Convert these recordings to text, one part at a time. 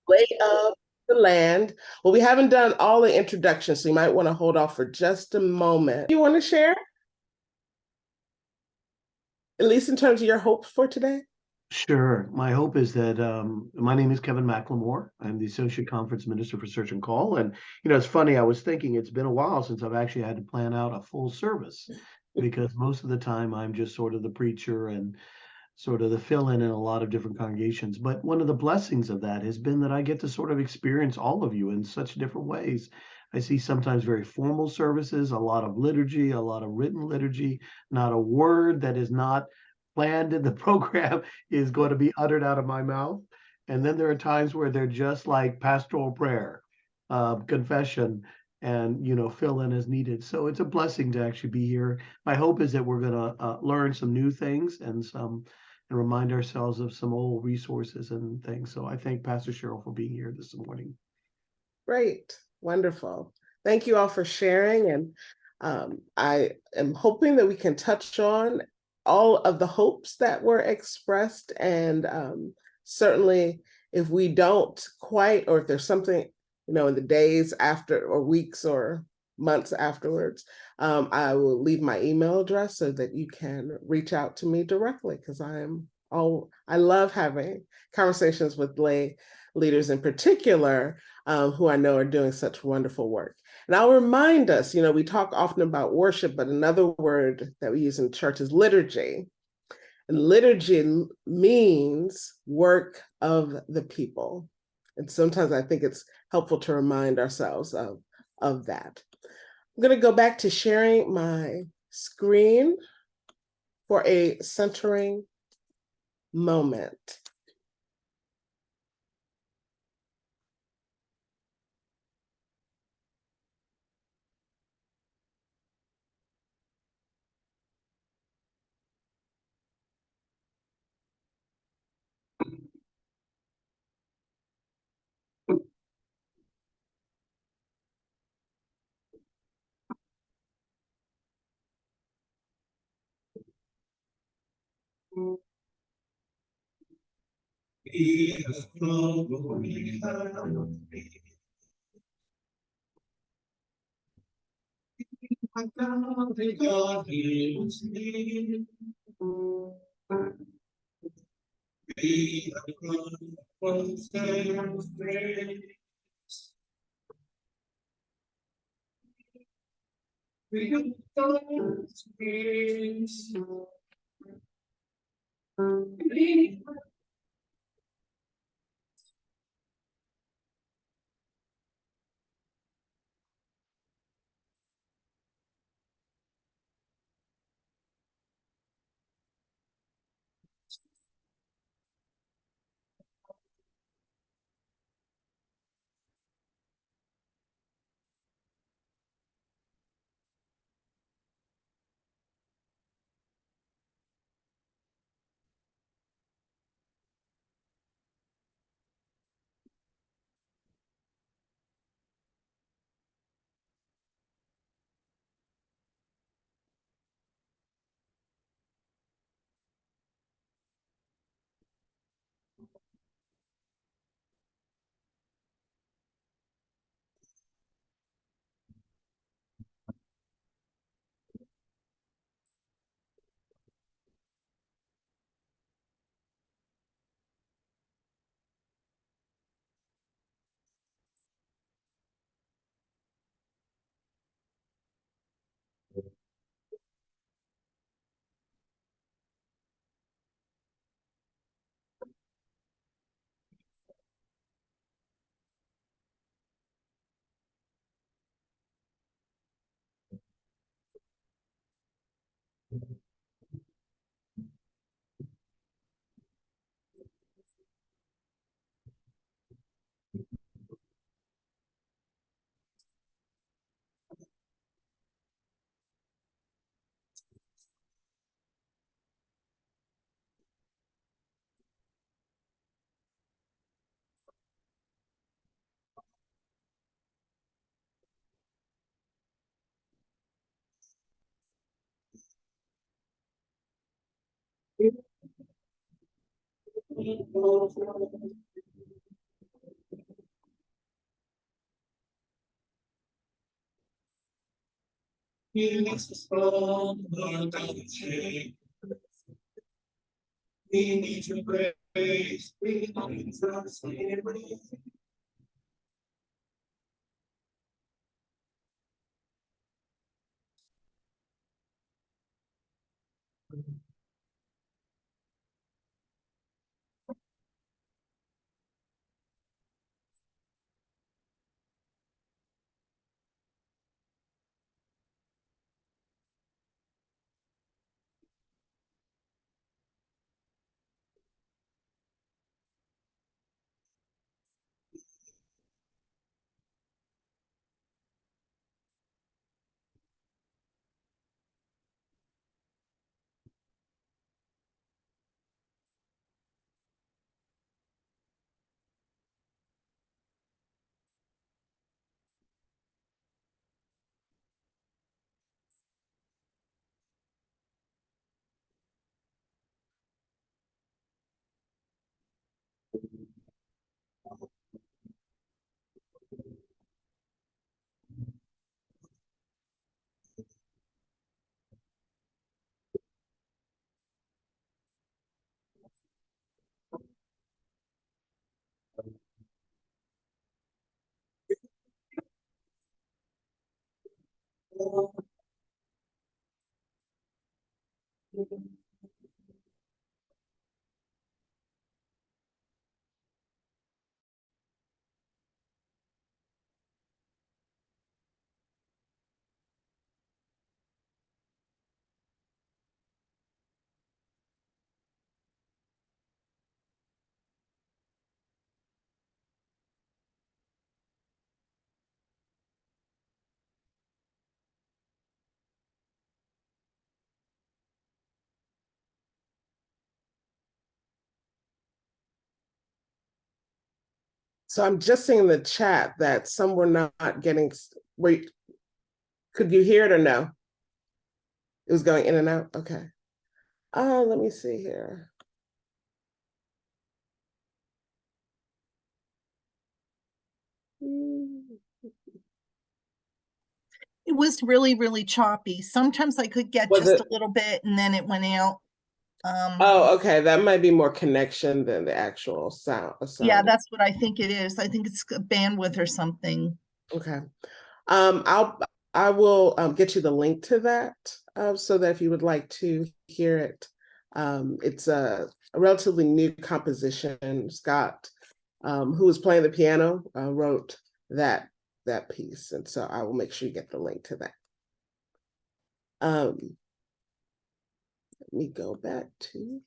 lay of the land. Well, we haven't done all the introductions, so you might want to hold off for just a moment. You want to share, at least in terms of your hopes for today? Sure. My hope is that my name is Kevin McLemore. I'm the Associate Conference Minister for Search and Call. And, it's funny, I was thinking it's been a while since I've actually had to plan out a full service because most of the time I'm just sort of the preacher and sort of the fill-in a lot of different congregations. But one of the blessings of that has been that I get to sort of experience all of you in such different ways. I see sometimes very formal services, a lot of liturgy, a lot of written liturgy, not a word that is not planned in the program is going to be uttered out of my mouth. And then there are times where they're just like pastoral prayer, confession, and fill in as needed. So it's a blessing to actually be here. My hope is that we're going to learn some new things and remind ourselves of some old resources and things. So I thank Pastor Cheryl for being here this morning. Great, wonderful. Thank you all for sharing. And I am hoping that we can touch on all of the hopes that were expressed. And certainly, if we don't quite, or if there's something, in the days after, or weeks, or months afterwards, I will leave my email address so that you can reach out to me directly, because I love having conversations with lay leaders in particular, who I know are doing such wonderful work. And I'll remind us, we talk often about worship, but another word that we use in church is liturgy. And liturgy means work of the people. And sometimes I think it's helpful to remind ourselves of that. I'm going to go back to sharing my screen for a centering moment. We need your grace. We need your grace. So I'm just seeing in the chat that some were not getting, wait, could you hear it or no? It was going in and out, okay. Let me see here. It was really, really choppy. Sometimes I could get Was just it? a little bit and then it went out. Oh, okay, that might be more connection than the actual sound. Yeah, that's what I think it is. I think it's a bandwidth or something. Okay. I will get you the link to that so that if you would like to hear it. It's a relatively new composition. Scott, who was playing the piano, wrote that piece, and so I will make sure you get the link to that. Let me go back to.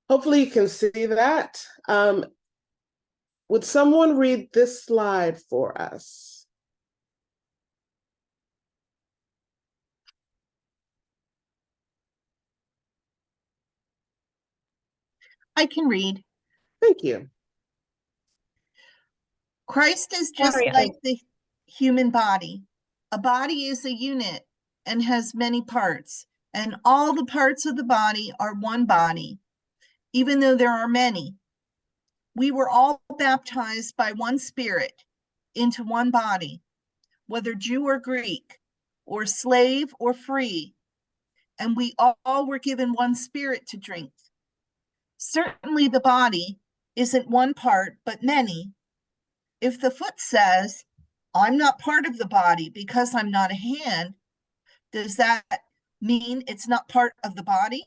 Hopefully you can see that. Would someone read this slide for us? I can read. Thank you. Christ is just like the human body. A body is a unit and has many parts, and all the parts of the body are one body, even though there are many. We were all baptized by one Spirit into one body, whether Jew or Greek, or slave or free, and we all were given one Spirit to drink. Certainly the body isn't one part, but many. If the foot says, I'm not part of the body because I'm not a hand, does that mean it's not part of the body?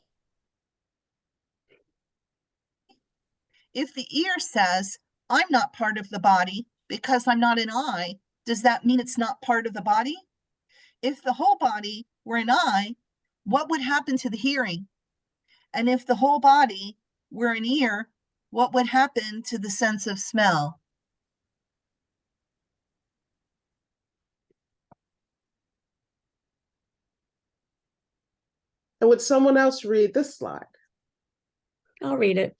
If the ear says, I'm not part of the body because I'm not an eye, does that mean it's not part of the body? If the whole body were an eye, what would happen to the hearing? And if the whole body were an ear, what would happen to the sense of smell? And would someone else read this slide? I'll read it.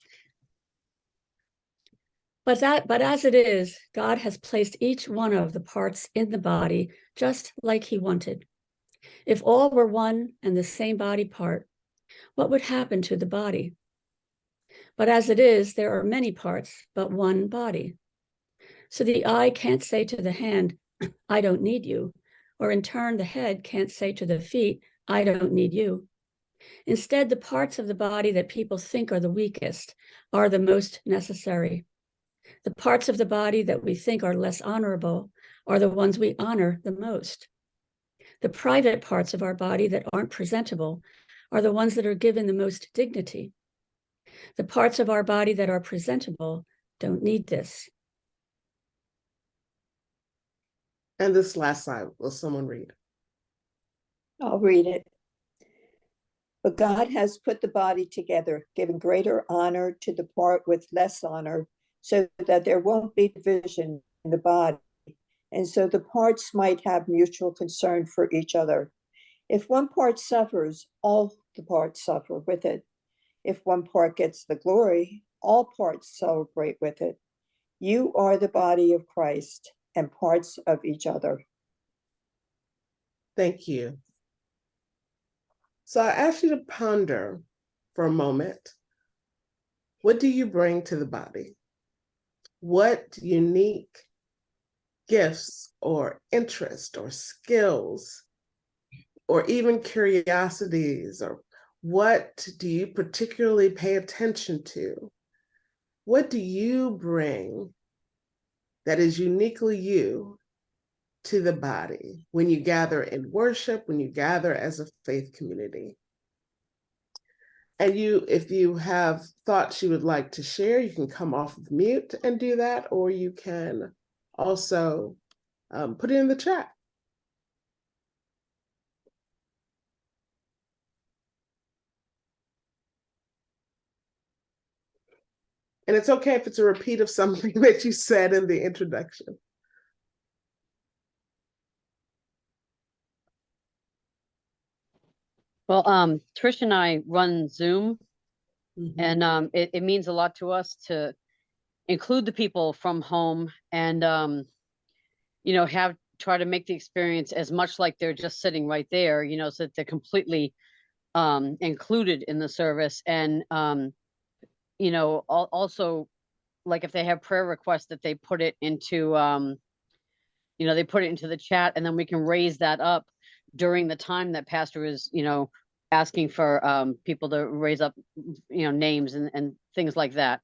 But as it is, God has placed each one of the parts in the body just like he wanted. If all were one and the same body part, what would happen to the body? But as it is, there are many parts, but one body. So the eye can't say to the hand, I don't need you. Or in turn, the head can't say to the feet, I don't need you. Instead, the parts of the body that people think are the weakest are the most necessary. The parts of the body that we think are less honorable are the ones we honor the most. The private parts of our body that aren't presentable are the ones that are given the most dignity. The parts of our body that are presentable don't need this. And this last slide, will someone read? I'll read it. But God has put the body together, giving greater honor to the part with less honor, so that there won't be division in the body, and so the parts might have mutual concern for each other. If one part suffers, all the parts suffer with it. If one part gets the glory, all parts celebrate with it. You are the body of Christ and parts of each other. Thank you. So I ask you to ponder for a moment, what do you bring to the body? What unique gifts or interests or skills or even curiosities, or what do you particularly pay attention to? What do you bring that is uniquely you to the body when you gather in worship, when you gather as a faith community? And if you have thoughts you would like to share, you can come off of mute and do that, or you can also put it in the chat. And it's okay if it's a repeat of something that you said in the introduction. Well, Trish and I run Zoom, and it means a lot to us to include the people from home and, try to make the experience as much like they're just sitting right there, so that they're completely included in the service. And, also, like if they have prayer requests, that they put it into, they put it into the chat, and then we can raise that up during the time that Pastor is, asking for people to raise up, names and things like that.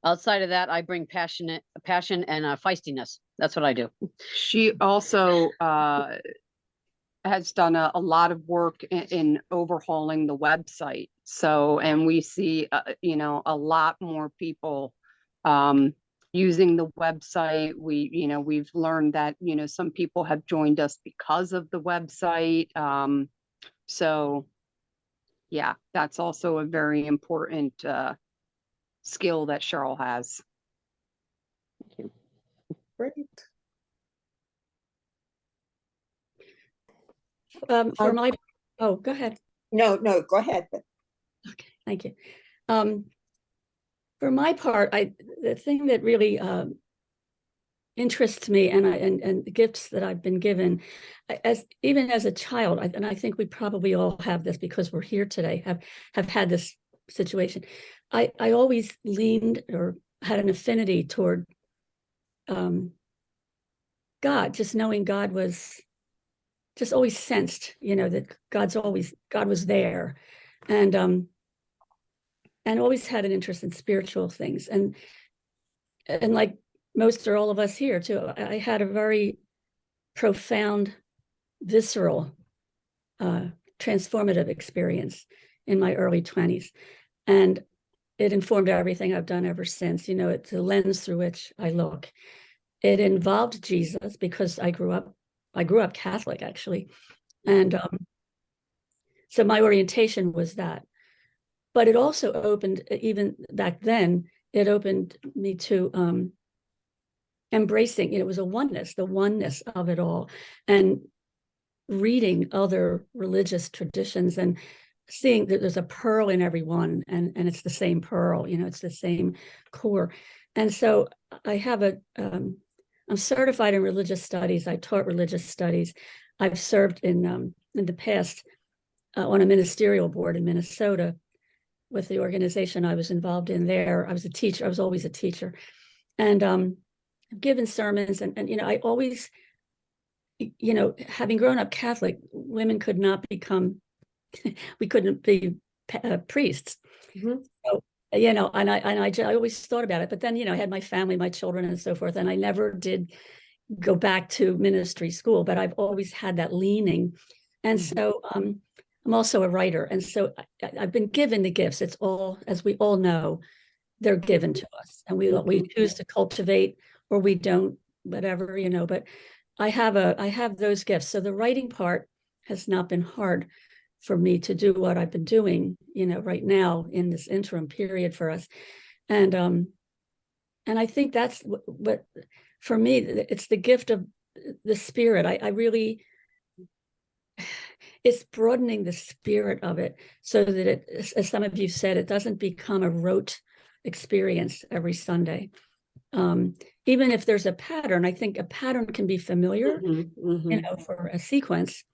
Outside of that, I bring passion and feistiness. That's what I do. She also has done a lot of work in overhauling the website. So, and we see, a lot more people using the website. We've learned that, some people have joined us because of the website. So yeah, that's also a very important skill that Cheryl has. Thank you. Great. For my, oh, go ahead. No, go ahead. Okay, thank you. For my part, the thing that really interests me and the gifts that I've been given, even as a child, and I think we probably all have this because we're here today, have had this situation. I always leaned or had an affinity toward God, just knowing God was just always sensed, that God was there, and always had an interest in spiritual things, and like most or all of us here too, I had a very profound, visceral, transformative experience in my early 20s, and it informed everything I've done ever since. It's a lens through which I look. It involved Jesus because I grew up Catholic, actually. And so my orientation was that. But it also opened, even back then, it opened me to embracing, it was the oneness of it all, and reading other religious traditions and seeing that there's a pearl in every one, and it's the same pearl, it's the same core. And so I have I'm certified in religious studies. I taught religious studies. I've served in the past on a ministerial board in Minnesota. with the organization I was involved in there. I was a teacher. I was always a teacher, and I've given sermons, and I always, having grown up Catholic, women could not become, we couldn't be priests. Mm-hmm. So, and I always thought about it, but then, I had my family, my children and so forth, and I never did go back to ministry school, but I've always had that leaning. And so I'm also a writer. And so I've been given the gifts. It's all, as we all know, they're given to us, and we choose to cultivate, or we don't, whatever, but I have those gifts. So the writing part has not been hard for me to do what I've been doing, right now in this interim period for us. And I think that's what for me, it's the gift of the Spirit. I really, it's broadening the spirit of it so that it, as some of you said, it doesn't become a rote experience every Sunday. Even if there's a pattern, I think a pattern can be familiar, for a sequence,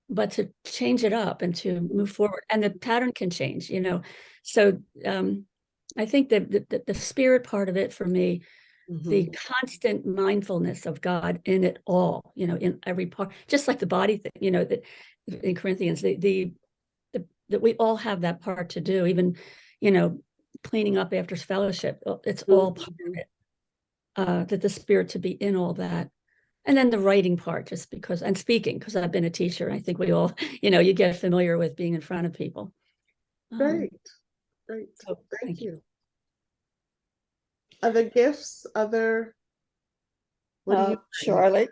but to change it up and to move forward, and the pattern can change, So I think that the spirit part of it for me, the constant mindfulness of God in it all, in every part, just like the body thing, that in Corinthians, that we all have that part to do, even, cleaning up after fellowship, it's all part of it. That the Spirit to be in all that. And then the writing part, just because, and speaking, because I've been a teacher. I think we all, you get familiar with being in front of people. Great. So thank you. Other gifts, what do you Charlotte?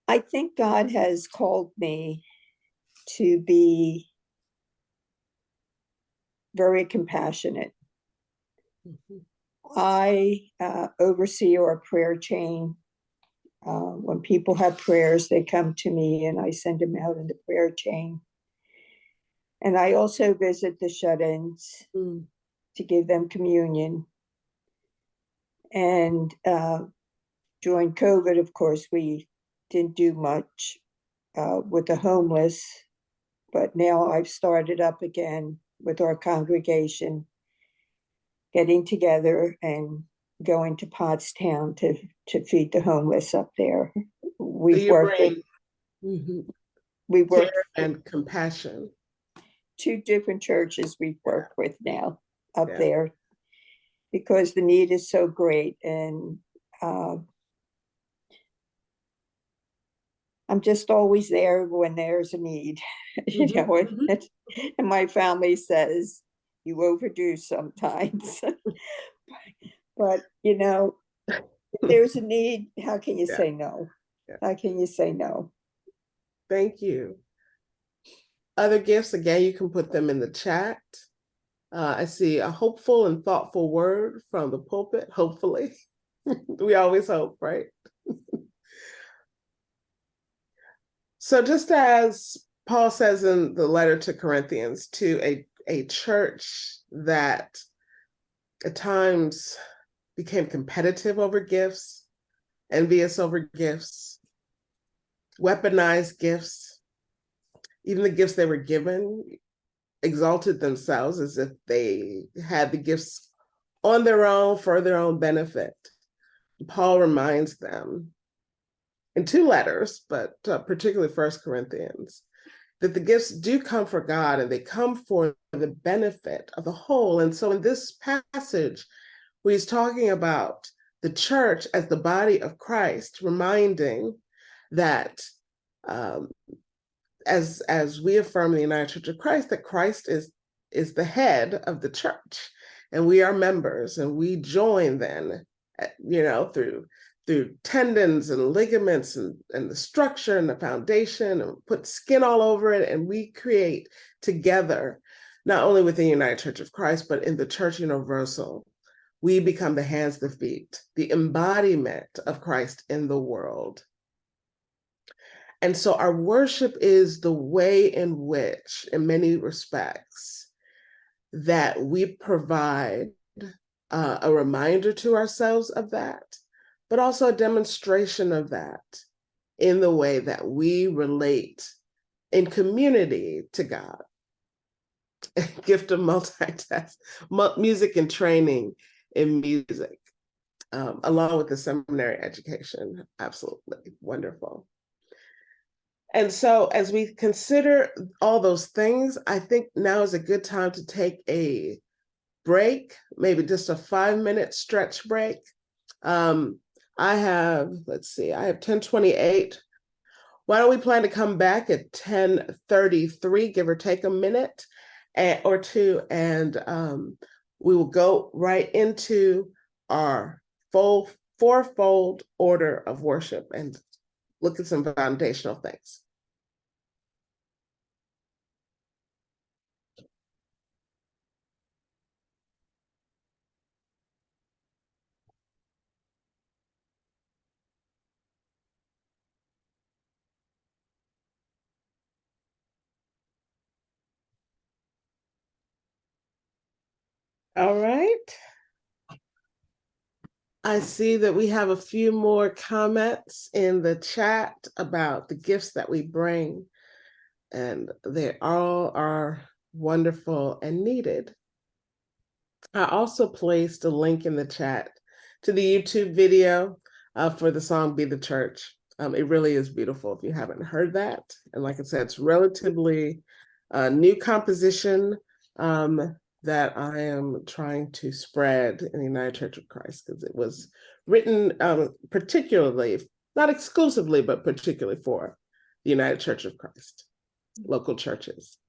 I think God has called me to be very compassionate. I oversee our prayer chain. When people have prayers, they come to me and I send them out in the prayer chain. And I also visit the shut-ins to give them communion. And during COVID, of course, we didn't do much with the homeless, but now I've started up again with our congregation, getting together and going to Pottstown to feed the homeless up there. We work and compassion. 2 different churches we've worked with now up there, because the need is so great. And I'm just always there when there's a need, and my family says you overdo sometimes. But if there's a need, how can you say no? How can you say no? Thank you. Other gifts, again, you can put them in the chat. I see a hopeful and thoughtful word from the pulpit, hopefully. We always hope, right? So just as Paul says in the letter to Corinthians, to a church that at times became competitive over gifts, envious over gifts, weaponized gifts, even the gifts they were given, exalted themselves as if they had the gifts on their own for their own benefit. Paul reminds them in 2 letters, but particularly 1 Corinthians, that the gifts do come for God and they come for the benefit of the whole. And so in this passage, where he's talking about the church as the body of Christ, reminding that as we affirm in the United Church of Christ, that Christ is the head of the church, and we are members, and we join then, through tendons and ligaments and the structure and the foundation, and put skin all over it, and we create together, not only within the United Church of Christ, but in the Church Universal. We become the hands, the feet, the embodiment of Christ in the world. And so our worship is the way in which, in many respects, that we provide a reminder to ourselves of that, but also a demonstration of that in the way that we relate in community to God. Gift of multitask, music and training in music, along with the seminary education. Absolutely wonderful. And so as we consider all those things, I think now is a good time to take a break, maybe just a 5-minute stretch break. I have 10:28. Why don't we plan to come back at 10:33, give or take a minute or two, and we will go right into our fourfold order of worship and look at some foundational things. All right. I see that we have a few more comments in the chat about the gifts that we bring, and they all are wonderful and needed. I also placed a link in the chat to the YouTube video for the song Be the Church. It really is beautiful if you haven't heard that. And like I said, it's relatively new composition that I am trying to spread in the United Church of Christ, because it was written particularly, not exclusively, but particularly for the United Church of Christ, local churches.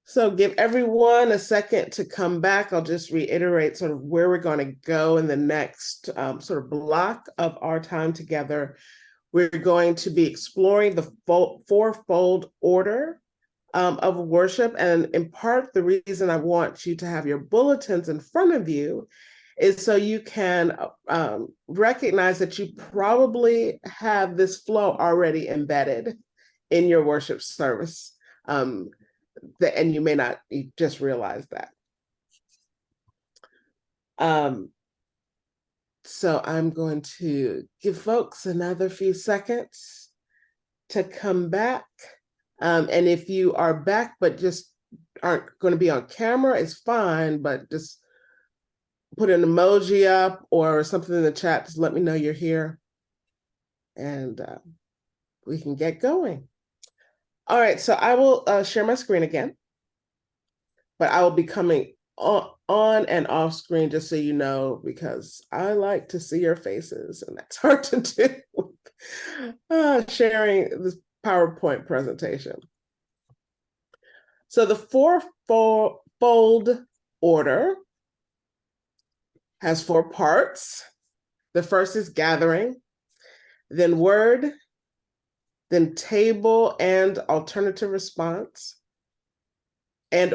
So give everyone a second to come back. I'll just reiterate sort of where we're going to go in the next sort of block of our time together. We're going to be exploring the fourfold order of worship. And in part, the reason I want you to have your bulletins in front of you is so you can recognize that you probably have this flow already embedded in your worship service. And you may not just realize that. So I'm going to give folks another few seconds to come back. And if you are back but just aren't going to be on camera, it's fine, but just put an emoji up or something in the chat. Just let me know you're here, and we can get going. All right, so I will share my screen again, but I will be coming on and off screen, just so you know, because I like to see your faces, and that's hard to do with sharing this PowerPoint presentation. So the fourfold order has 4 parts. The first is gathering, then word, then table and alternative response,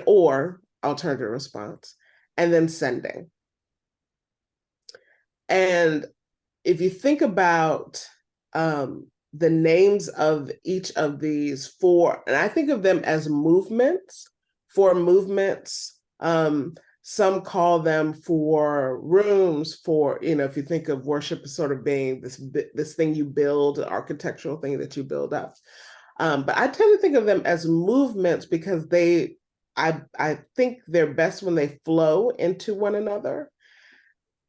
or alternative response, and then sending. And if you think about the names of each of these 4, and I think of them as movements, 4 movements. Some call them 4 rooms, for, if you think of worship as sort of being this thing you build, an architectural thing that you build up. But I tend to think of them as movements because I think they're best when they flow into one another.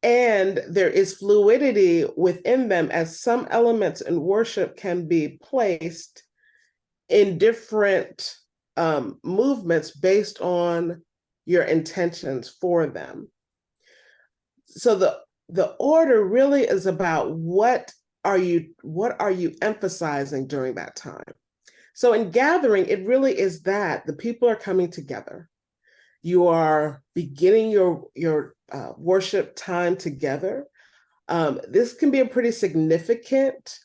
And there is fluidity within them, as some elements in worship can be placed in different movements based on your intentions for them. So the order really is about what are you emphasizing during that time. So in gathering, it really is that the people are coming together. You are beginning your worship time together. This can be a pretty significant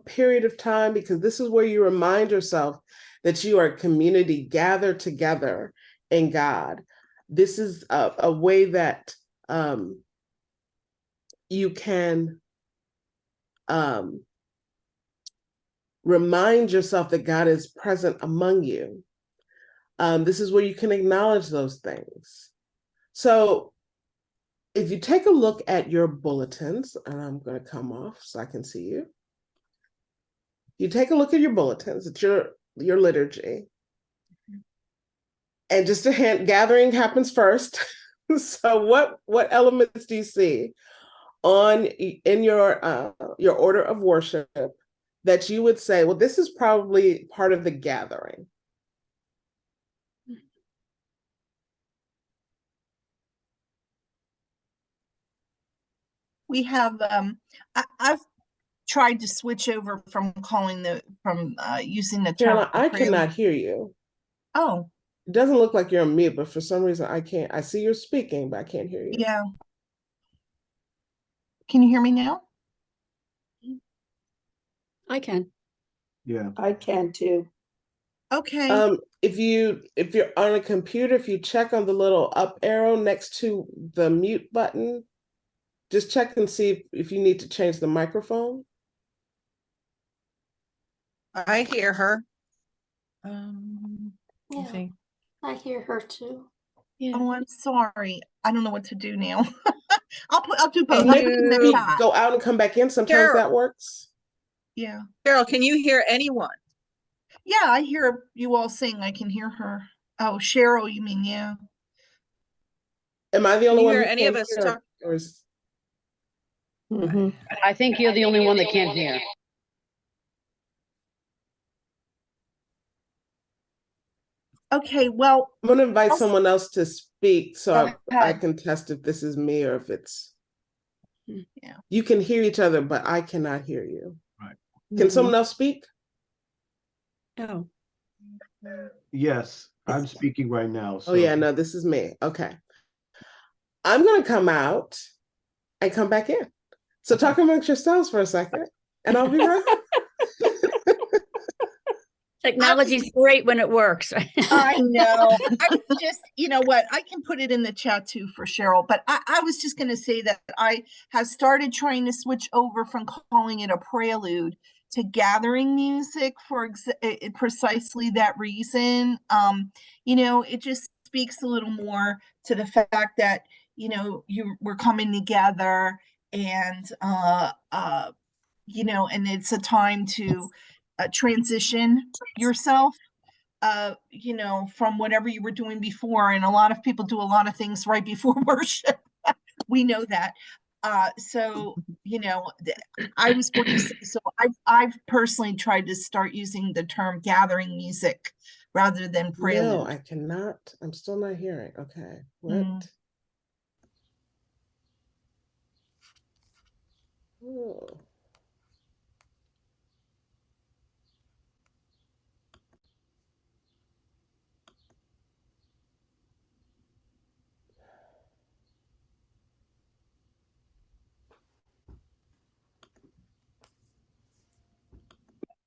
period of time, because this is where you remind yourself that you are a community gathered together in God. This is a way that you can remind yourself that God is present among you. This is where you can acknowledge those things. So if you take a look at your bulletins, and I'm going to come off so I can see you. you take a look at your bulletins, it's your liturgy. And just a hint, gathering happens first. So what elements do you see in your order of worship that you would say, well, this is probably part of the gathering? We have I've tried to switch over from using the term Cheryl, I prelude. cannot hear you. Oh, it doesn't look like you're on mute, but for some reason I can't. I see you're speaking, but I can't hear you. yeah. Can you hear me now? I can. Yeah. I can too. Okay. If you're on a computer, if you check on the little up arrow next to the mute button, just check and see if you need to change the microphone. I hear her. Yeah, I hear her too. Yeah. Oh, I'm sorry. I don't know what to do now. I'll do both. Can I'll put it in the you- chat. Go out and come back in. Sometimes Cheryl. that works. Yeah. Cheryl, can you hear anyone? Yeah, I hear you all saying I can hear her. Oh, Cheryl, you mean, yeah. Am I the Can only you one hear who any can't of us hear, talk? or is... Mhm. I think you're the only one that can't hear. Okay, well, I'm going to invite I'll- someone else to speak so Go I ahead. can test if this is me or if it's... Yeah. You can hear each other, but I cannot hear you. Right. Can Mhm. someone else speak? Oh, Yes, I'm speaking right now. So Oh yeah, no, this is me. Okay. I'm going to come out and come back in. So talk amongst yourselves for a second and I'll be right back. technology's great when it works. I know. I was just, you know what, I can put it in the chat too for Cheryl, but I was just going to say that I have started trying to switch over from calling it a prelude to gathering music for precisely that reason. You know, it just speaks a little more to the fact that, you know, we're coming together and, you know, and it's a time to transition yourself, you know, from whatever you were doing before. And a lot of people do a lot of things right before worship. We know that. So, you know, I was going to say, so I've personally tried to start using the term gathering music rather than prelude. No, I cannot. I'm still not hearing. Okay. What? Oh.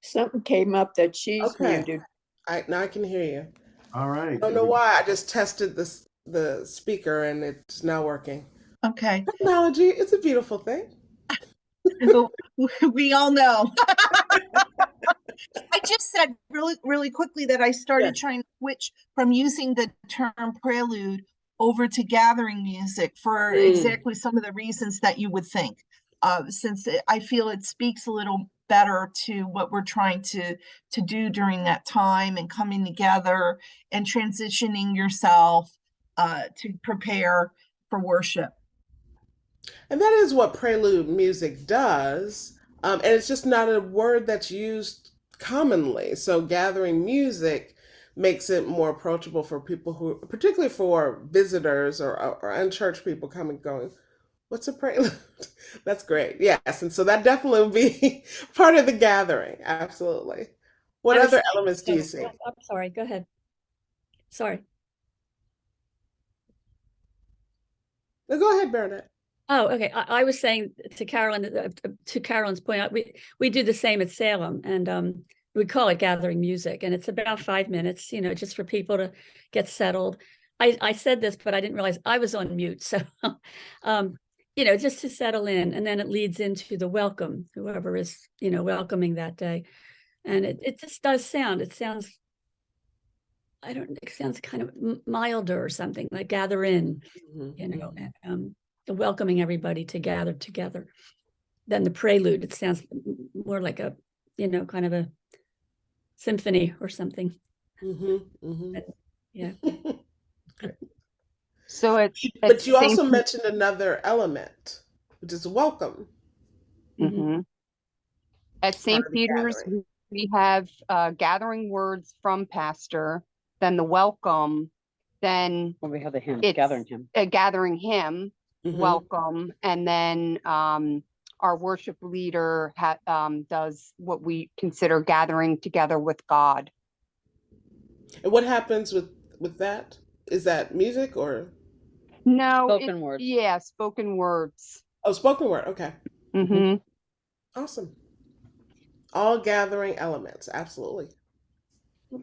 Something came up that she's Okay. muted. Now I can hear you. all right. I don't know why. I just tested the speaker and it's now working. Okay. Technology, it's a beautiful thing. We all know. I just said really quickly that I started trying to switch from using the term prelude over to gathering music for exactly some of the reasons that you would think. Since I feel it speaks a little better to what we're trying to do during that time and coming together and transitioning yourself to prepare for worship. And that is what prelude music does. And it's just not a word that's used commonly. So gathering music makes it more approachable for people who, particularly for visitors or unchurched people coming going, what's a prelude? That's great. Yes. And so that definitely will be part of the gathering. Absolutely. What other elements do you see? I'm sorry, go ahead. Sorry. No, go ahead, Bernadette. Oh, okay. I was saying to Carolyn, to Carolyn's point, we do the same at Salem, and we call it gathering music, and it's about 5 minutes, you know, just for people to get settled. I said this, but I didn't realize I was on mute, so you know, just to settle in, and then it leads into the welcome, whoever is, you know, welcoming that day, and it just does sound. It sounds, I don't. It sounds kind of milder or something, like gather in, you know. And, welcoming everybody to gather together. Then the prelude, it sounds more like a kind of a symphony or something. Yeah. So But you also St. mentioned another element, which is welcome. At St. Part of the Peter's, gathering. we have gathering words from pastor, then the welcome, then Well, we have the hymn, it's gathering hymn. a gathering hymn, Mhm. welcome, and then our worship leader does what we consider gathering together with God. And what happens with that? Is that music or? No, Spoken words. Yeah, spoken words. Oh, spoken word. Okay. Mm-hmm. Awesome. All gathering elements. Absolutely.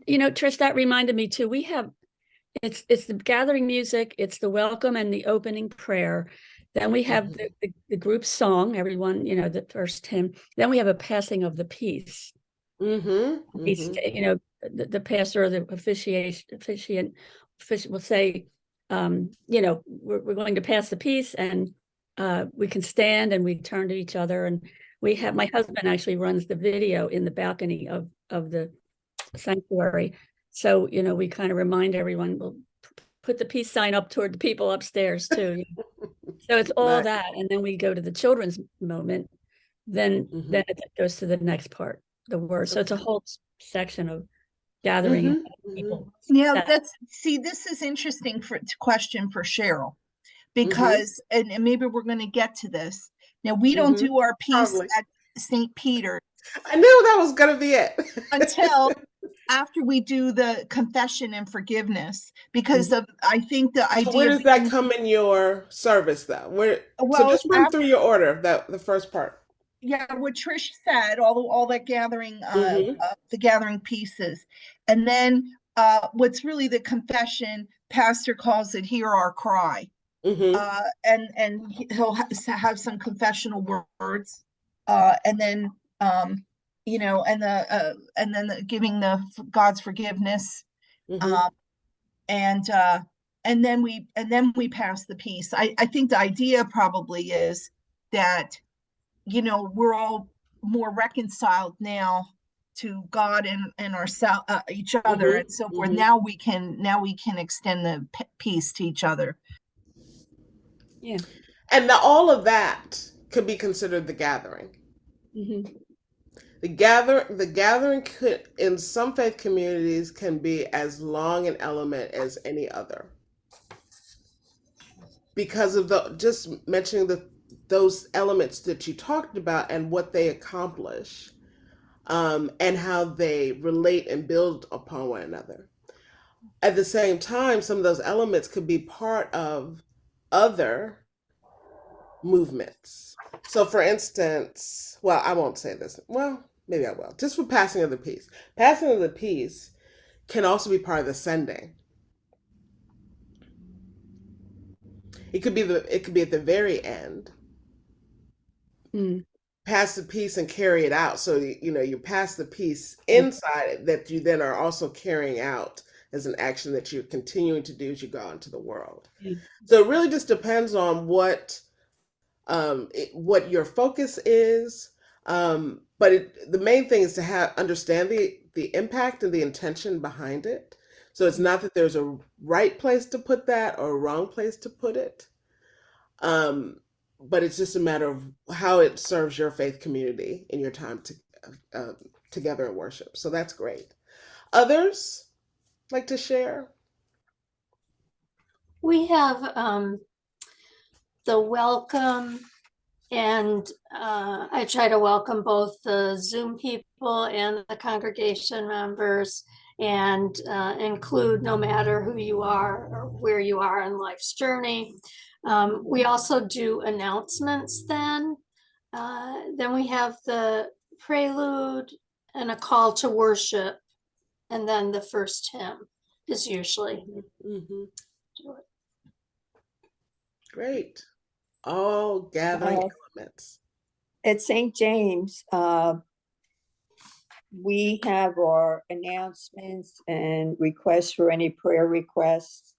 Trish, that reminded me too. We have, it's the gathering music, it's the welcome and the opening prayer. Then we have the group song, everyone, the first hymn. Then we have a passing of the peace. The pastor or the officiant will say, we're going to pass the peace, and we can stand and we turn to each other. And we have, my husband actually runs the video in the balcony of the sanctuary. So, we kind of remind everyone, we'll put the peace sign up toward the people upstairs too. So it's all Nice. that. And then we go to the children's moment. Then it goes to the next part, the word. So it's a whole section of gathering people. Yeah, this is interesting question for Cheryl, because and maybe we're going to get to this. Now, we don't do our piece at St. Peter. I knew that was going to be it. Until after we do the confession and forgiveness, because I think the idea. So where does that come in your service, though? So just run through your order, the first part. Yeah, what Trish said, all that gathering, the gathering pieces, and then what's really the confession. Pastor calls it "Hear Our Cry," and he'll have some confessional words, and then and then giving the God's forgiveness, and then we pass the peace. I think the idea probably is that we're all more reconciled now to God and ourselves, each other, and so forth. Now we can extend the peace to each other. Yeah, and all of that could be considered the gathering. The gathering could, in some faith communities, can be as long an element as any other, because of just mentioning those elements that you talked about and what they accomplish, and how they relate and build upon one another. At the same time, some of those elements could be part of other movements. So, for instance, well, I won't say this. Well, maybe I will. Just for passing of the peace. Passing of the peace can also be part of the sending. It could be at the very end. Pass the peace and carry it out. So you pass the peace inside that you then are also carrying out as an action that you're continuing to do as you go out into the world. So it really just depends on what your focus is. But the main thing is to understand the impact and the intention behind it. So it's not that there's a right place to put that or a wrong place to put it. But it's just a matter of how it serves your faith community in your time together in worship. So that's great. Others like to share? We have the welcome, and I try to welcome both the Zoom people and the congregation members, and include no matter who you are or where you are in life's journey. We also do announcements then. Then we have the prelude and a call to worship. And then the first hymn is usually. Great. All gathering elements. At St. James, we have our announcements and requests for any prayer requests,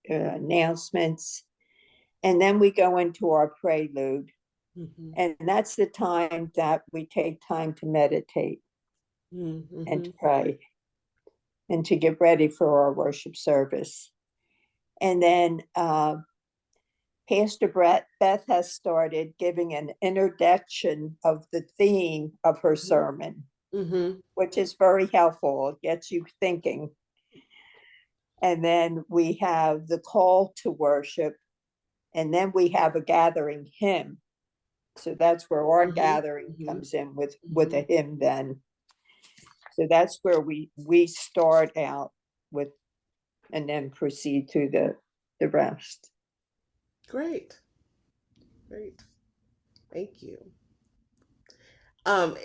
announcements, and then we go into our prelude. Mhm. And that's the time that we take time to meditate Mhm. and to pray and to get ready for our worship service. And then Pastor Beth has started giving an introduction of the theme of her sermon, Mhm. which is very helpful. It gets you thinking. And then we have the call to worship. And then we have a gathering hymn. So that's where our Mhm. gathering Mhm. comes in with a hymn then. So that's where we start out with and then proceed to the rest. Great. Great. Thank you. And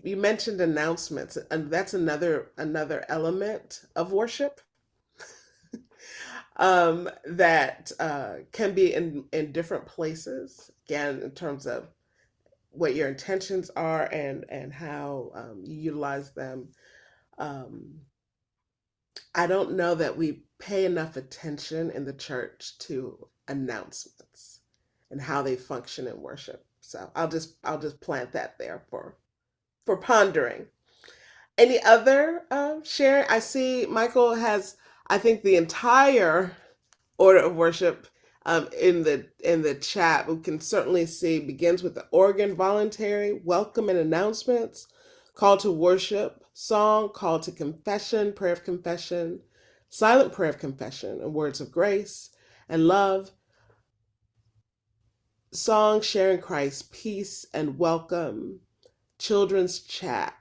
you mentioned announcements, and that's another element of worship that can be in different places. Again, in terms of what your intentions are and how you utilize them. Um, I don't know that we pay enough attention in the church to announcements and how they function in worship. So I'll just plant that there for pondering. Any other sharing? I see Michael has, I think, the entire order of worship in the chat. We can certainly see begins with the organ, voluntary, welcome and announcements, call to worship, song, call to confession, prayer of confession, silent prayer of confession, and words of grace and love, song, sharing Christ, peace and welcome, children's chat.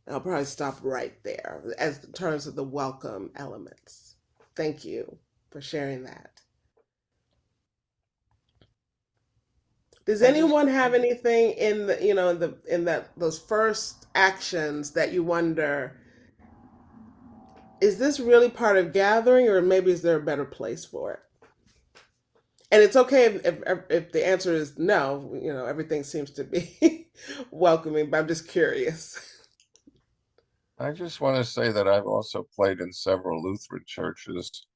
I'll probably stop right there as in terms of the welcome elements. Thank you for sharing that. Does anyone have anything in the in that those first actions that you wonder, is this really part of gathering, or maybe is there a better place for it? And it's okay if the answer is no. Everything seems to be welcoming, but I'm just curious. I just want to say that I've also played in several Lutheran churches,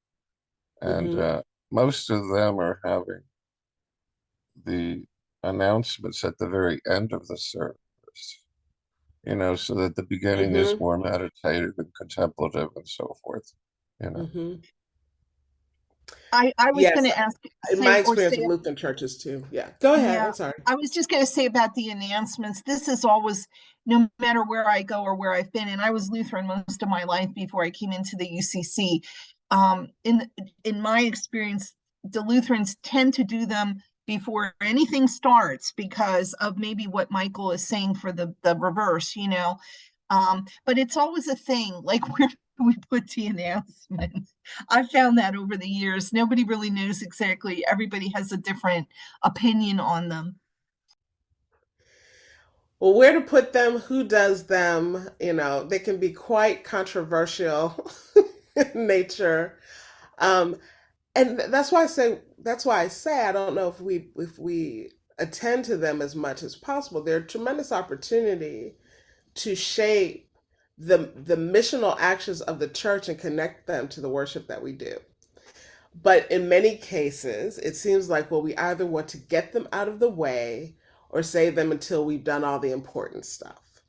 and most of them are having the announcements at the very end of the service, so that the beginning is more meditative and contemplative and so forth. I was Yes, going to ask, in my say experience with Lutheran churches too. Yeah, go ahead. Yeah, I'm sorry. I was just going to say about the announcements. This is always, no matter where I go or where I've been, and I was Lutheran most of my life before I came into the UCC. In my experience, the Lutherans tend to do them before anything starts because of maybe what Michael is saying for the reverse, but it's always a thing, like where we put the announcements. I've found that over the years, nobody really knows exactly. Everybody has a different opinion on them. Well, where to put them, who does them, they can be quite controversial in nature. And that's why I say I don't know if we attend to them as much as possible. They're a tremendous opportunity to shape the missional actions of the church and connect them to the worship that we do. But in many cases, it seems like, well, we either want to get them out of the way or save them until we've done all the important stuff.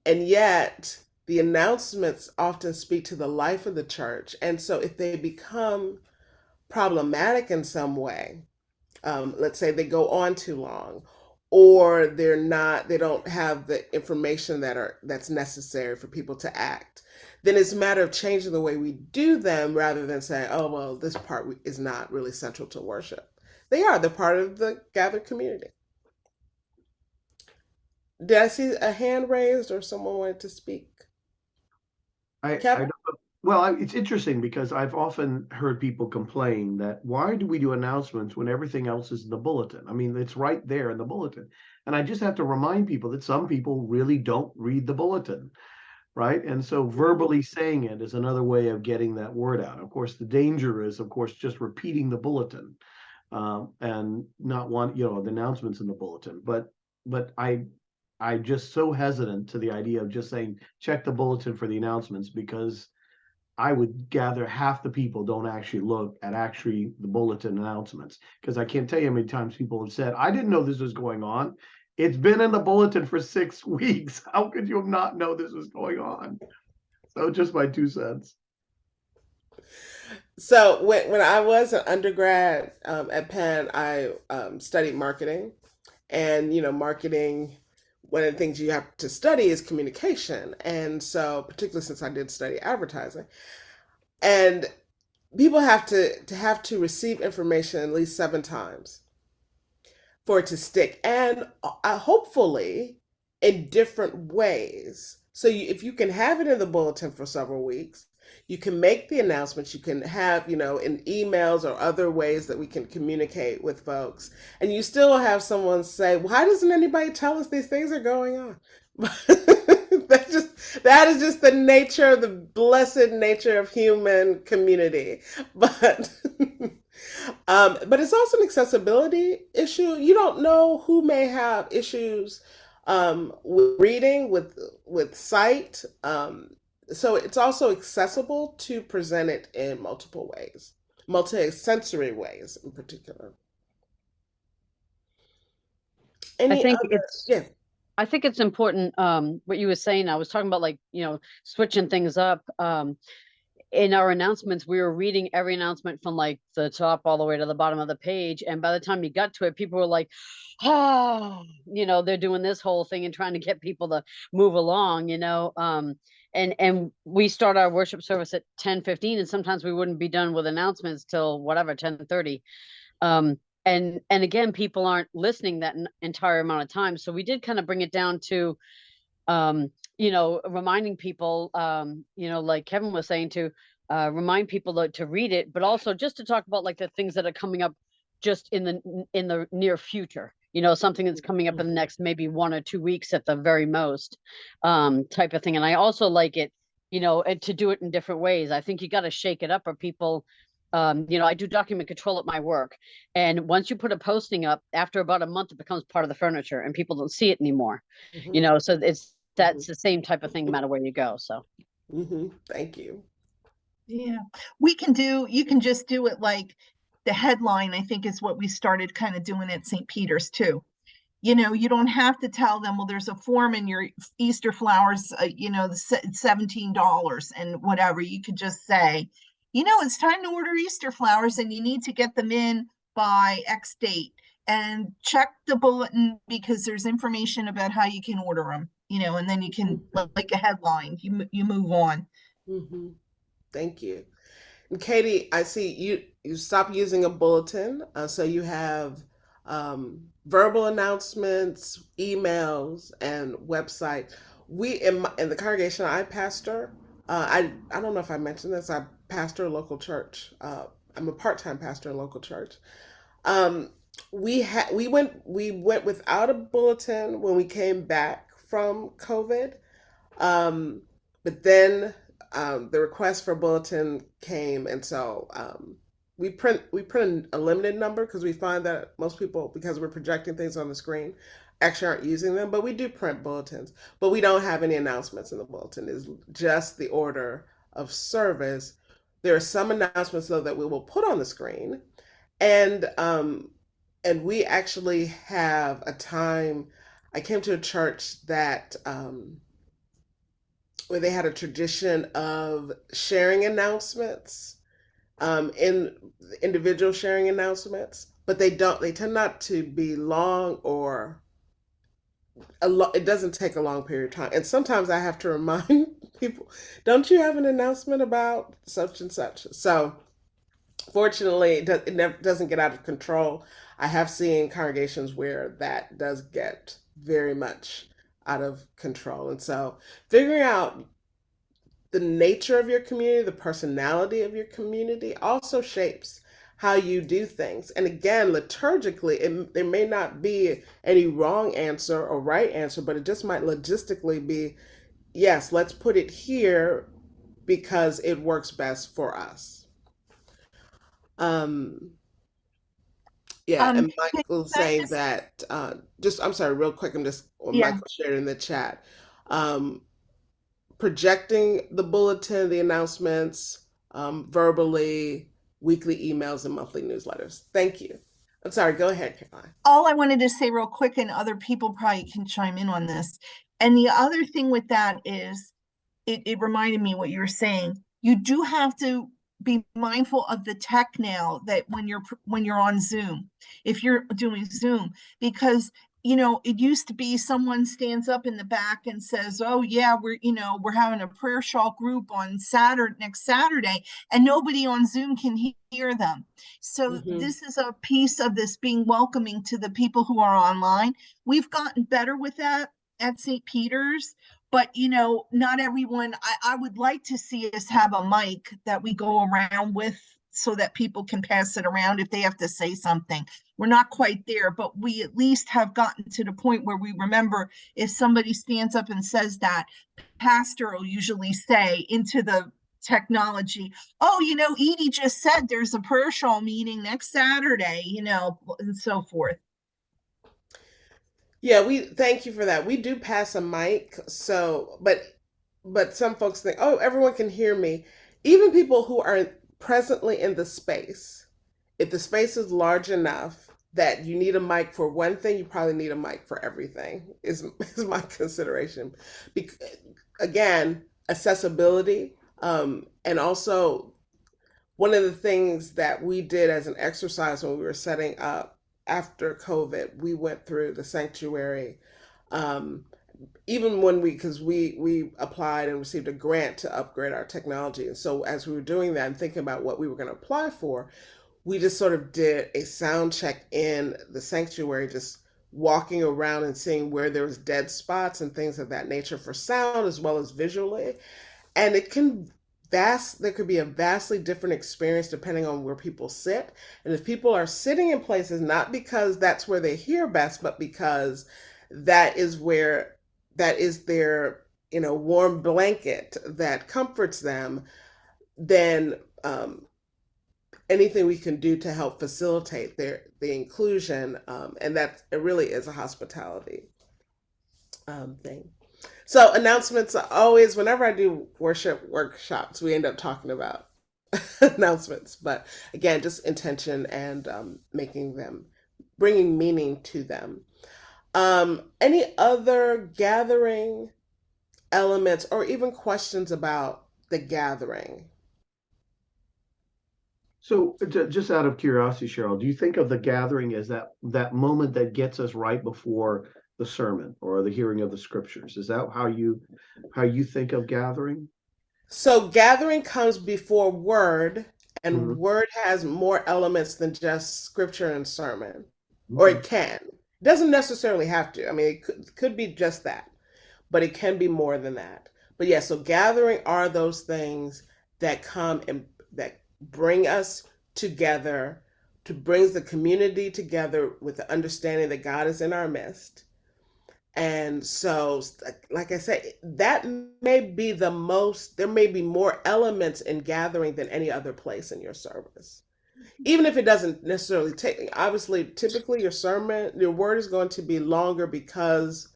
And yet, the announcements often speak to the life of the church. And so if they become problematic in some way, let's say they go on too long, or they don't have the information that's necessary for people to act, then it's a matter of changing the way we do them rather than saying, oh, well, this part is not really central to worship. They're part of the gathered community. Did I see a hand raised or someone wanted to speak? Kevin? It's interesting because I've often heard people complain that why do we do announcements when everything else is in the bulletin? I mean, it's right there in the bulletin. And I just have to remind people that some people really don't read the bulletin, right? And so verbally saying it is another way of getting that word out. Of course, the danger is, of course, just repeating the bulletin and not the announcements in the bulletin. But I'm just so hesitant to the idea of just saying, check the bulletin for the announcements, because I would gather half the people don't actually look at the bulletin announcements, because I can't tell you how many times people have said, I didn't know this was going on. It's been in the bulletin for 6 weeks. How could you have not know this was going on? So just my 2 cents. So when I was an undergrad at Penn, I studied marketing, and marketing. One of the things you have to study is communication, and so particularly since I did study advertising, and people have to receive information at least 7 times for it to stick, and hopefully in different ways. So if you can have it in the bulletin for several weeks, you can make the announcements, you can have, in emails or other ways that we can communicate with folks, and you still have someone say, why doesn't anybody tell us these things are going on? That is just the nature, the blessed nature of human community. But but it's also an accessibility issue. You don't know who may have issues with reading, with sight. So it's also accessible to present it in multiple ways, multi-sensory ways in particular. Any other? Yeah. I think it's important, what you were saying. I was talking about, like, switching things up. In our announcements, we were reading every announcement from like the top all the way to the bottom of the page. And by the time you got to it, people were like, they're doing this whole thing and trying to get people to move along, and we start our worship service at 10:15, and sometimes we wouldn't be done with announcements till whatever, 10:30. And again, people aren't listening that entire amount of time. So we did kind of bring it down to, reminding people, like Kevin was saying, to remind people to read it, but also just to talk about like the things that are coming up just in the near future, something that's coming up in the next maybe 1 or 2 weeks at the very most, type of thing. And I also like it, to do it in different ways. I think you got to shake it up, or people, I do document control at my work. And once you put a posting up, after about a month, it becomes part of the furniture and people don't see it anymore. So that's the same type of thing no matter where you go. So thank you. Yeah, you can just do it like the headline, I think, is what we started kind of doing at St. Peter's too. You don't have to tell them, well, there's a form in your Easter flowers, $17 and whatever. You could just say, it's time to order Easter flowers and you need to get them in by X date, and check the bulletin because there's information about how you can order them, and then you can, like a headline, you move on. Thank you. And Katie, I see you stopped using a bulletin, so you have verbal announcements, emails, and website. We in the congregation I pastor, I don't know if I mentioned this. I pastor a local church. I'm a part-time pastor in a local church. We went without a bulletin when we came back from COVID, but then the request for a bulletin came, and so we print a limited number because we find that most people, because we're projecting things on the screen, actually aren't using them. But we do print bulletins, but we don't have any announcements in the bulletin. It's just the order of service. There are some announcements though that we will put on the screen, and we actually have a time. I came to a church that where they had a tradition of sharing announcements, in individual sharing announcements, but they tend not to be long, or it doesn't take a long period of time. And sometimes I have to remind people, don't you have an announcement about such and such? So fortunately, it doesn't get out of control. I have seen congregations where that does get very much out of control. And so figuring out the nature of your community, the personality of your community also shapes how you do things. And again, liturgically, there may not be any wrong answer or right answer, but it just might logistically be, yes, let's put it here because it works best for us. And Michael saying that, I'm sorry, real quick, Michael shared in the chat. projecting the bulletin, the announcements, verbally, weekly emails, and monthly newsletters. Thank you. I'm sorry, go ahead, Caroline. All I wanted to say real quick, and other people probably can chime in on this. And the other thing with that is, it reminded me what you were saying. You do have to be mindful of the tech now, that when you're on Zoom, if you're doing Zoom, because it used to be someone stands up in the back and says, oh yeah, we're having a prayer shawl group on next Saturday, and nobody on Zoom can hear them. So this is a piece of this being welcoming to the people who are online. We've gotten better with that at St. Peter's, but not everyone. I would like to see us have a mic that we go around with, so that people can pass it around if they have to say something. We're not quite there, but we at least have gotten to the point where we remember, if somebody stands up and says that, pastor will usually say into the technology, oh, Edie just said there's a prayer shawl meeting next Saturday, and so forth. Yeah, we thank you for that. We do pass a mic, so but some folks think, oh, everyone can hear me. Even people who are presently in the space, if the space is large enough that you need a mic for one thing, you probably need a mic for everything, is my consideration. Again, accessibility, and also one of the things that we did as an exercise when we were setting up after COVID, we went through the sanctuary, even when because we applied and received a grant to upgrade our technology. And so as we were doing that and thinking about what we were going to apply for, we just sort of did a sound check in the sanctuary, just walking around and seeing where there was dead spots and things of that nature for sound as well as visually. And there could be a vastly different experience depending on where people sit. And if people are sitting in places, not because that's where they hear best, but because that is their warm blanket that comforts them, then anything we can do to help facilitate the inclusion, and that it really is a hospitality thing. So announcements are always, whenever I do worship workshops, we end up talking about announcements. But again, just intention and bringing meaning to them. Any other gathering elements or even questions about the gathering? So just out of curiosity, Cheryl, do you think of the gathering as that moment that gets us right before the sermon or the hearing of the scriptures? Is that how you think of gathering? So gathering comes before word, and word has more elements than just scripture and sermon, or it can. It doesn't necessarily have to. I mean, it could be just that, but it can be more than that. But yeah, so gathering are those things that come and that bring us together, brings the community together with the understanding that God is in our midst. And so, like I said, that may be there may be more elements in gathering than any other place in your service. Even if it doesn't necessarily typically your word is going to be longer because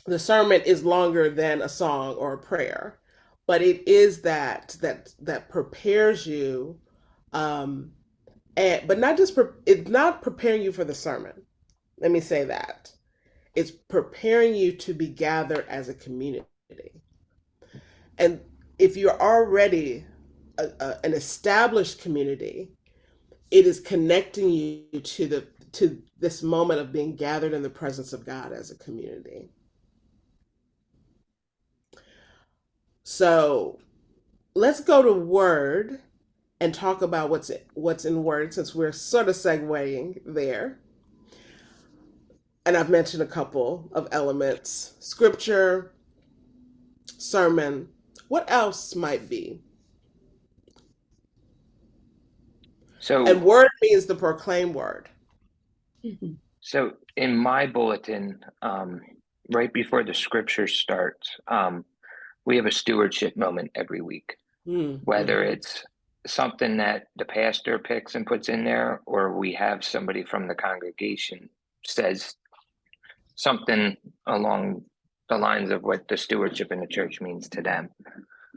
the sermon is longer than a song or a prayer. But it is that prepares you, but not just, it's not preparing you for the sermon. Let me say that. It's preparing you to be gathered as a community. And if you're already an established community, it is connecting you to this moment of being gathered in the presence of God as a community. So let's go to word and talk about what's in word, since we're sort of segueing there. And I've mentioned a couple of elements: scripture, sermon. What else might be? And word means the proclaimed word. So in my bulletin, right before the scripture starts, we have a stewardship moment every week, whether it's something that the pastor picks and puts in there, or we have somebody from the congregation says something along the lines of what the stewardship in the church means to them.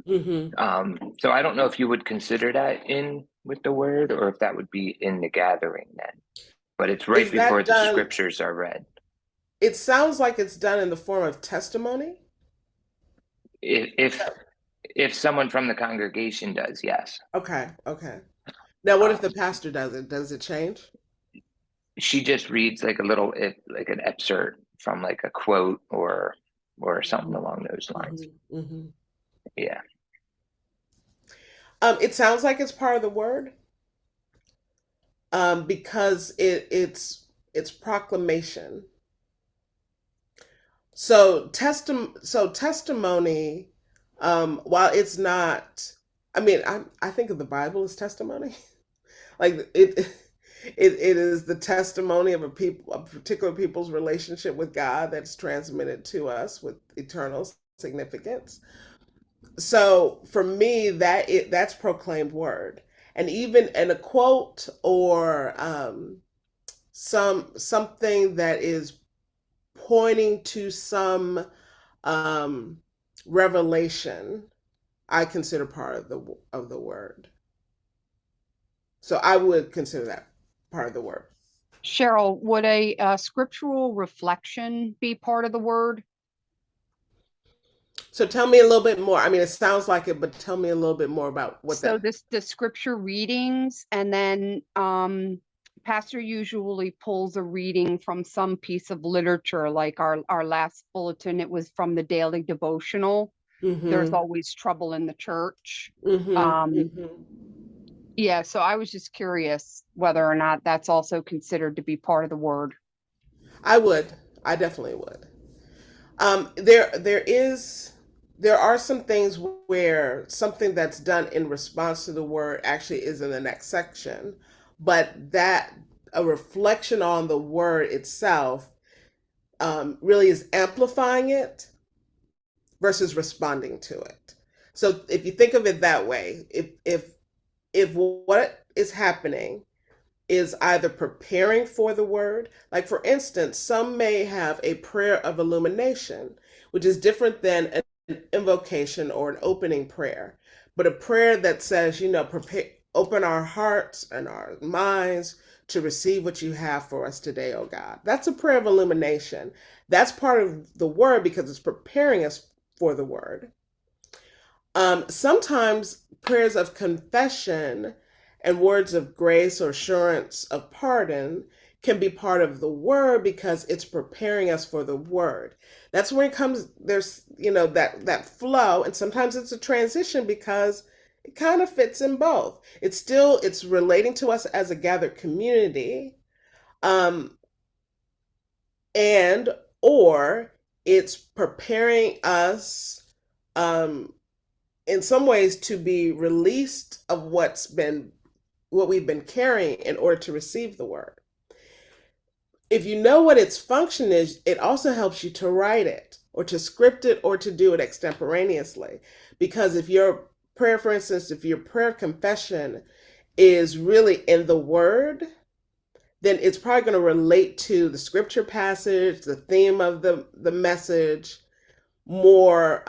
Mm-hmm. So I don't know if you would consider that in with the word, or if that would be in the gathering then. But it's right Is before that the done? scriptures are read. It sounds like it's done in the form of testimony. If someone from the congregation does, yes. Okay. Now, what if the pastor does it? Does it change? She just reads like like an excerpt from like a quote or something along those lines. Mm-hmm. Yeah. It sounds like it's part of the word, because it's proclamation. So testimony, while it's not, I mean, I think of the Bible as testimony. Like it is the testimony of a particular people's relationship with God that's transmitted to us with eternal significance. So for me, that's proclaimed word, and even in a quote or something that is pointing to some revelation, I consider part of the word. So I would consider that part of the word. Cheryl, would a scriptural reflection be part of the word? So tell me a little bit more. I mean, it sounds like it, but tell me a little bit more about what So that. the scripture readings, and then pastor usually pulls a reading from some piece of literature, like our last bulletin, it was from the daily devotional. There's Mm-hmm. always trouble in the church. Mm-hmm. Yeah, so I was just curious whether or not that's also considered to be part of the word. I definitely would. There are some things where something that's done in response to the word actually is in the next section, but that a reflection on the word itself really is amplifying it versus responding to it. So if you think of it that way, if what is happening is either preparing for the word, like for instance, some may have a prayer of illumination, which is different than an invocation or an opening prayer, but a prayer that says, prepare, open our hearts and our minds to receive what you have for us today, oh God. That's a prayer of illumination. That's part of the word because it's preparing us for the word. Sometimes prayers of confession and words of grace or assurance of pardon can be part of the word because it's preparing us for the word. That's where it comes, there's, that flow, and sometimes it's a transition because it kind of fits in both. It's relating to us as a gathered community, and or it's preparing us, in some ways, to be released of what we've been carrying in order to receive the word. If you know what its function is, it also helps you to write it or to script it or to do it extemporaneously. Because if your prayer, for instance, if your prayer of confession is really in the word, then it's probably going to relate to the scripture passage, the theme of the message, more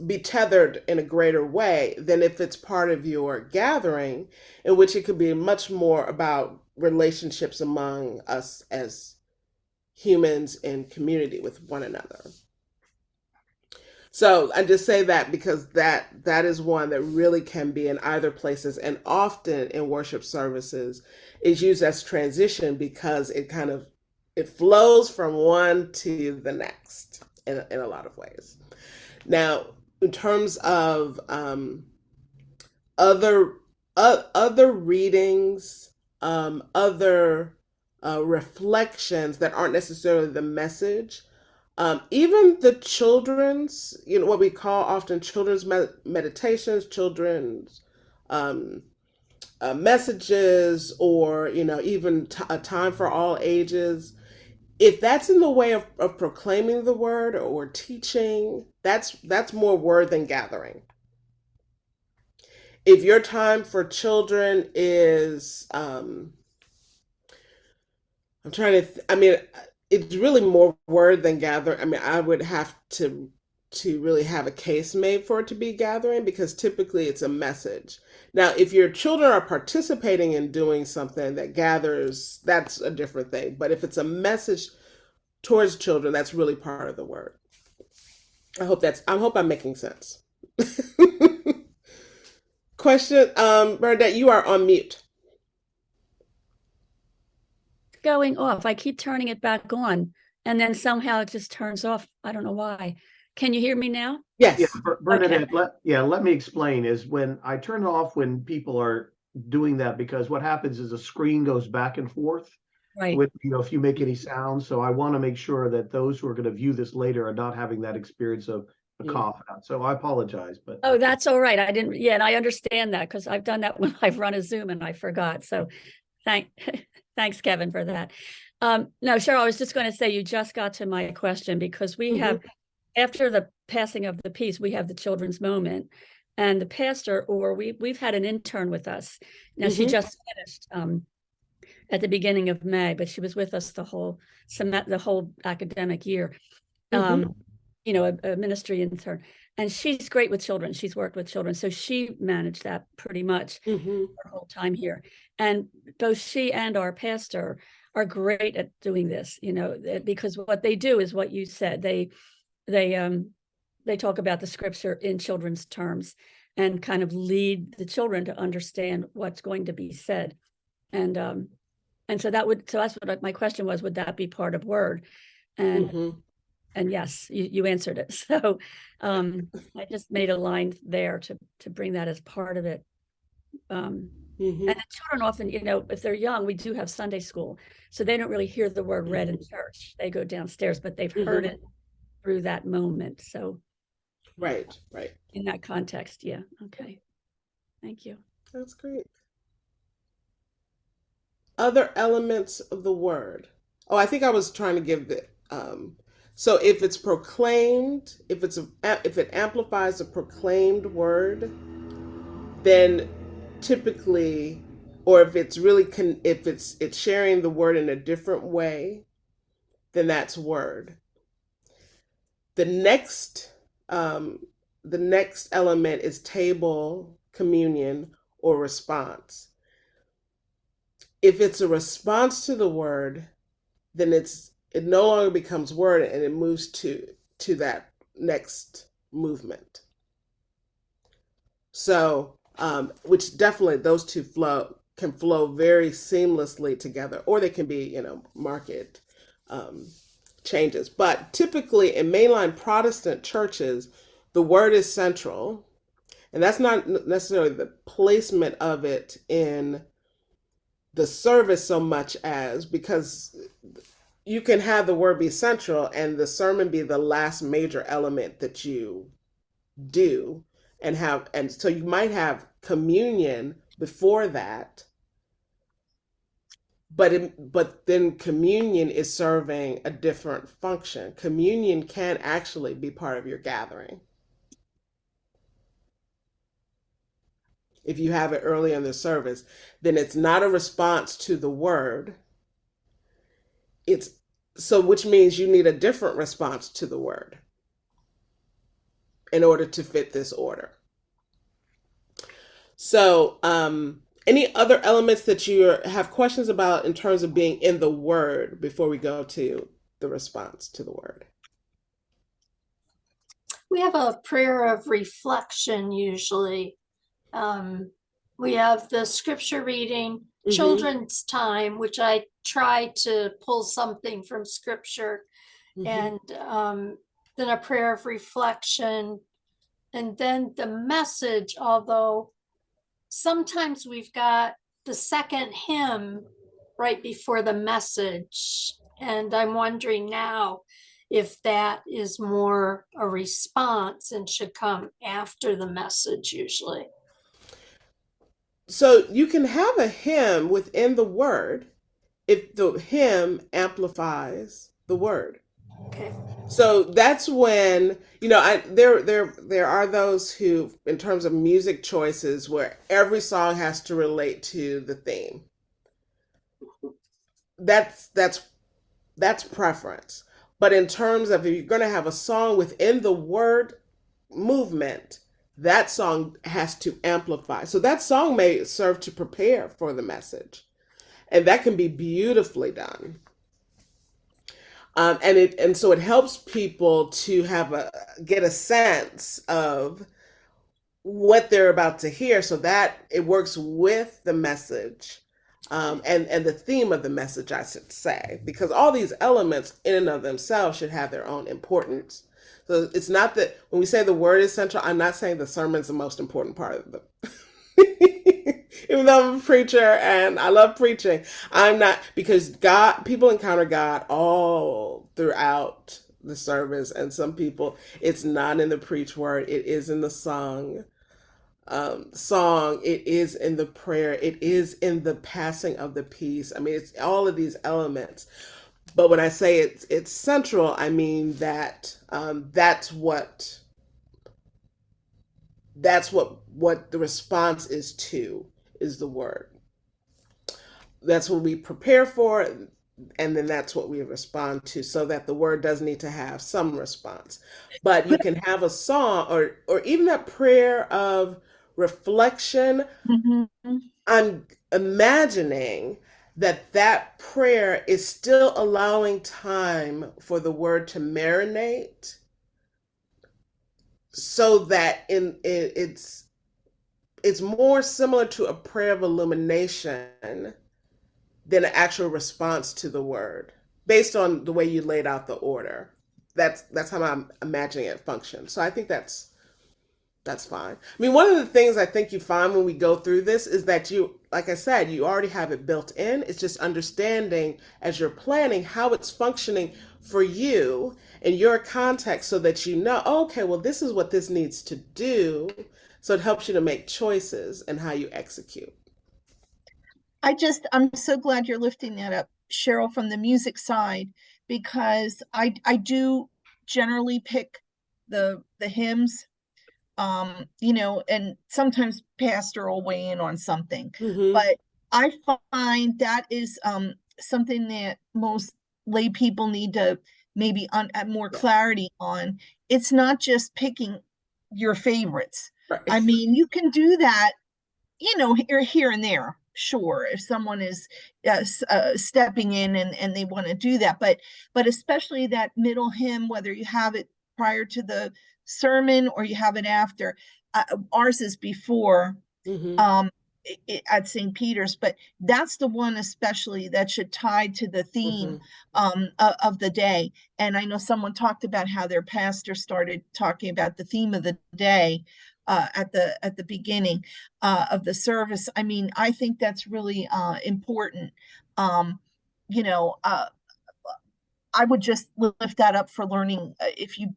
be tethered in a greater way than if it's part of your gathering, in which it could be much more about relationships among us as humans in community with one another. So I just say that because that is one that really can be in either places, and often in worship services is used as transition because it flows from one to the next in a lot of ways. Now, in terms of other readings, other reflections that aren't necessarily the message, even the children's, what we call often children's meditations, children's messages, or even a time for all ages. If that's in the way of proclaiming the word or teaching, that's more word than gathering. If your time for children is, it's really more word than gather. I mean, I would have to really have a case made for it to be gathering, because typically it's a message. Now, if your children are participating in doing something that gathers, that's a different thing. But if it's a message towards children, that's really part of the word. I hope I'm making sense. Question, Bernadette, you are on mute. Going off. I keep turning it back on, and then somehow it just turns off. I don't know why. Can you hear me now? Yes. Yeah, Bernadette, let me explain. Is when I turn it off when people are doing that, because what happens is the screen goes back and forth Right. with, if you make any sounds. So I want to make sure that those who are going to view this later are not having that experience of a cough out. So I apologize, but. Oh, that's all right. I didn't, yeah, and I understand that, because I've done that when I've run a Zoom and I forgot. So thanks, Kevin, for that. No, Cheryl, I was just going to say, you just got to my question, because we have, after the passing of the piece, we have the children's moment, and the pastor, or we've had an intern with us. Now, she just finished at the beginning of May, but she was with us the whole academic year. You know, a ministry intern, and she's great with children. She's worked with children, so she managed that pretty much her whole time here. And both she and our pastor are great at doing this, you know, because what they do is what you said. They talk about the scripture in children's terms and kind of lead the children to understand what's going to be said. And so that's what my question was, would that be part of Word? And yes, you answered it. So I just made a line there to bring that as part of it. And the children often, you know, if they're young, we do have Sunday school, so they don't really hear the word read in church. They go downstairs, but they've heard it through that moment. So right. In that context, yeah. Okay. Thank you. That's great. Other elements of the word. Oh, I think I was trying to give the so if it's proclaimed, if it amplifies a proclaimed word, then typically, or if it's really if it's sharing the word in a different way, then that's word. The next element is table, communion, or response. If it's a response to the word, then it no longer becomes word, and it moves to that next movement. So, which definitely those two can flow very seamlessly together, or they can be, you know, market changes. But typically in mainline Protestant churches, the word is central, and that's not necessarily the placement of it in the service so much as, because you can have the word be central and the sermon be the last major element that you do, and so you might have communion before that, but then communion is serving a different function. Communion can actually be part of your gathering if you have it early in the service. Then it's not a response to the word. Which means you need a different response to the word in order to fit this order. So, any other elements that you have questions about in terms of being in the word before we go to the response to the word? We have a prayer of reflection usually. We have the scripture reading, children's time, which I try to pull something from scripture, and then a prayer of reflection, and then the message, although sometimes we've got the second hymn right before the message. And I'm wondering now if that is more a response and should come after the message usually. So you can have a hymn within the word if the hymn amplifies the word. Okay. So that's when, you know, there are those who, in terms of music choices, where every song has to relate to the theme. That's That's preference. But in terms of if you're going to have a song within the word movement, that song has to amplify. So that song may serve to prepare for the message, and that can be beautifully done. And so it helps people to get a sense of what they're about to hear, so that it works with the message, and the theme of the message, I should say, because all these elements in and of themselves should have their own importance. So it's not that when we say the word is central, I'm not saying the sermon's the most important part of the even though I'm a preacher and I love preaching, I'm not, because people encounter God all throughout the service, and some people, it's not in the preach word, it is in the song, it is in the prayer, it is in the passing of the peace. I mean, it's all of these elements. But when I say it's central, I mean that that's what the response is the word. That's what we prepare for, and then that's what we respond to, so that the word does need to have some response. But you can have a song, or even a prayer of reflection. Mm-hmm. I'm imagining that prayer is still allowing time for the word to marinate, so that it's more similar to a prayer of illumination than an actual response to the word, based on the way you laid out the order. That's how I'm imagining it function. So I think that's fine. I mean, one of the things I think you find when we go through this is that you, like I said, you already have it built in. It's just understanding as you're planning how it's functioning for you in your context, so that you know, okay, well, this is what this needs to do. So it helps you to make choices and how you execute. I'm so glad you're lifting that up, Cheryl, from the music side, because I do generally pick the hymns, and sometimes pastor will weigh in on something, but I find that is something that most lay people need to maybe add more clarity on. It's not just picking your favorites. Right. I mean, you can do that, here and there. Sure, if someone is stepping in and they want to do that, but especially that middle hymn, whether you have it prior to the sermon or you have it after. Ours is before at St. Peter's, but that's the one especially that should tie to the theme of the day. And I know someone talked about how their pastor started talking about the theme of the day at the beginning of the service. I mean, I think that's really important. I would just lift that up for learning. If you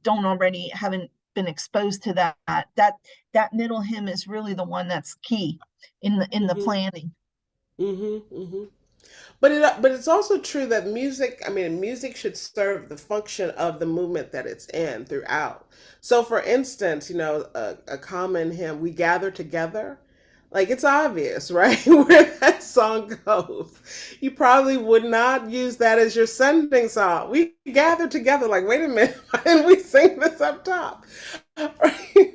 haven't been exposed to that middle hymn is really the one that's key in the planning. But it's also true that music should serve the function of the movement that it's in throughout. So for instance, a common hymn, "We Gather Together," like, it's obvious, right? Where that song goes. You probably would not use that as your sending song. "We gather together," like, wait a minute, why didn't we sing this up top? Right?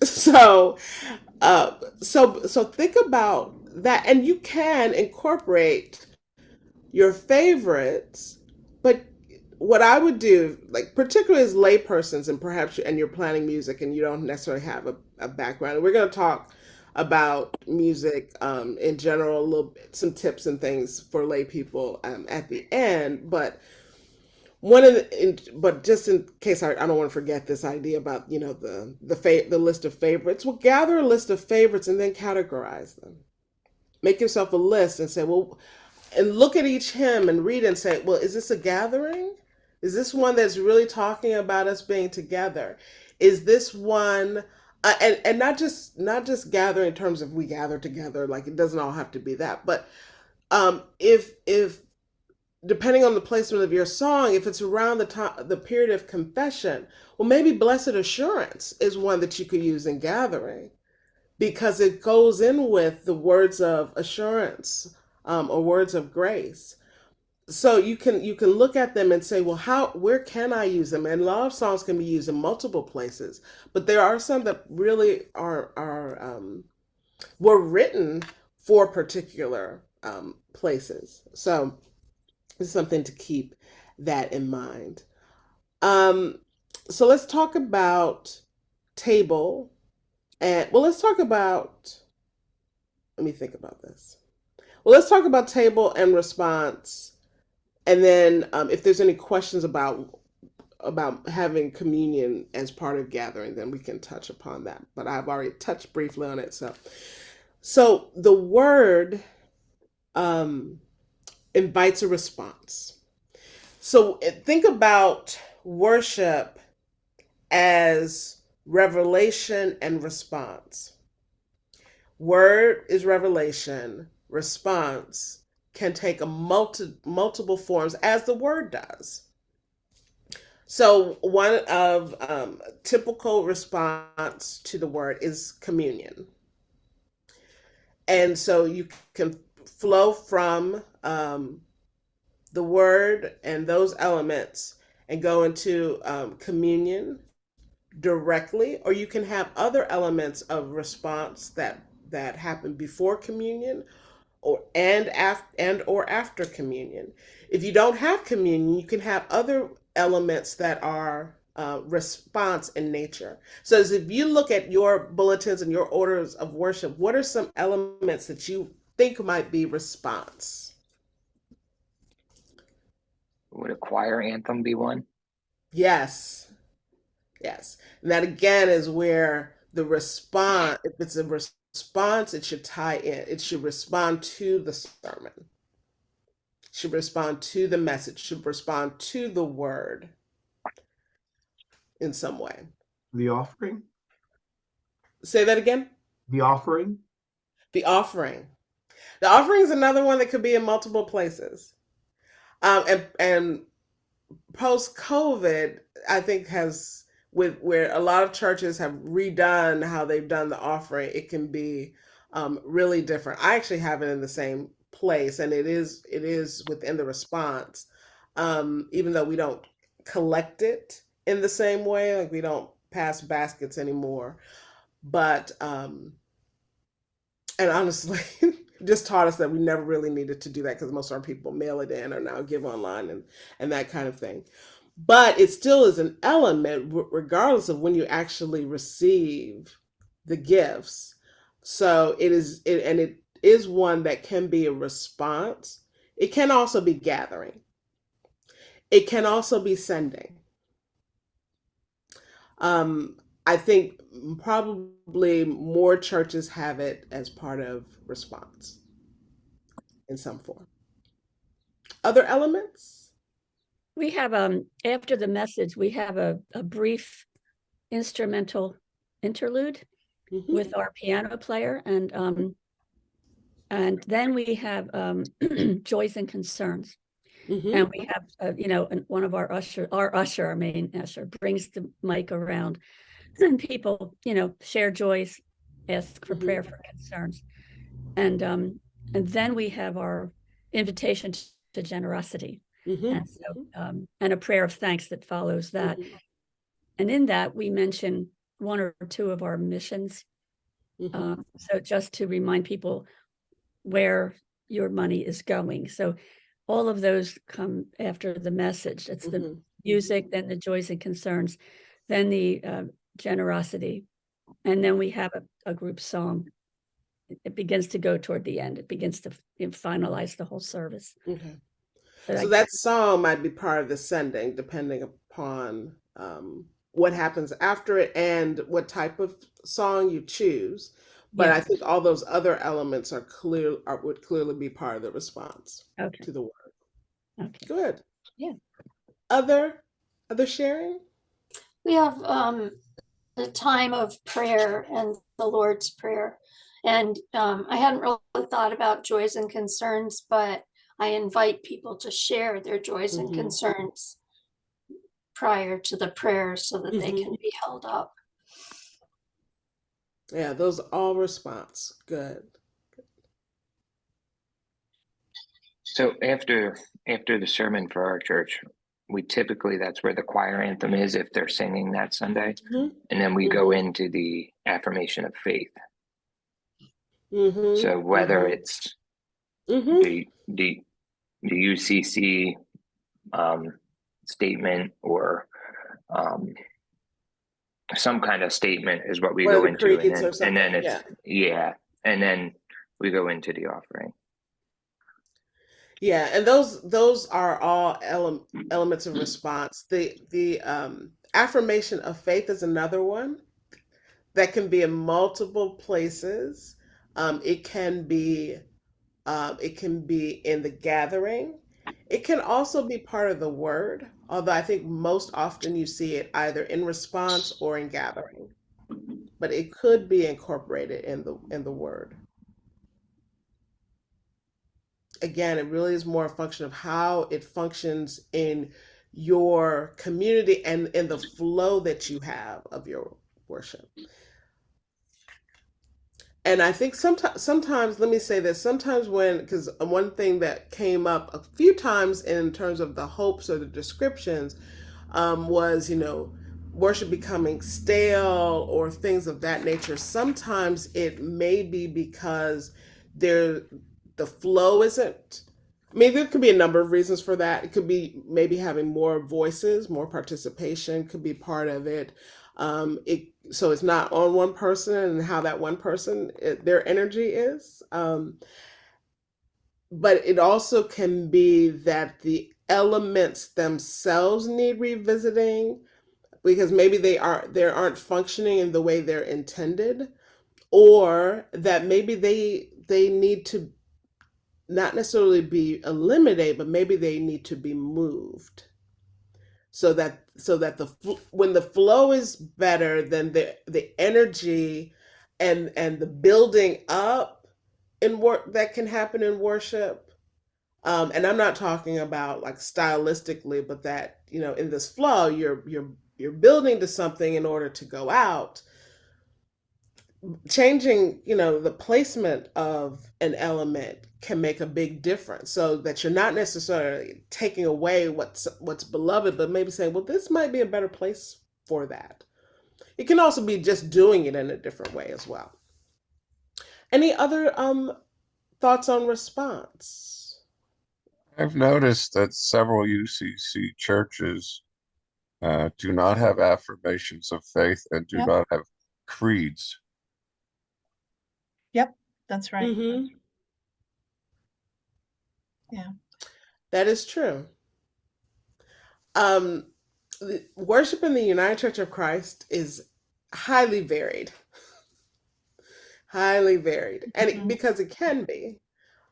So think about that, and you can incorporate your favorites. But what I would do, like, particularly as laypersons, and perhaps you're planning music and you don't necessarily have a background, and we're going to talk about music in general, a little bit, some tips and things for lay people at the end. But but just in case I don't want to forget this idea about the list of favorites. Well, gather a list of favorites and then categorize them. Make yourself a list and say, well, and look at each hymn and read and say, well, is this a gathering? Is this one that's really talking about us being together? Is this one, and not just gather in terms of we gather together, like, it doesn't all have to be that, but if depending on the placement of your song, if it's around the period of confession, well, maybe "Blessed Assurance" is one that you could use in gathering, because it goes in with the words of assurance, or words of grace. so you can look at them and say, well, where can I use them? And a lot of songs can be used in multiple places, but there are some that really were written for particular places. So it's something to keep that in mind. So let's talk about table, and well, let's talk about. Let me think about this. Well, let's talk about table and response, and then if there's any questions about having communion as part of gathering, then we can touch upon that. But I've already touched briefly on it. So the word invites a response. So think about worship as revelation and response. Word is revelation. Response can take multiple forms, as the word does. So one of typical response to the word is communion. And so you can flow from the word and those elements and go into communion directly, or you can have other elements of response that happen before communion or after communion. If you don't have communion, you can have other elements that are response in nature. So as if you look at your bulletins and your orders of worship, what are some elements that you think might be response? Would a choir anthem be one? Yes. Yes. And that again is where the response, if it's a response, it should tie in. It should respond to the sermon, should respond to the message, should respond to the word in some way. The offering? Say that again. The offering? The offering. The offering is another one that could be in multiple places. And post COVID, I think has where a lot of churches have redone how they've done the offering. It can be really different. I actually have it in the same place, and it is within the response, even though we don't collect it in the same way, like we don't pass baskets anymore. But and honestly, just taught us that we never really needed to do that because most of our people mail it in or now give online and that kind of thing. But it still is an element, regardless of when you actually receive the gifts. So it is one that can be a response. It can also be gathering. It can also be sending. I think probably more churches have it as part of response in some form. Other elements? We have after the message, we have a brief instrumental interlude with our piano player, and then we have joys and concerns. And we have one of our main usher brings the mic around, and people share joys, ask for prayer for concerns, and then we have our invitation to generosity, and so and a prayer of thanks that follows that. And in that we mention one or two of our missions, so just to remind people where your money is going. So all of those come after the message. It's the music, then the joys and concerns, then the generosity, and then we have a group song. It begins to go toward the end. It begins to finalize the whole service. Okay. So that song might be part of the sending, depending upon what happens after it and what type of song you choose. But I think all those other elements would clearly be part of the response to the word. Okay. Good. Yeah. Other sharing? We have the time of prayer and the Lord's Prayer. And I hadn't really thought about joys and concerns, but I invite people to share their joys and concerns prior to the prayer so that they can be held up. Yeah, those all response. Good. So after the sermon for our church, we typically, that's where the choir anthem is if they're singing that Sunday. Mhm. And then we go into the affirmation of faith. Mhm. So whether Mhm. it's Mhm. the UCC statement or some kind of statement is what we One of go the into, creeds or and something. then it's Yeah. and then we go into the offering. Yeah, and those are all elements of response. The affirmation of faith is another one that can be in multiple places. It can be in the gathering. It can also be part of the word, although I think most often you see it either in response or in gathering. But it could be incorporated in the word. Again, it really is more a function of how it functions in your community and in the flow that you have of your worship. And I think sometimes, let me say this, sometimes because one thing that came up a few times in terms of the hopes or the descriptions was, worship becoming stale or things of that nature. Sometimes it may be because the flow isn't. I mean, there could be a number of reasons for that. It could be maybe having more voices, more participation could be part of it. So it's not on one person and how that one person their energy is. But it also can be that the elements themselves need revisiting because maybe they aren't functioning in the way they're intended, or that maybe they need to not necessarily be eliminated, but maybe they need to be moved so that when the flow is better, then the energy and the building up in work that can happen in worship. And I'm not talking about like stylistically, but that in this flow you're building to something in order to go out. Changing the placement of an element can make a big difference, so that you're not necessarily taking away what's beloved, but maybe saying, well, this might be a better place for that. It can also be just doing it in a different way as well. Any other thoughts on response? I've noticed that several UCC churches do not have affirmations of faith and do not have creeds. Yep, that's right. Mm-hmm. Yeah. That is true. Worship in the United Church of Christ is highly varied. Highly varied. And because it can be.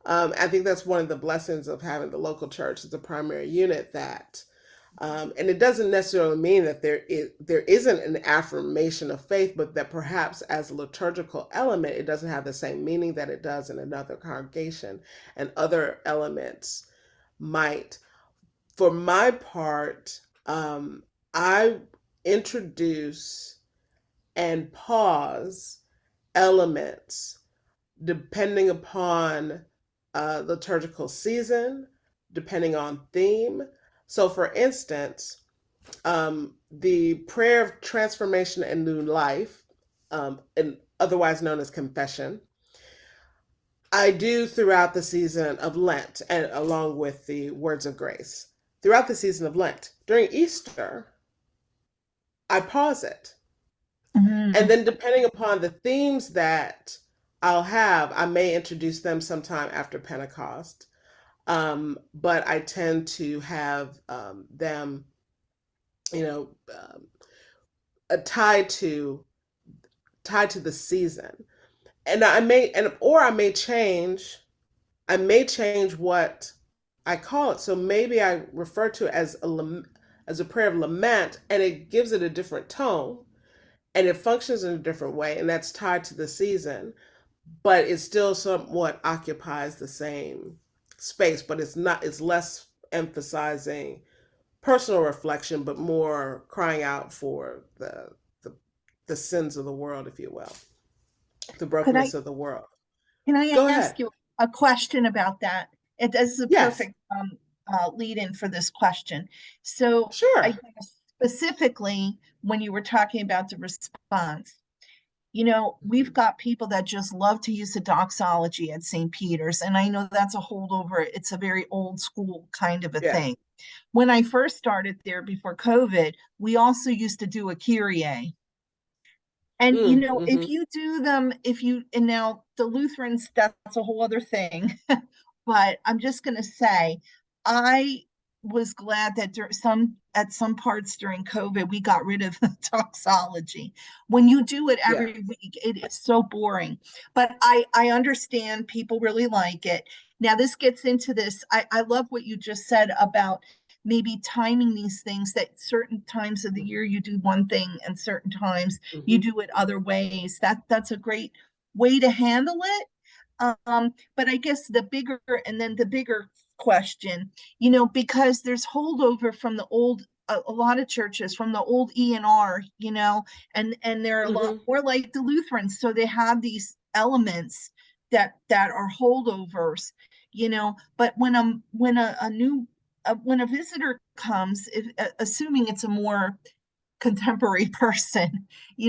I think that's one of the blessings of having the local church as a primary unit, that and it doesn't necessarily mean that there isn't an affirmation of faith, but that perhaps as a liturgical element, it doesn't have the same meaning that it does in another congregation, and other elements might. For my part, I introduce and pause elements depending upon liturgical season, depending on theme. So, for instance, the prayer of transformation and new life, and otherwise known as confession, I do throughout the season of Lent, and along with the words of grace. Throughout the season of Lent, during Easter, I pause it. And then depending upon the themes that I'll have, I may introduce them sometime after Pentecost. But I tend to have them, tied to the season. And I may change what I call it. So maybe I refer to it as a prayer of lament, and it gives it a different tone, and it functions in a different way, and that's tied to the season, but it still somewhat occupies the same space, but it's less emphasizing personal reflection, but more crying out for the sins of the world, if you will, the brokenness of the world. Can I Go ask ahead. you a question about that? It is a Yes. perfect lead in for this question. So Sure. I guess specifically when you were talking about the response, we've got people that just love to use the doxology at St. Peter's. And I know that's a holdover. It's a very old school kind of a Yeah. thing. When I first started there before COVID, we also used to do a Kyrie. And if you do them, and now the Lutherans, that's a whole other thing. But I'm just going to say, I was glad that at some parts during COVID, we got rid of the doxology. When you do it every week, it is so boring. But I understand people really like it. Now this gets into this. I love what you just said about maybe timing these things, that certain times of the year you do one thing and certain times you do it other ways. That's a great way to handle it. But I guess the bigger question, because there's holdover from the old, a lot of churches from the old ENR, and they're a lot more like the Lutherans. So they have these elements that are holdovers, but when a visitor comes, assuming it's a more contemporary person,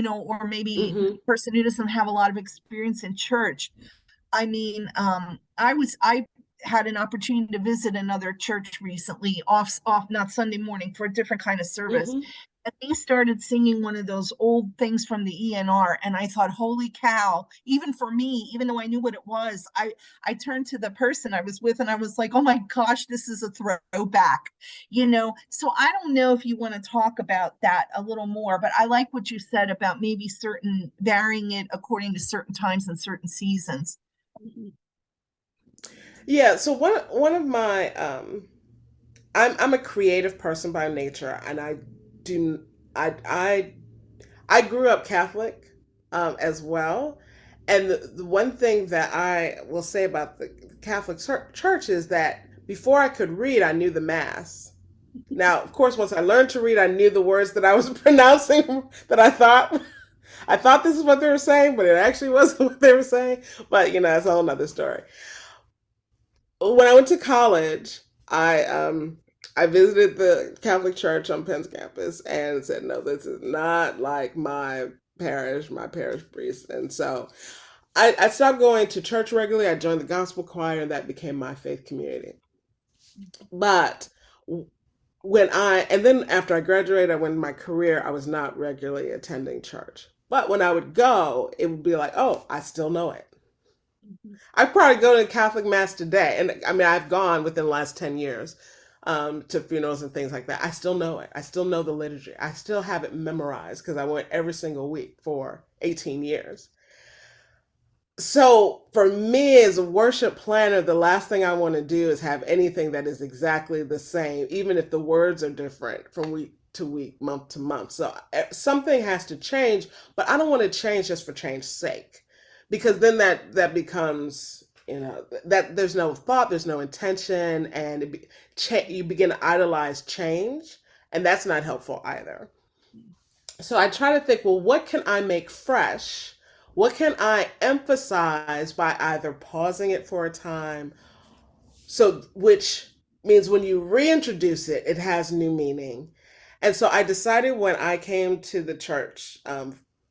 or maybe a person who doesn't have a lot of experience in church. I mean, I had an opportunity to visit another church recently, off, not Sunday morning, for a different kind of service. And they started singing one of those old things from the ENR. And I thought, holy cow, even for me, even though I knew what it was, I turned to the person I was with and I was like, oh my gosh, this is a throwback, So I don't know if you want to talk about that a little more, but I like what you said about maybe varying it according to certain times and certain seasons. Yeah, so one of my I'm a creative person by nature, and I grew up Catholic as well. And the one thing that I will say about the Catholic Church is that before I could read, I knew the Mass. Now, of course, once I learned to read, I knew the words that I was pronouncing that I thought this is what they were saying, but it actually wasn't what they were saying. But it's a whole nother story. When I went to college, I visited the Catholic Church on Penn's campus and said, no, this is not like my parish priest. And so I stopped going to church regularly. I joined the gospel choir, and that became my faith community. But and then after I graduated, I went in my career, I was not regularly attending church. But when I would go, it would be like, oh, I still know it. I probably go to Catholic Mass today. And I mean, I've gone within the last 10 years to funerals and things like that. I still know it. I still know the liturgy. I still have it memorized because I went every single week for 18 years. So for me as a worship planner, the last thing I want to do is have anything that is exactly the same, even if the words are different from week to week, month to month. So something has to change, but I don't want to change just for change's sake, because then that becomes, that there's no thought, there's no intention, and you begin to idolize change, and that's not helpful either. So I try to think, well, what can I make fresh? What can I emphasize by either pausing it for a time, which means when you reintroduce it, it has new meaning. And so I decided when I came to the church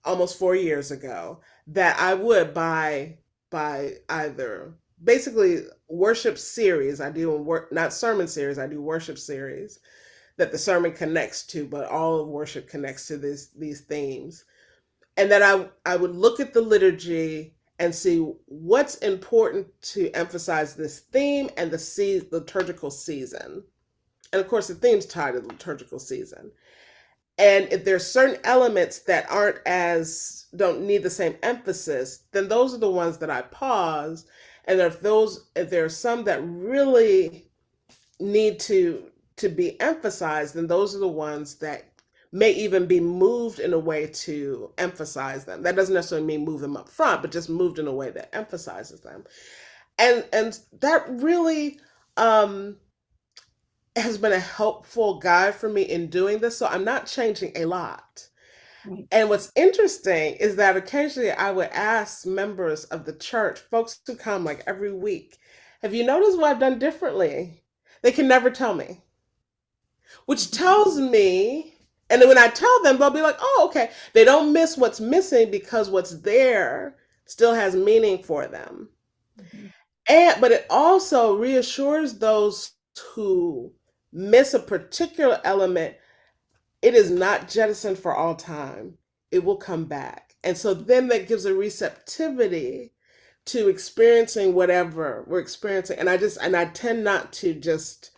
almost 4 years ago that I would by either basically worship series. I do not sermon series. I do worship series that the sermon connects to, but all of worship connects to these themes. And that I would look at the liturgy and see what's important to emphasize this theme and the liturgical season. And of course, the theme's tied to the liturgical season. And if there's certain elements that don't need the same emphasis, then those are the ones that I pause. And if there are some that really need to be emphasized, then those are the ones that may even be moved in a way to emphasize them. That doesn't necessarily mean move them up front, but just moved in a way that emphasizes them. And that really has been a helpful guide for me in doing this. So I'm not changing a lot. Right. And what's interesting is that occasionally I would ask members of the church, folks who come like every week, have you noticed what I've done differently? They can never tell me, which tells me, and then when I tell them, they'll be like, oh, okay. They don't miss what's missing because what's there still has meaning for them. But it also reassures those who miss a particular element, it is not jettisoned for all time. It will come back. And so then that gives a receptivity to experiencing whatever we're experiencing. And I tend not to just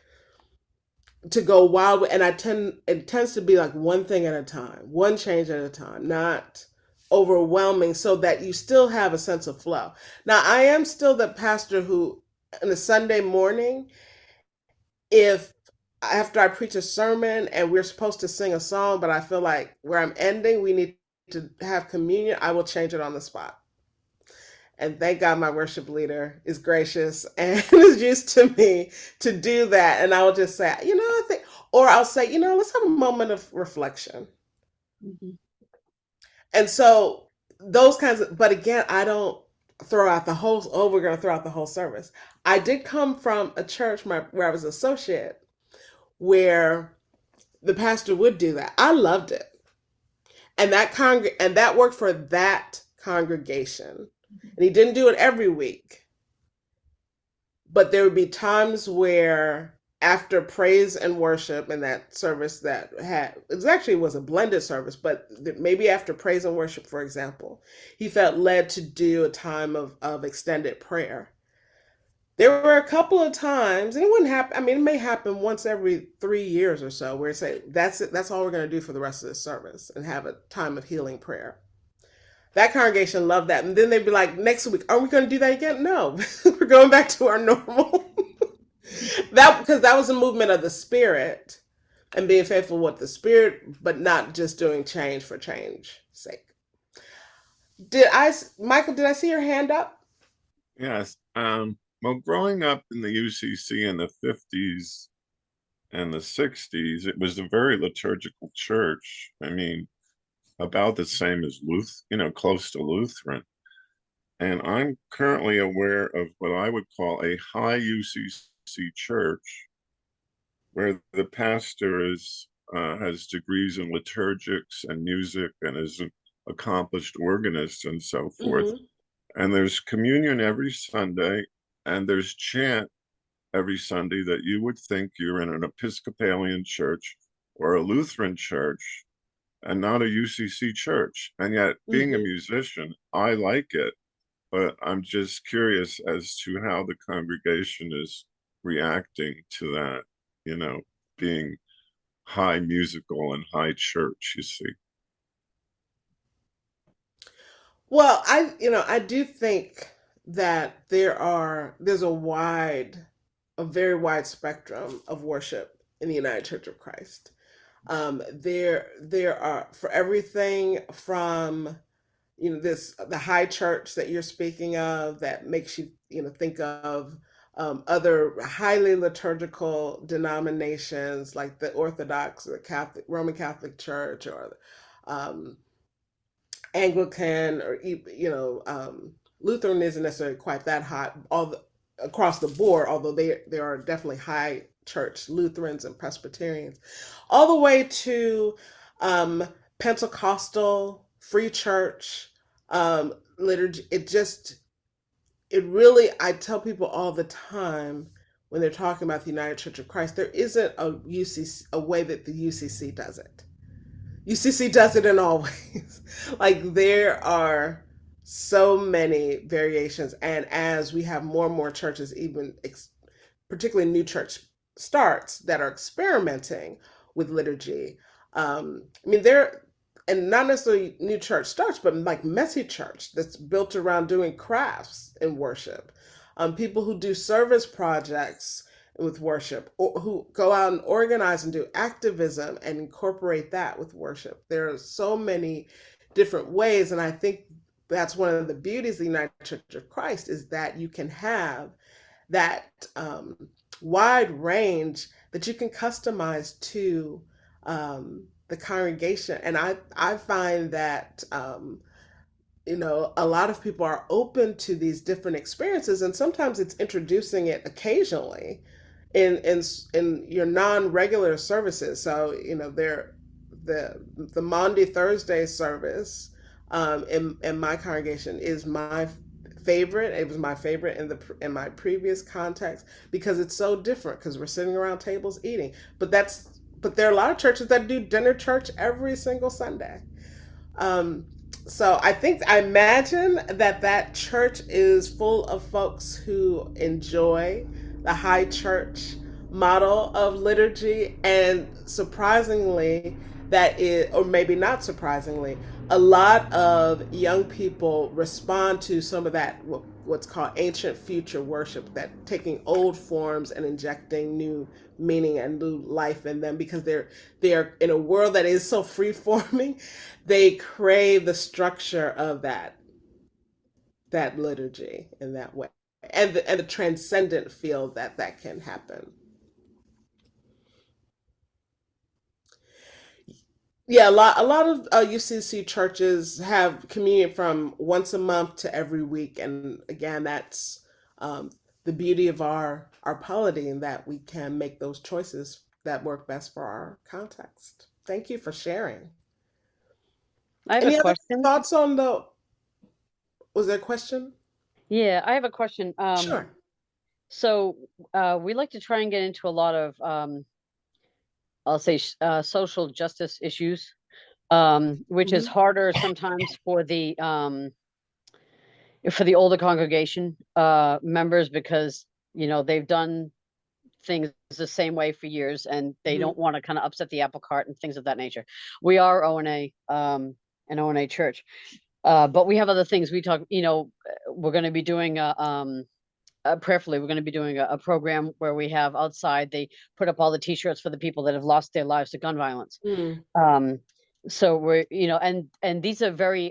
to go wild, and it tends to be like one thing at a time, one change at a time, not overwhelming, so that you still have a sense of flow. Now, I am still the pastor who, on a Sunday morning, if after I preach a sermon and we're supposed to sing a song, but I feel like where I'm ending, we need to have communion, I will change it on the spot. And thank God my worship leader is gracious and is used to me to do that. And I will just say, I think, or I'll say, let's have a moment of reflection. Mm-hmm. And so those kinds of, but again, I don't throw out the whole, we're going to throw out the whole service. I did come from a church where I was an associate, where the pastor would do that. I loved it. And that worked for that congregation. And he didn't do it every week. But there would be times where after praise and worship in that service it was a blended service, but maybe after praise and worship, for example, he felt led to do a time of extended prayer. There were a couple of times, and it wouldn't happen. I mean, it may happen once every 3 years or so, where it say, that's it. That's all we're going to do for the rest of the service, and have a time of healing prayer. That congregation loved that. And then they'd be like, next week, are we going to do that again? No, we're going back to our normal. Because that was a movement of the Spirit and being faithful with the Spirit, but not just doing change for change's sake. Michael, did I see your hand up? Yes. Well, growing up in the UCC in the 50s and the 60s, it was a very liturgical church. I mean, about the same as close to Lutheran. And I'm currently aware of what I would call a high UCC church, where the pastor has degrees in liturgics and music and is an accomplished organist and so forth. Mm-hmm. And there's communion every Sunday, and there's chant every Sunday that you would think you're in an Episcopalian church or a Lutheran church and not a UCC church. And yet, being a musician, I like it, but I'm just curious as to how the congregation is reacting to that, being high musical and high church, you see. Well, I do think that there's a very wide spectrum of worship in the United Church of Christ. There are, for everything from the high church that you're speaking of, that makes you think of other highly liturgical denominations like the Orthodox or the Roman Catholic Church, or Anglican, or Lutheran isn't necessarily quite that hot across the board, although there are definitely high church Lutherans and Presbyterians, all the way to Pentecostal, free church, liturgy. I tell people all the time when they're talking about the United Church of Christ, there isn't a way that the UCC does it. UCC does it in all ways. Like, there are so many variations, and as we have more and more churches, even particularly new church starts that are experimenting with liturgy. And not necessarily new church starts, but like messy church that's built around doing crafts in worship. People who do service projects with worship, or who go out and organize and do activism and incorporate that with worship. There are so many different ways, and I think that's one of the beauties of the United Church of Christ, is that you can have that wide range that you can customize to the congregation. And I find that a lot of people are open to these different experiences, and sometimes it's introducing it occasionally in your non-regular services. So the Maundy Thursday service in my congregation is my favorite. It was my favorite in my previous context because it's so different, because we're sitting around tables eating. But there are a lot of churches that do dinner church every single Sunday. So I imagine that church is full of folks who enjoy the high church model of liturgy, and surprisingly, or maybe not surprisingly, a lot of young people respond to some of that, what's called ancient future worship, that taking old forms and injecting new meaning and new life in them, because they're in a world that is so free forming. They crave the structure of that liturgy in that way, and the transcendent feel that can happen. Yeah, a lot of UCC churches have communion from once a month to every week, and again, that's the beauty of our polity, in that we can make those choices that work best for our context. Thank you for sharing. I have Any a other question. thoughts on the? Was there a question? Yeah, I have a question. Sure. So we like to try and get into a lot of I'll say social justice issues, which is harder sometimes for the older congregation members, because they've done things the same way for years, and they don't want to kind of upset the apple cart and things of that nature. We are ONA, an ONA church, but we have other things. We talk, we're going to be doing prayerfully, we're going to be doing a program where we have outside, they put up all the t-shirts for the people that have lost their lives to gun violence. So we're, and these are very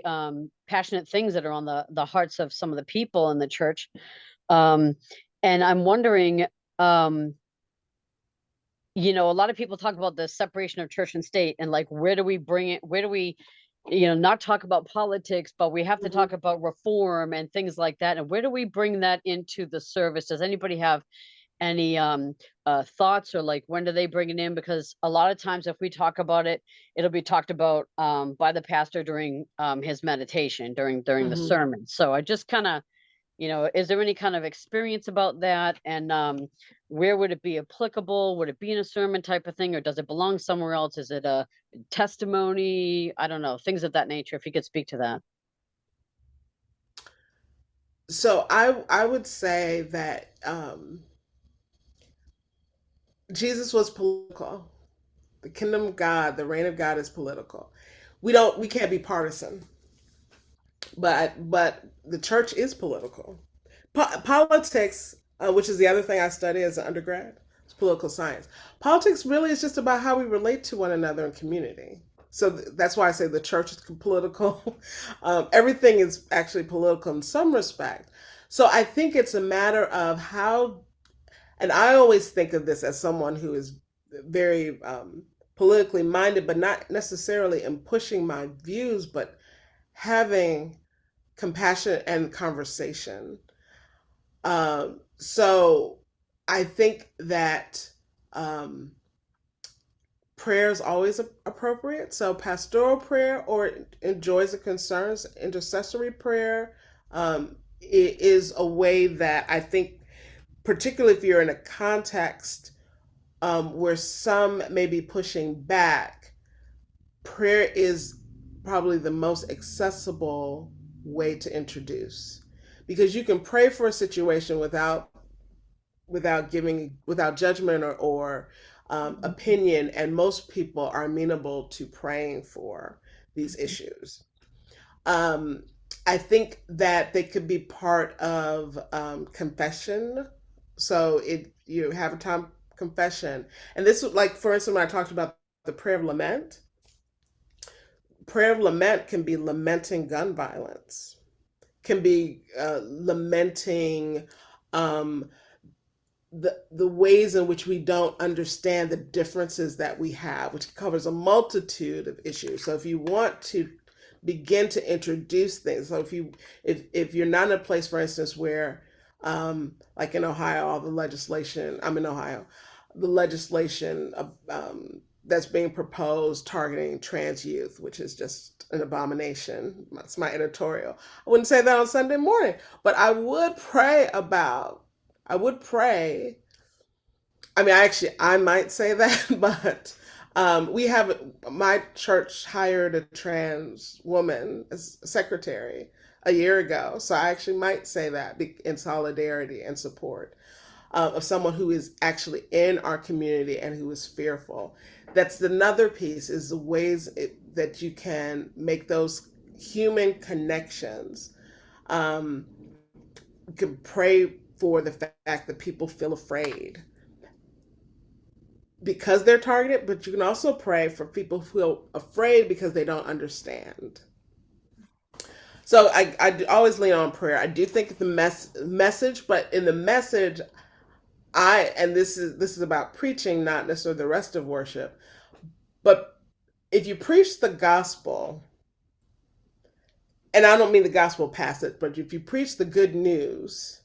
passionate things that are on the hearts of some of the people in the church. And I'm wondering, a lot of people talk about the separation of church and state, and like, where do we bring it? Where do we, not talk about politics, but we have to talk about reform and things like that. And where do we bring that into the service? Does anybody have any thoughts, or like, when do they bring it in? Because a lot of times if we talk about it, it'll be talked about by the pastor during his meditation, during the sermon. So I just kind of, is there any kind of experience about that? And where would it be applicable? Would it be in a sermon type of thing, or does it belong somewhere else? Is it a testimony? I don't know, things of that nature, if you could speak to that. So I would say that Jesus was political. The kingdom of God, the reign of God is political. We can't be partisan, but the church is political. Politics, which is the other thing I study as an undergrad, is political science. Politics really is just about how we relate to one another in community. So that's why I say the church is political. Everything is actually political in some respect. So I think it's a matter of how, and I always think of this as someone who is very politically minded, but not necessarily in pushing my views, but having compassion and conversation. So I think that prayer is always appropriate. So pastoral prayer, or joys and concerns, intercessory prayer, is a way that I think, particularly if you're in a context where some may be pushing back, prayer is probably the most accessible way to introduce, because you can pray for a situation without judgment or opinion, and most people are amenable to praying for these issues. I think that they could be part of confession. So you have a time confession, and this, like, for instance, when I talked about the prayer of lament can be lamenting gun violence, can be lamenting the ways in which we don't understand the differences that we have, which covers a multitude of issues. So if you want to begin to introduce things. So if you're not in a place, for instance, where like in Ohio, all the legislation, I'm in Ohio, the legislation that's being proposed targeting trans youth, which is just an abomination. That's my editorial. I wouldn't say that on Sunday morning, but I would pray. I might say that, but my church hired a trans woman as secretary a year ago. So I actually might say that in solidarity and support of someone who is actually in our community and who is fearful. That's another piece, is the ways that you can make those human connections. You can pray for the fact that people feel afraid because they're targeted, but you can also pray for people who feel afraid because they don't understand. So I always lean on prayer. I do think the message, but in the message, and this is about preaching, not necessarily the rest of worship, but if you preach the gospel, and I don't mean the gospel passage, but if you preach the good news,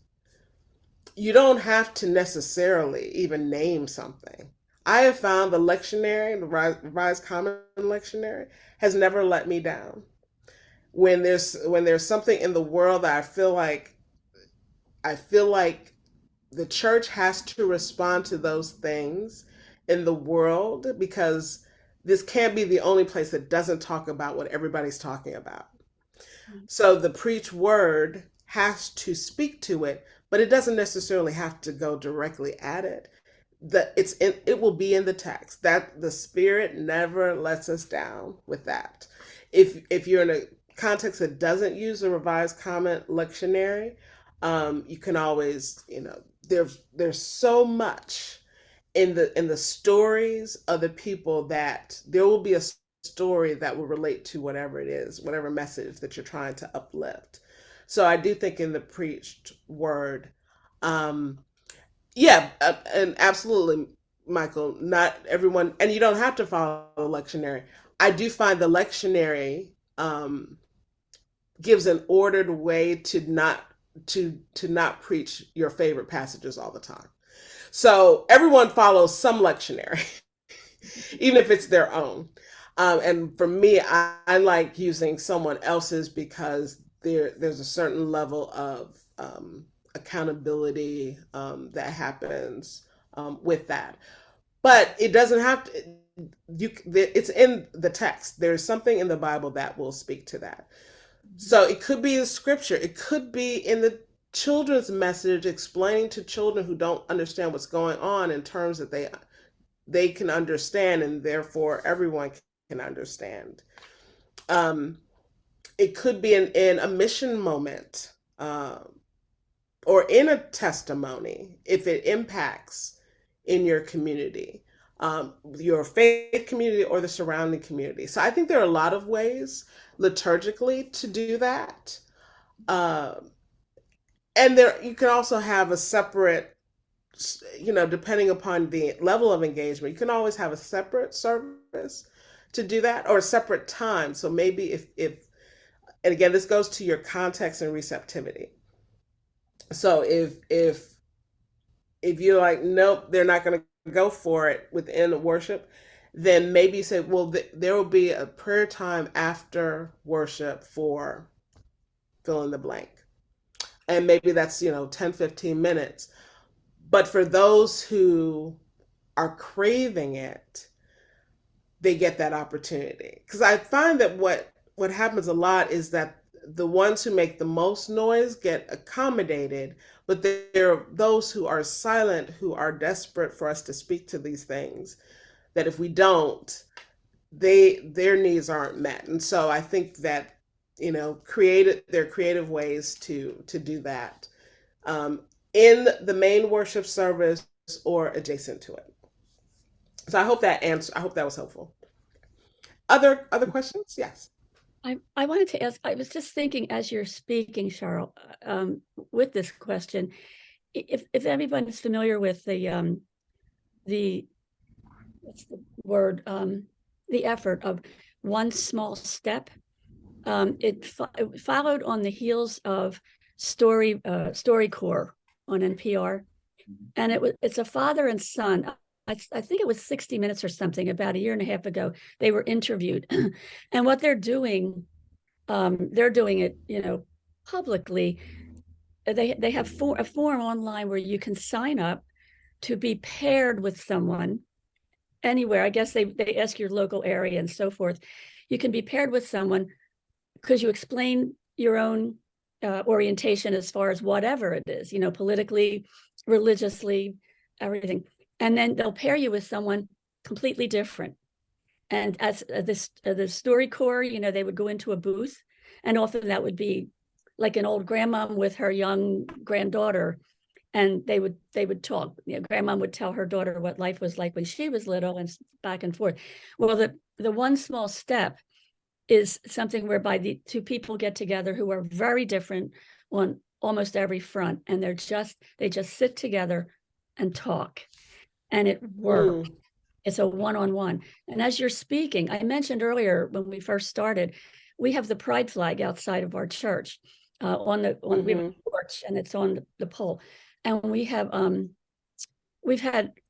you don't have to necessarily even name something. I have found the lectionary, the Revised Common Lectionary, has never let me down. When there's something in the world that I feel like the church has to respond to those things in the world, because this can't be the only place that doesn't talk about what everybody's talking about. So the preach word has to speak to it, but it doesn't necessarily have to go directly at it. It will be in the text. That the Spirit never lets us down with that. If you're in a context that doesn't use a Revised Common Lectionary, you can always, there's so much in the stories of the people that there will be a story that will relate to whatever it is, whatever message that you're trying to uplift. So I do think in the preached word, yeah, and absolutely, Michael, not everyone, and you don't have to follow the lectionary. I do find the lectionary gives an ordered way to not preach your favorite passages all the time. So everyone follows some lectionary, even if it's their own. And for me, I like using someone else's because there's a certain level of accountability that happens with that. But it doesn't have to. It's in the text. There's something in the Bible that will speak to that. So it could be the scripture. It could be in the children's message, explaining to children who don't understand what's going on in terms that they can understand, and therefore everyone can understand. It could be in a mission moment, or in a testimony if it impacts in your community, your faith community or the surrounding community. So I think there are a lot of ways liturgically to do that. And there you can also have a separate, depending upon the level of engagement, you can always have a separate service to do that, or a separate time. So maybe if and again, this goes to your context and receptivity. So if you're like, nope, they're not going to go for it within worship, then maybe say, well, there will be a prayer time after worship for fill in the blank. And maybe that's, 10, 15 minutes. But for those who are craving it, they get that opportunity. Because I find that what happens a lot is that the ones who make the most noise get accommodated, but there are those who are silent, who are desperate for us to speak to these things, that if we don't, their needs aren't met. And so I think that, there are creative ways to do that in the main worship service or adjacent to it. So I hope that was helpful. Other questions? Yes. I wanted to ask, I was just thinking as you're speaking, Cheryl, with this question, if everyone is familiar with the what's the word, the effort of one small step, it followed on the heels of StoryCorps on NPR, and it's a father and son. I think it was 60 Minutes or something about a year and a half ago. They were interviewed, and what they're doing it, publicly. They have a form online where you can sign up to be paired with someone anywhere. I guess they ask your local area and so forth. You can be paired with someone because you explain your own orientation as far as whatever it is, politically, religiously, everything. And then they'll pair you with someone completely different. And as the StoryCorps, they would go into a booth, and often that would be like an old grandmom with her young granddaughter, and they would talk. Grandmom would tell her daughter what life was like when she was little, and back and forth. Well, the one small step is something whereby the two people get together who are very different on almost every front, and they just sit together and talk, and it works. It's a one-on-one. And as you're speaking, I mentioned earlier when we first started, we have the pride flag outside of our church we have a porch, and it's on the pole. And we've had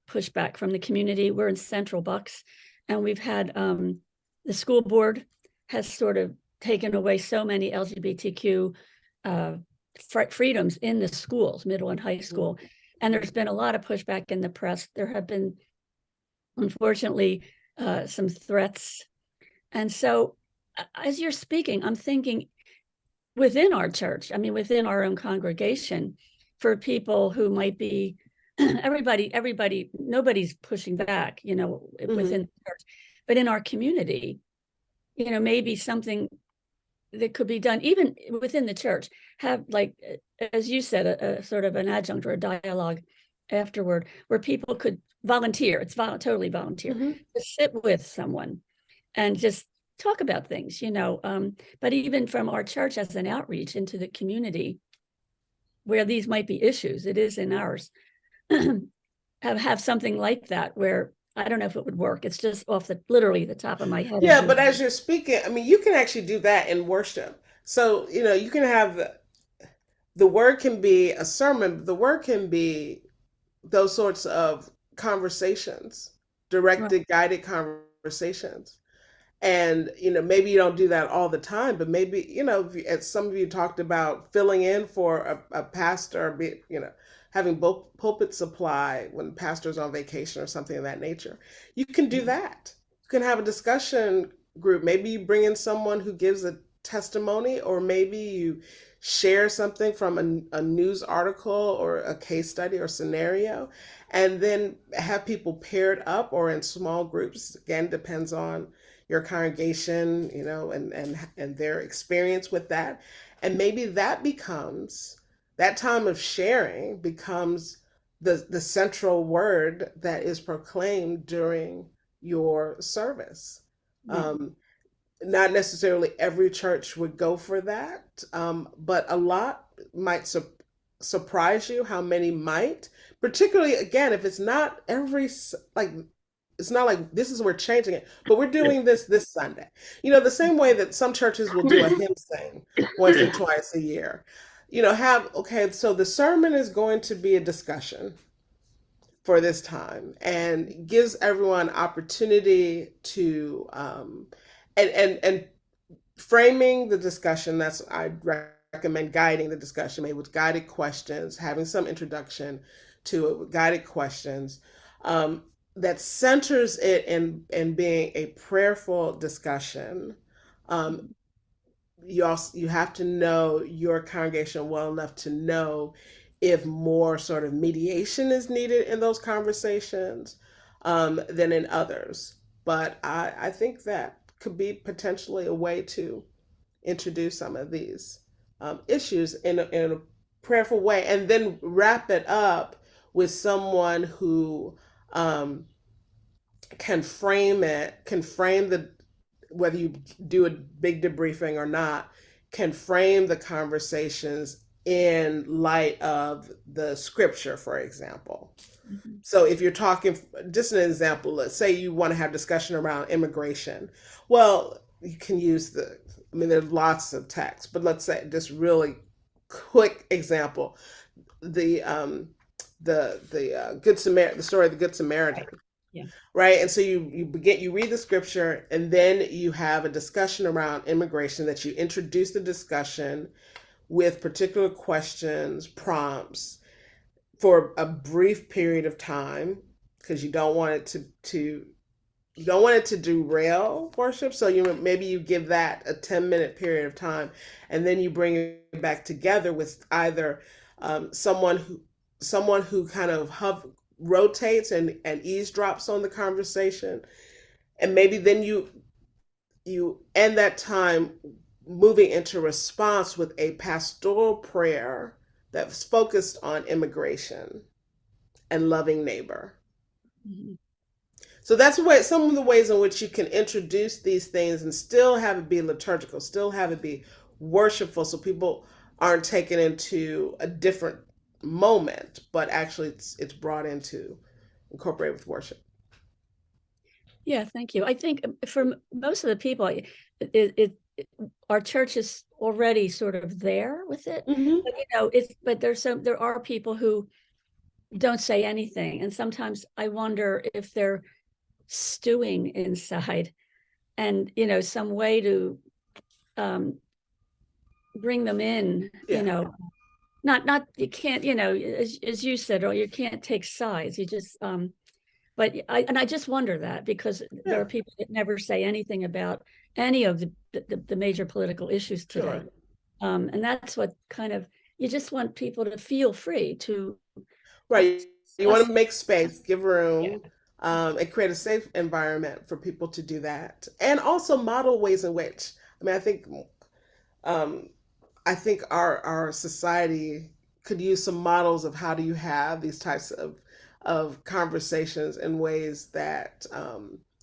pushback from the community. We're in Central Bucks, and we've had the school board has sort of taken away so many LGBTQ freedoms in the schools, middle and high school. And there's been a lot of pushback in the press. There have been, unfortunately, some threats. And so as you're speaking, I'm thinking within our church, within our own congregation, for people who might be, everybody, nobody's pushing back, within the church, but in our community, maybe something that could be done even within the church, have, like, as you said, a sort of an adjunct or a dialogue afterward where people could volunteer. It's totally volunteer to sit with someone and just talk about things, but even from our church as an outreach into the community where these might be issues, it is in ours, have something like that where I don't know if it would work. It's just literally the top of my head. Yeah, but as you're speaking, you can actually do that in worship. So, you can have the word can be a sermon. The word can be those sorts of conversations, directed, guided conversations. And, maybe you don't do that all the time, but maybe, as some of you talked about filling in for a pastor, having pulpit supply when pastor's on vacation or something of that nature. You can do that. You can have a discussion group. Maybe you bring in someone who gives a testimony, or maybe you share something from a news article or a case study or scenario, and then have people paired up or in small groups. Again, depends on your congregation, and their experience with that. And maybe that time of sharing becomes the central word that is proclaimed during your service. Not necessarily every church would go for that, but a lot might surprise you how many might, particularly, again, if it's not it's not like this is, we're changing it, but we're doing this Sunday. The same way that some churches will do a hymn sing once or twice a year. So the sermon is going to be a discussion for this time, and gives everyone opportunity to and framing the discussion. I'd recommend guiding the discussion, maybe with guided questions, having some introduction to it with guided questions. That centers it in being a prayerful discussion. You have to know your congregation well enough to know if more sort of mediation is needed in those conversations than in others. But I think that could be potentially a way to introduce some of these issues in a prayerful way, and then wrap it up with someone who can frame whether you do a big debriefing or not, can frame the conversations in light of the scripture, for example. So if you're talking, just an example, let's say you want to have discussion around immigration. Well, you can use the I mean, there's lots of text, but let's say just really quick example, the Good Samaritan, the story of the Good Samaritan. Yeah. Right. And so you read the scripture, and then you have a discussion around immigration, that you introduce the discussion with particular questions, prompts for a brief period of time, because you don't want it to you don't want it to derail worship. So maybe you give that a 10-minute period of time, and then you bring it back together with either someone who kind of rotates and eavesdrops on the conversation, and maybe then you end that time moving into response with a pastoral prayer that's focused on immigration and loving neighbor. Mhm. So that's some of the ways in which you can introduce these things and still have it be liturgical, still have it be worshipful, so people aren't taken into a different moment, but actually it's brought into, incorporated with worship. Yeah, thank you. I think for most of the people, our church is already sort of there with it. Mm-hmm. But there are people who don't say anything, and sometimes I wonder if they're stewing inside, and some way to bring them in. Yeah. Not you can't, as you said, or you can't take sides. You just but I just wonder that, because there are people that never say anything about any of the major political issues today. Sure. And that's what kind of, you just want people to feel free to. Right. You want to make space, give room, Yeah. and create a safe environment for people to do that, and also model ways in which. I mean, I think our society could use some models of how do you have these types of conversations in ways that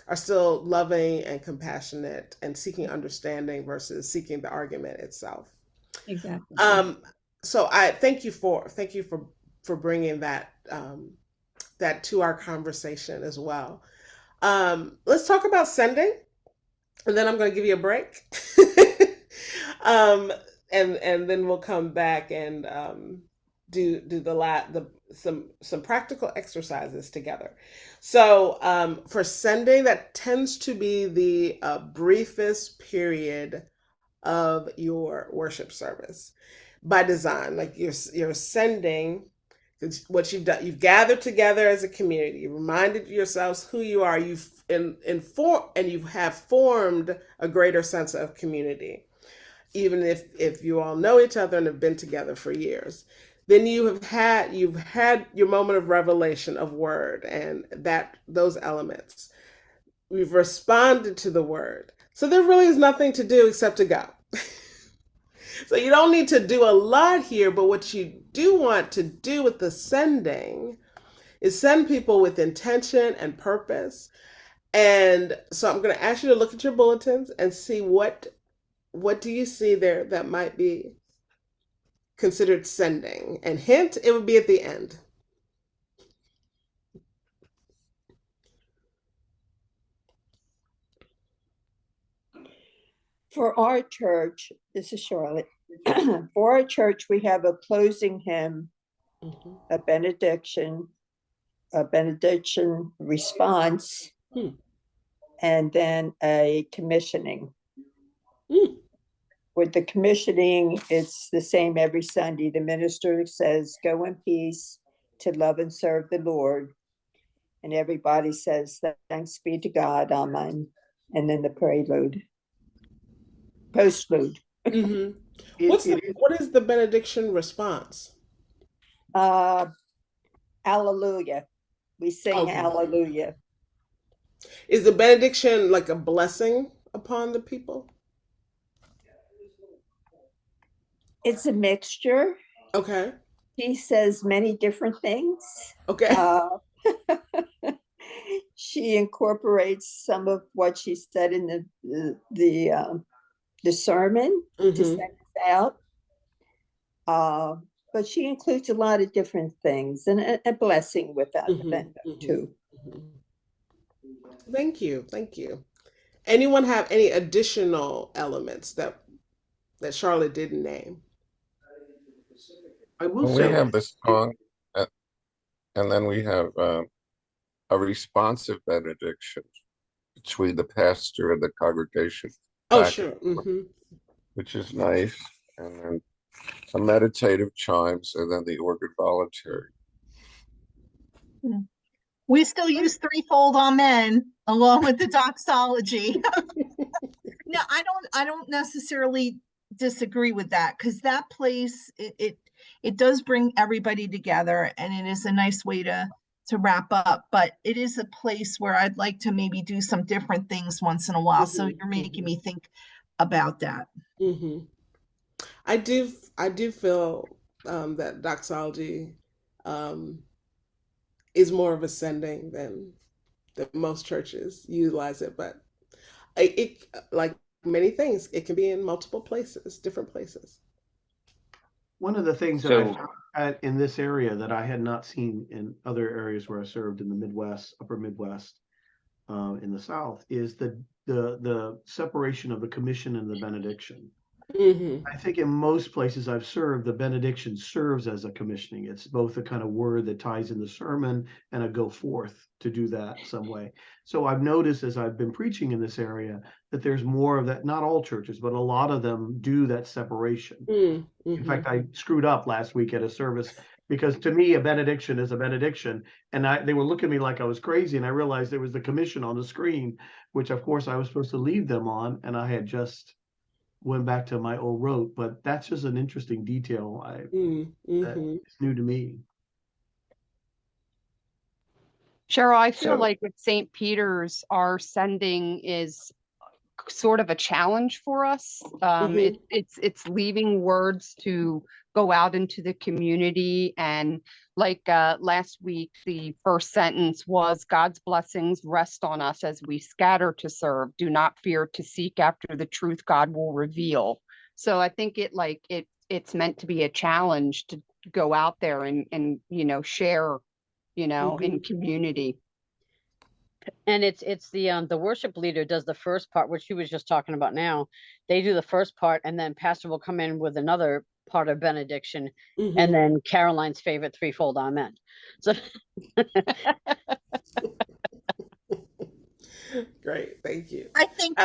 are still loving and compassionate and seeking understanding versus seeking the argument itself. Exactly. So I thank you for bringing that that to our conversation as well. Let's talk about sending, and then I'm going to give you a break. um, and then we'll come back and do some practical exercises together. So for sending, that tends to be the briefest period of your worship service by design. Like you're sending. What you've done, you've gathered together as a community. You reminded yourselves who you are. You've informed, and you have formed a greater sense of community, even if you all know each other and have been together for years. Then you've had your moment of revelation of word and those elements. We've responded to the word. So there really is nothing to do except to go. So you don't need to do a lot here, but what you do want to do with the sending is send people with intention and purpose. And so I'm going to ask you to look at your bulletins and see what do you see there that might be considered sending. And hint, it would be at the end. For our church, this is Charlotte. For our church, we have a closing hymn, a benediction response, and then a commissioning. With the commissioning, it's the same every Sunday. The minister says, "Go in peace to love and serve the Lord." And everybody says, "Thanks be to God, amen." And then the postlude. What is the benediction response? Hallelujah. We sing hallelujah. Is the benediction like a blessing upon the people? It's a mixture. Okay. She says many different things. Okay. She incorporates some of what she said in the sermon to send us out. But she includes a lot of different things, and a blessing without the bend too. Thank you. Anyone have any additional elements that Charlotte didn't name? I will Well, say we have the song, and then we have a responsive benediction between the pastor and the congregation. Oh, back sure. and forth, which is nice. And then a meditative chimes, and then the organ voluntary. We still use threefold amen along with the doxology. No, I don't necessarily disagree with that, because that place, it does bring everybody together, and it is a nice way to wrap up, but it is a place where I'd like to maybe do some different things once in a while. So you're making me think about that. I do feel that doxology is more of ascending than most churches utilize it, but it, like many things, it can be in multiple places, different places. One of the things that I found in this area that I had not seen in other areas where I served in the Midwest, upper Midwest, in the South, is the separation of the commission and the benediction. I think in most places I've served, the benediction serves as a commissioning. It's both a kind of word that ties in the sermon and a go forth to do that some way. So I've noticed as I've been preaching in this area that there's more of that. Not all churches, but a lot of them do that separation. In fact, I screwed up last week at a service, because to me, a benediction is a benediction. And they were looking at me like I was crazy. And I realized there was the commission on the screen, which of course I was supposed to leave them on. And I had just went back to my old rote, but that's just an interesting detail that's new to me. Cheryl, I feel like with St. Peter's, our sending is sort of a challenge for us. It's leaving words to go out into the community, and like last week, the first sentence was, God's blessings rest on us as we scatter to serve. Do not fear to seek after the truth God will reveal. So I think it's meant to be a challenge to go out there and share, in community. And it's the worship leader does the first part, which he was just talking about now. They do the first part, and then pastor will come in with another part of benediction, and then Caroline's favorite threefold amen. So great, thank you. I think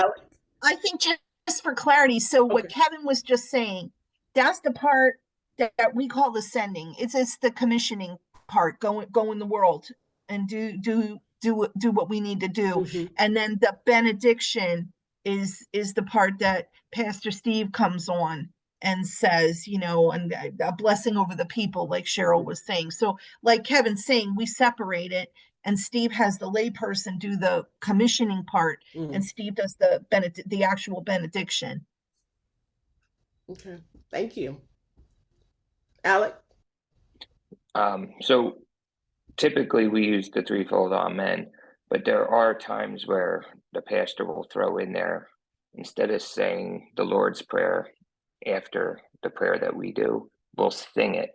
just for clarity, so what Kevin was just saying, that's the part that we call the sending. It's the commissioning part, go in the world and do what we need to do. And then the benediction is the part that Pastor Steve comes on and says, and a blessing over the people, like Cheryl was saying. So like Kevin's saying, we separate it, and Steve has the layperson do the commissioning part, and Steve does the actual benediction. Okay, thank you. Alec? So typically we use the threefold amen, but there are times where the pastor will throw in there, instead of saying the Lord's Prayer after the prayer that we do, we'll sing it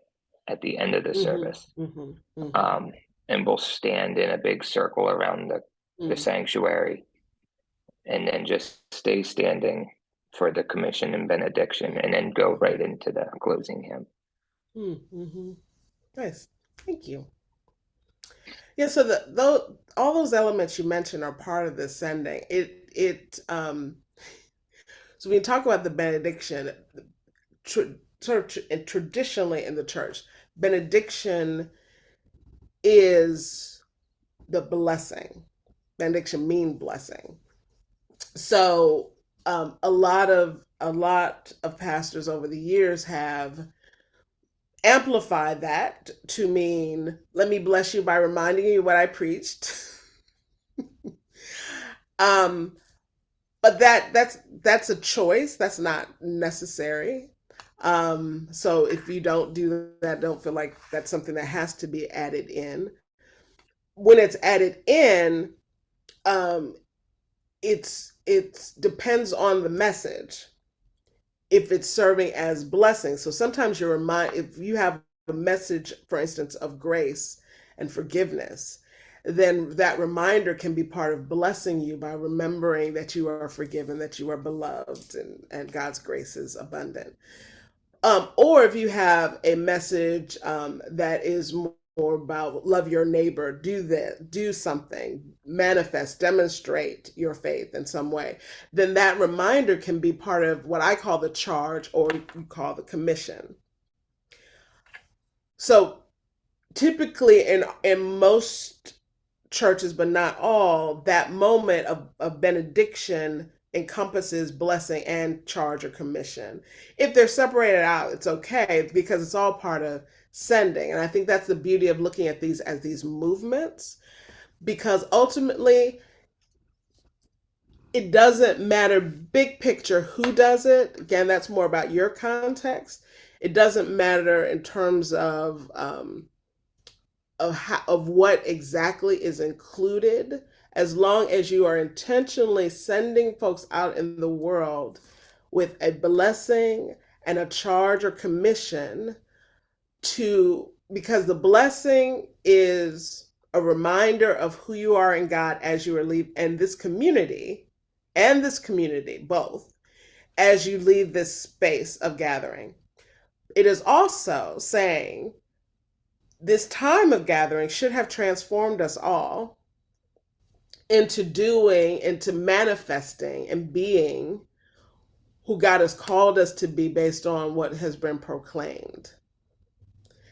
at the end of the service. And we'll stand in a big circle around the sanctuary, and then just stay standing for the commission and benediction, and then go right into the closing hymn. Nice, thank you. Yeah, so all those elements you mentioned are part of the sending. So when you talk about the benediction, traditionally in the church, benediction is the blessing. Benediction means blessing. So a lot of pastors over the years have amplified that to mean, let me bless you by reminding you what I preached. But that's a choice. That's not necessary. So if you don't do that, don't feel like that's something that has to be added in. When it's added in, it depends on the message, if it's serving as blessing. So sometimes if you have a message, for instance, of grace and forgiveness, then that reminder can be part of blessing you by remembering that you are forgiven, that you are beloved, and God's grace is abundant. Or if you have a message that is more about love your neighbor, do that, do something, manifest, demonstrate your faith in some way, then that reminder can be part of what I call the charge, or you call the commission. So typically in most churches, but not all, that moment of benediction encompasses blessing and charge or commission. If they're separated out, it's okay, because it's all part of sending. And I think that's the beauty of looking at these as these movements, because ultimately it doesn't matter big picture who does it. Again, that's more about your context. It doesn't matter in terms of what exactly is included, as long as you are intentionally sending folks out in the world with a blessing and a charge or commission because the blessing is a reminder of who you are in God as you are leaving, and this community, both, as you leave this space of gathering. It is also saying this time of gathering should have transformed us all into manifesting and being who God has called us to be based on what has been proclaimed.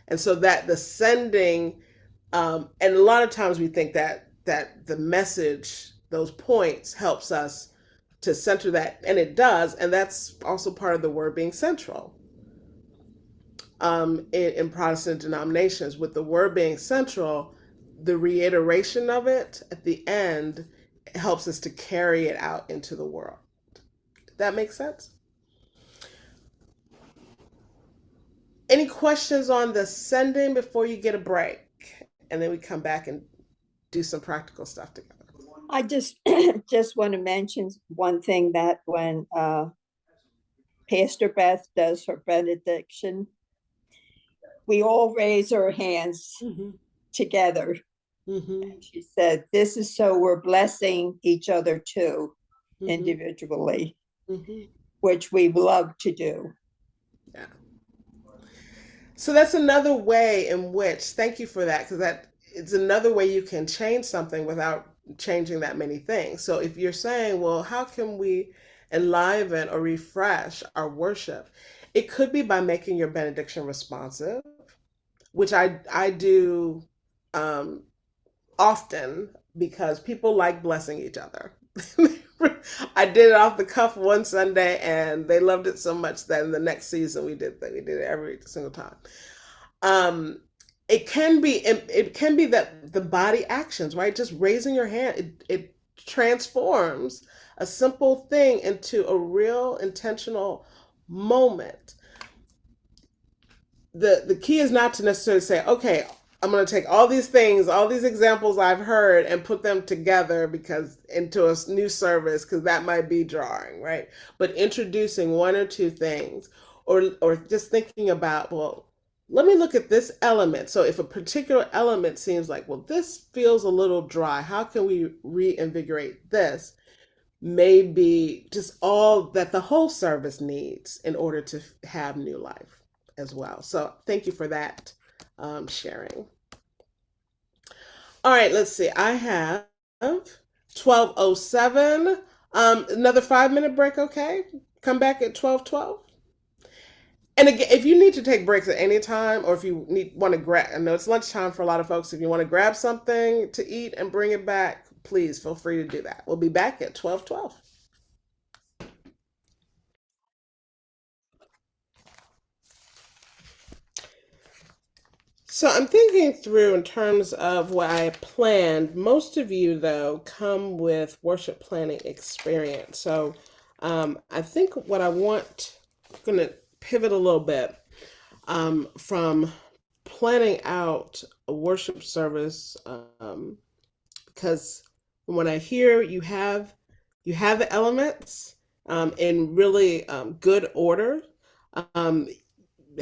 And so that the sending, and a lot of times we think that the message, those points, helps us to center that, and it does, and that's also part of the word being central. In Protestant denominations, with the word being central, the reiteration of it at the end helps us to carry it out into the world. That makes sense? Any questions on the sending before you get a break? And then we come back and do some practical stuff together. I just want to mention one thing, that when Pastor Beth does her benediction, we all raise our hands together. And she said, this is so we're blessing each other too, individually, which we love to do. Yeah. So that's another way in which, thank you for that, because it's another way you can change something without changing that many things. So if you're saying, well, how can we enliven or refresh our worship? It could be by making your benediction responsive, which I do often, because people like blessing each other. I did it off the cuff one Sunday, and they loved it so much that in the next season we did it every single time. It can be that the body actions, right? Just raising your hand, it transforms a simple thing into a real intentional moment. The key is not to necessarily say, okay, I'm going to take all these things, all these examples I've heard, and put them together into a new service, because that might be jarring, right? But introducing one or two things, or just thinking about, well, let me look at this element. So if a particular element seems like, well, this feels a little dry, how can we reinvigorate this? Maybe just all that the whole service needs in order to have new life as well. So thank you for that sharing. All right, let's see. I have 12:07. Another 5-minute break, okay? Come back at 12:12. And again, if you need to take breaks at any time, or if you want to grab, I know it's lunchtime for a lot of folks. If you want to grab something to eat and bring it back, please feel free to do that. We'll be back at 12:12. So I'm thinking through in terms of what I planned. Most of you, though, come with worship planning experience. So I think what I want, I'm going to pivot a little bit from planning out a worship service, because when I hear you have the elements in really good order,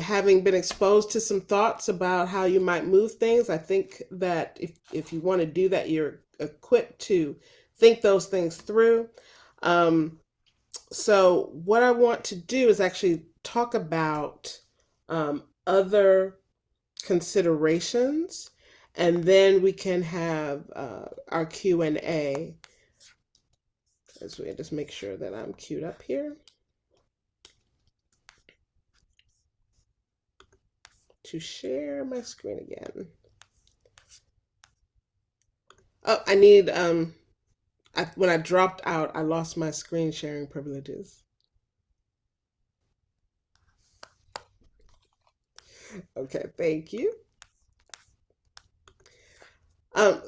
having been exposed to some thoughts about how you might move things, I think that if you want to do that, you're equipped to think those things through. So what I want to do is actually talk about other considerations, and then we can have our Q&A. As we just make sure that I'm queued up here to share my screen again. Oh, I need, when I dropped out, I lost my screen sharing privileges. Okay, thank you.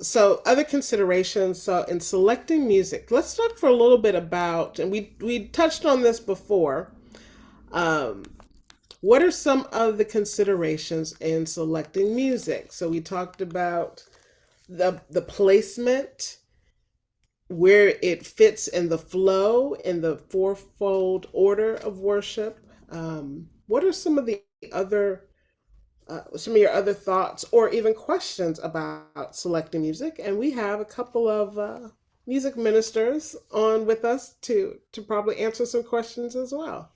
So other considerations. So in selecting music, let's talk for a little bit about, and we touched on this before. What are some of the considerations in selecting music? So we talked about the placement, where it fits in the flow, in the fourfold order of worship. What are some of the other some of your other thoughts or even questions about selecting music? And we have a couple of music ministers on with us to probably answer some questions as well.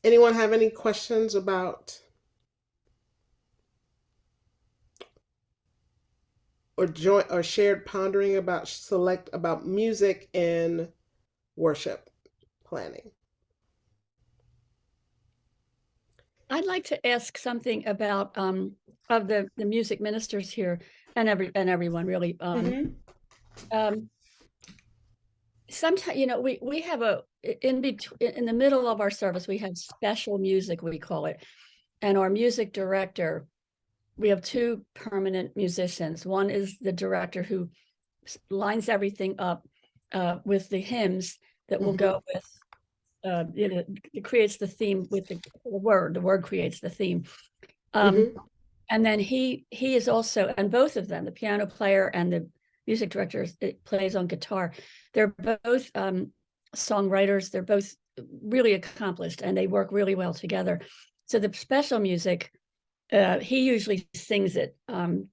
Anyone have any questions about or joint or shared pondering about music in worship planning? I'd like to ask something about of the music ministers here and everyone really. Sometimes, you know, we have in the middle of our service, we have special music, we call it, and our music director, we have two permanent musicians. One is the director who lines everything up with the hymns that will go with. You know, it creates the theme with the word creates the theme. And then he is also, and both of them, the piano player and the music director, plays on guitar. They're both songwriters. They're both really accomplished, and they work really well together. So the special music, he usually sings it.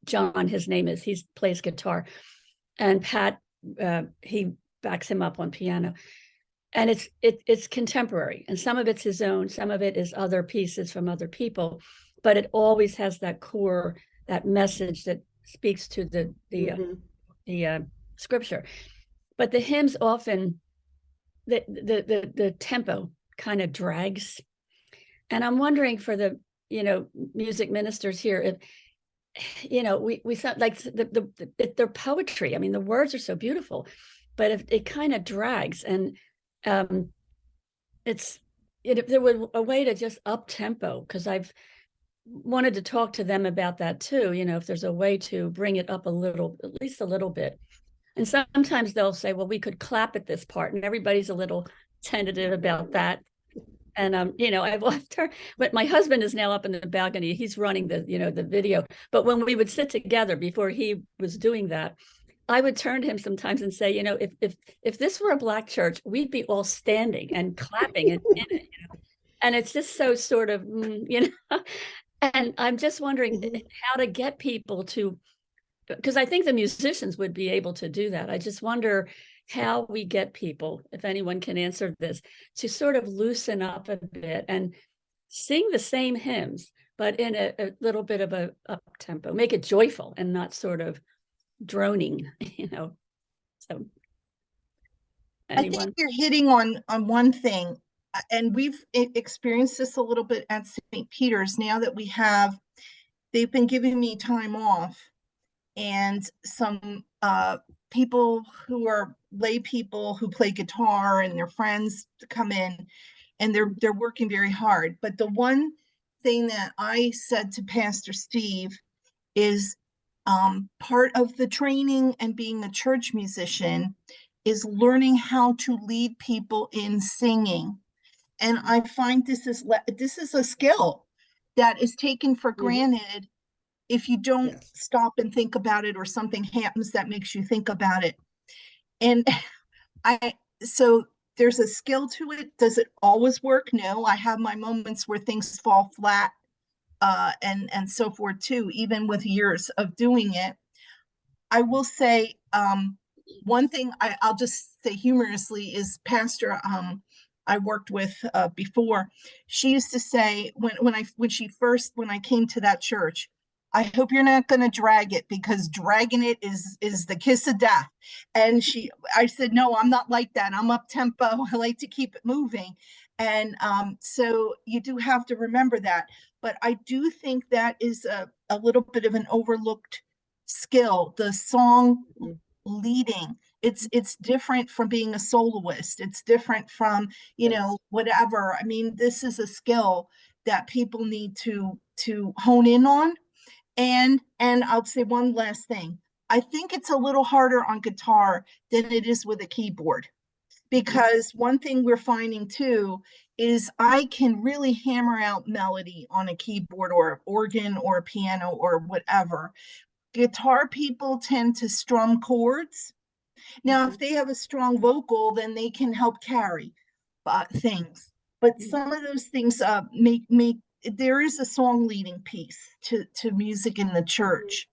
John, his name is, he plays guitar, and Pat, he backs him up on piano. And it's contemporary, and some of it's his own, some of it is other pieces from other people, but it always has that core, that message that speaks to the scripture. But the hymns often, the tempo kind of drags, and I'm wondering for the music ministers here, if we sound like their poetry. I mean, the words are so beautiful, but if it kind of drags, and if there were a way to just up tempo, because I've wanted to talk to them about that too, if there's a way to bring it up a little, at least a little bit. And sometimes they'll say, well, we could clap at this part, and everybody's a little tentative about that. And I've left her, but my husband is now up in the balcony. He's running the video. But when we would sit together before he was doing that, I would turn to him sometimes and say, if this were a Black church, we'd be all standing and clapping and and it's just so sort of, and I'm just wondering how to get people to, because I think the musicians would be able to do that. I just wonder how we get people, if anyone can answer this, to sort of loosen up a bit and sing the same hymns, but in a little bit of a up tempo, make it joyful and not sort of droning, So anyone? I think you're hitting on one thing, and we've experienced this a little bit at St. Peter's. Now that they've been giving me time off, and some people who are lay people who play guitar and their friends come in, and they're working very hard. But the one thing that I said to Pastor Steve is, part of the training and being a church musician is learning how to lead people in singing. And I find this is a skill that is taken for granted if you don't stop and think about it, or something happens that makes you think about it. And so there's a skill to it. Does it always work? No, I have my moments where things fall flat, and so forth too, even with years of doing it. I will say, one thing I'll just say humorously is Pastor I worked with before. She used to say when I came to that church, I hope you're not going to drag it, because dragging it is the kiss of death. And I said, no, I'm not like that. I'm up tempo. I like to keep it moving. And so you do have to remember that. But I do think that is a little bit of an overlooked skill, the song leading. It's different from being a soloist. It's different from, whatever. I mean, this is a skill that people need to hone in on. And I'll say one last thing. I think it's a little harder on guitar than it is with a keyboard, because one thing we're finding too is I can really hammer out melody on a keyboard or organ or a piano or whatever. Guitar people tend to strum chords. Now, if they have a strong vocal, then they can help carry things. But some of those things make there is a song leading piece to music in the church.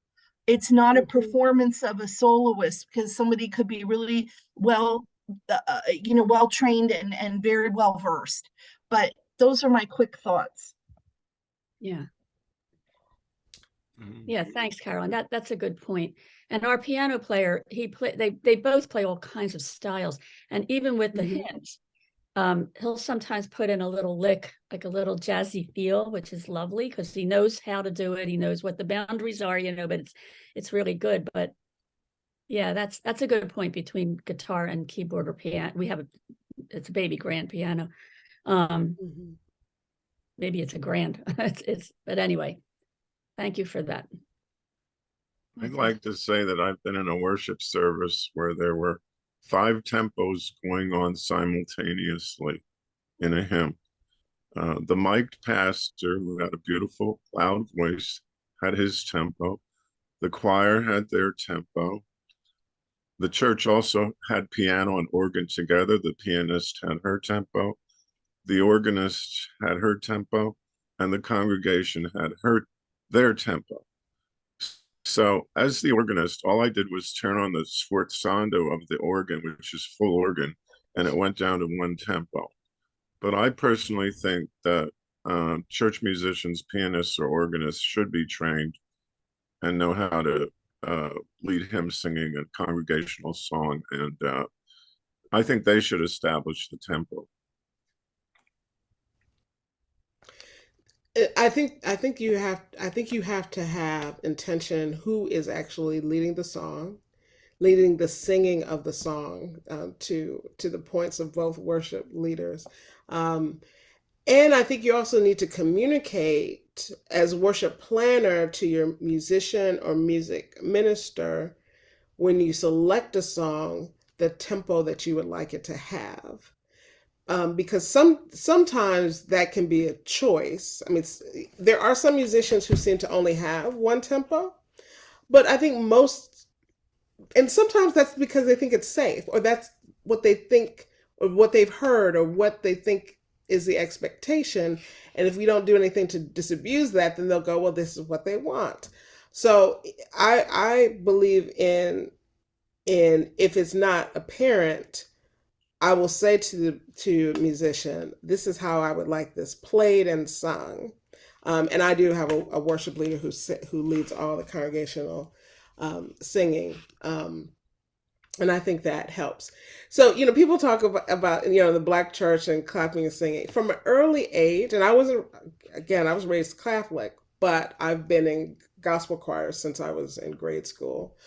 It's not a performance of a soloist, because somebody could be really well, well trained and very well versed. But those are my quick thoughts. Yeah. Yeah, thanks, Carolyn. That's a good point. And our piano player, they both play all kinds of styles. And even with the hymns, he'll sometimes put in a little lick, like a little jazzy feel, which is lovely because he knows how to do it. He knows what the boundaries are, but it's really good. But yeah, that's a good point between guitar and keyboard or piano. It's a baby grand piano. Maybe it's a grand. But anyway, thank you for that. I'd like to say that I've been in a worship service where there were 5 tempos going on simultaneously in a hymn. The mic'd pastor, who had a beautiful, loud voice, had his tempo. The choir had their tempo. The church also had piano and organ together. The pianist had her tempo. The organist had her tempo, and the congregation had their tempo. So as the organist, all I did was turn on the sforzando of the organ, which is full organ, and it went down to 1 tempo. But I personally think that church musicians, pianists, or organists should be trained and know how to lead hymn singing and congregational song. And I think they should establish the tempo. I think you have to have intention who is actually leading the song, leading the singing of the song, to the points of both worship leaders. And I think you also need to communicate as worship planner to your musician or music minister, when you select a song, the tempo that you would like it to have. Because sometimes that can be a choice. I mean, there are some musicians who seem to only have 1 tempo, but I think and sometimes that's because they think it's safe, or that's what they think, or what they've heard, or what they think is the expectation. And if we don't do anything to disabuse that, then they'll go, well, this is what they want. So I believe in if it's not apparent, I will say to a musician, this is how I would like this played and sung. And I do have a worship leader who leads all the congregational singing. And I think that helps. So, people talk about the Black church and clapping and singing from an early age. And I was raised Catholic, but I've been in gospel choirs since I was in grade school.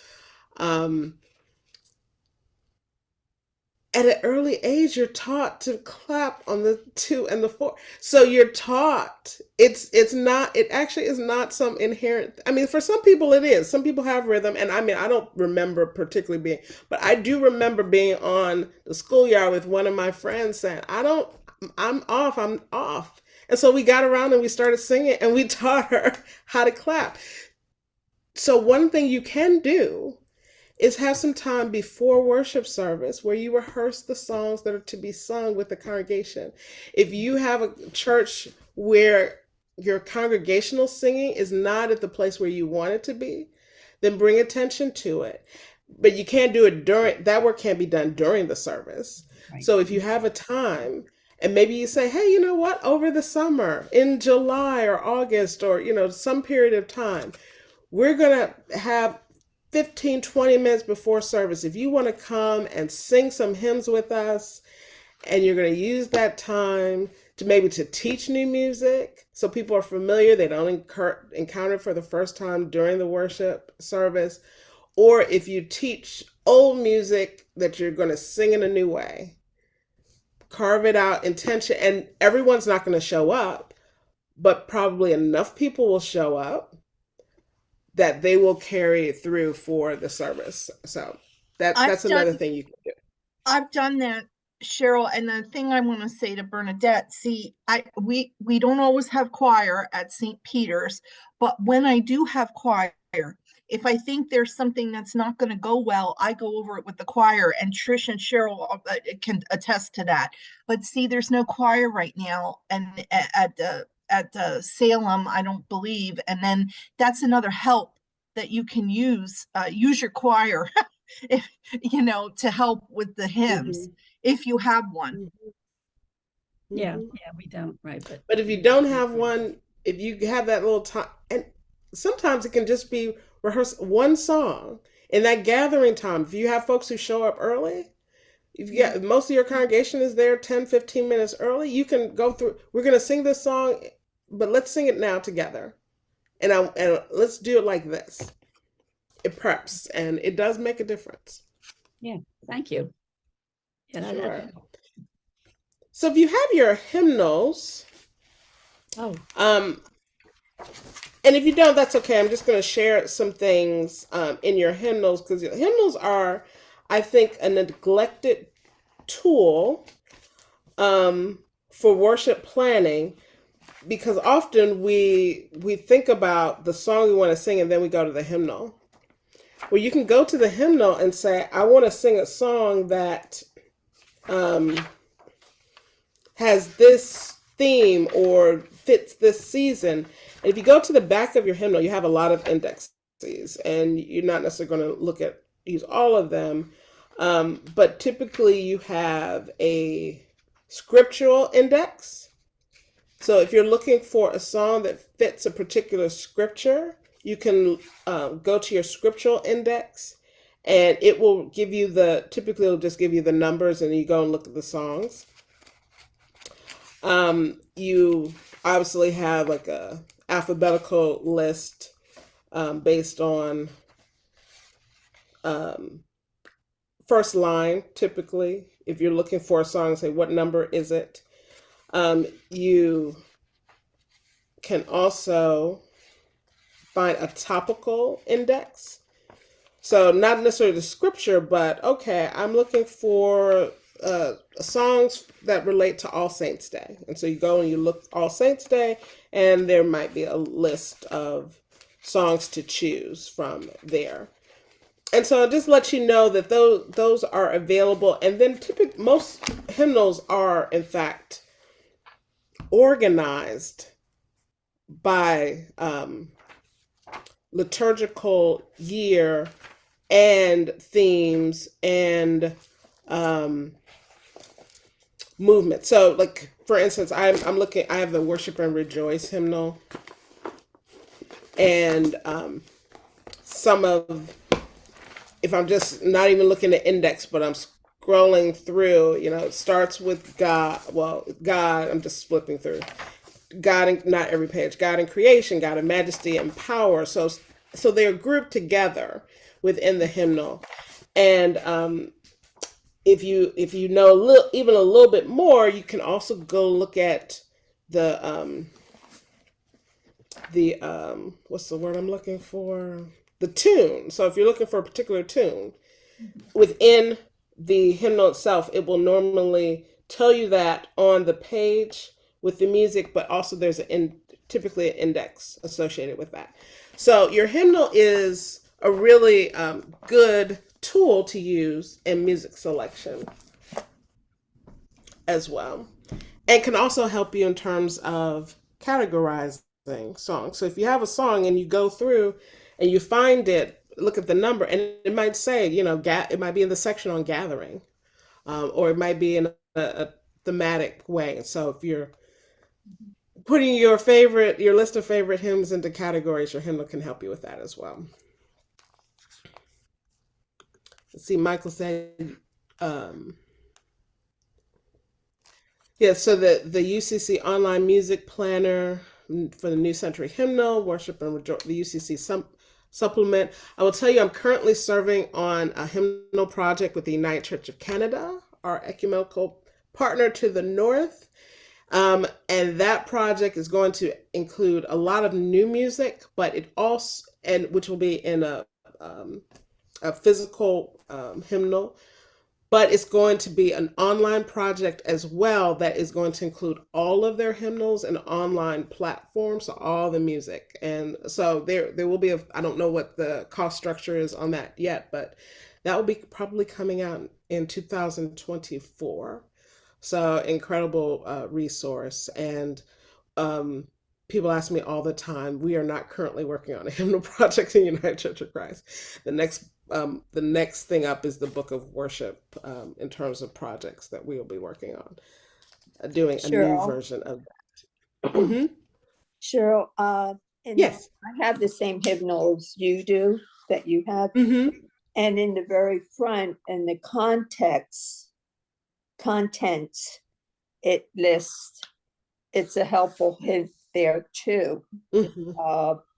At an early age, you're taught to clap on the 2 and the 4. So you're taught. It actually is not some inherent. I mean, for some people it is. Some people have rhythm, and I mean, I don't remember particularly but I do remember being on the schoolyard with one of my friends saying, I'm off. And so we got around and we started singing, and we taught her how to clap. So one thing you can do is have some time before worship service where you rehearse the songs that are to be sung with the congregation. If you have a church where your congregational singing is not at the place where you want it to be, then bring attention to it. But you can't do it during, that work can't be done during the service. Right. So if you have a time, and maybe you say, hey, you know what, over the summer, in July or August, or, you know, some period of time, we're going to have 15, 20 minutes before service. If you want to come and sing some hymns with us, and you're going to use that time to maybe to teach new music so people are familiar, they don't encounter it for the first time during the worship service. Or if you teach old music that you're going to sing in a new way, carve it out, intention, and everyone's not going to show up, but probably enough people will show up that they will carry it through for the service. So that's another thing you can do. I've done that, Cheryl. And the thing I want to say to Bernadette, see, we don't always have choir at St. Peter's, but when I do have choir, if I think there's something that's not going to go well, I go over it with the choir, and Trish and Cheryl can attest to that. But see, there's no choir right now, and at Salem, I don't believe. And then that's another help that you can use your choir, if, you know, to help with the hymns, if you have one. Yeah, we don't, right? But if you don't have one, if you have that little time, and sometimes it can just be rehearse one song in that gathering time. If you have folks who show up early, if you get most of your congregation is there 10, 15 minutes early, you can go through, we're going to sing this song, but let's sing it now together. And let's do it like this. It preps, and it does make a difference. Yeah, thank you. Yeah, sure. So if you have your hymnals, and if you don't, that's okay. I'm just going to share some things in your hymnals, because hymnals are, I think, a neglected tool for worship planning, because often we think about the song we want to sing and then we go to the hymnal. Well, you can go to the hymnal and say, I want to sing a song that has this theme or fits this season. And if you go to the back of your hymnal, you have a lot of indexes, and you're not necessarily going to use all of them. But typically you have a scriptural index. So if you're looking for a song that fits a particular scripture, you can go to your scriptural index, and it will give you typically it'll just give you the numbers, and you go and look at the songs. You obviously have like a alphabetical list based on first line, typically. If you're looking for a song, say, what number is it? You can also find a topical index. So not necessarily the scripture, but okay, I'm looking for songs that relate to All Saints Day. And so you go and you look All Saints Day, and there might be a list of songs to choose from there. And so just let you know that those are available. And then most hymnals are, in fact, organized by liturgical year and themes and movement. So, like, for instance, I have the Worship and Rejoice hymnal, and if I'm just not even looking at index, but I'm scrolling through, it starts with God. Well, God, I'm just flipping through. God, and not every page. God in creation, God in majesty and power. So they're grouped together within the hymnal. And if you know even a little bit more, you can also go look at the what's the word I'm looking for? The tune. So if you're looking for a particular tune within the hymnal itself, it will normally tell you that on the page with the music, but also there's typically an index associated with that. So your hymnal is a really good tool to use in music selection as well. And can also help you in terms of categorizing songs. So if you have a song and you go through and you find it, look at the number, and it might say, it might be in the section on gathering, or it might be in a thematic way. So if you're putting your list of favorite hymns into categories, your hymnal can help you with that as well. Let's see, Michael said, yeah, so the UCC online music planner for the New Century Hymnal, Worship and the UCC supplement. I will tell you, I'm currently serving on a hymnal project with the United Church of Canada, our ecumenical partner to the north. And that project is going to include a lot of new music, but it also, which will be in a physical hymnal. But it's going to be an online project as well that is going to include all of their hymnals and online platforms, so all the music. And so there will be I don't know what the cost structure is on that yet, but that will be probably coming out in 2024. So incredible resource. And people ask me all the time, we are not currently working on a hymnal project in United Church of Christ. The next thing up is the Book of Worship, in terms of projects that we will be working on, doing a new version of that. Mm-hmm. Cheryl, Yes. I have the same hymnals you do that you have. Mm-hmm. And in the very front, in the contents, it lists, it's a helpful hint there too. Mm-hmm.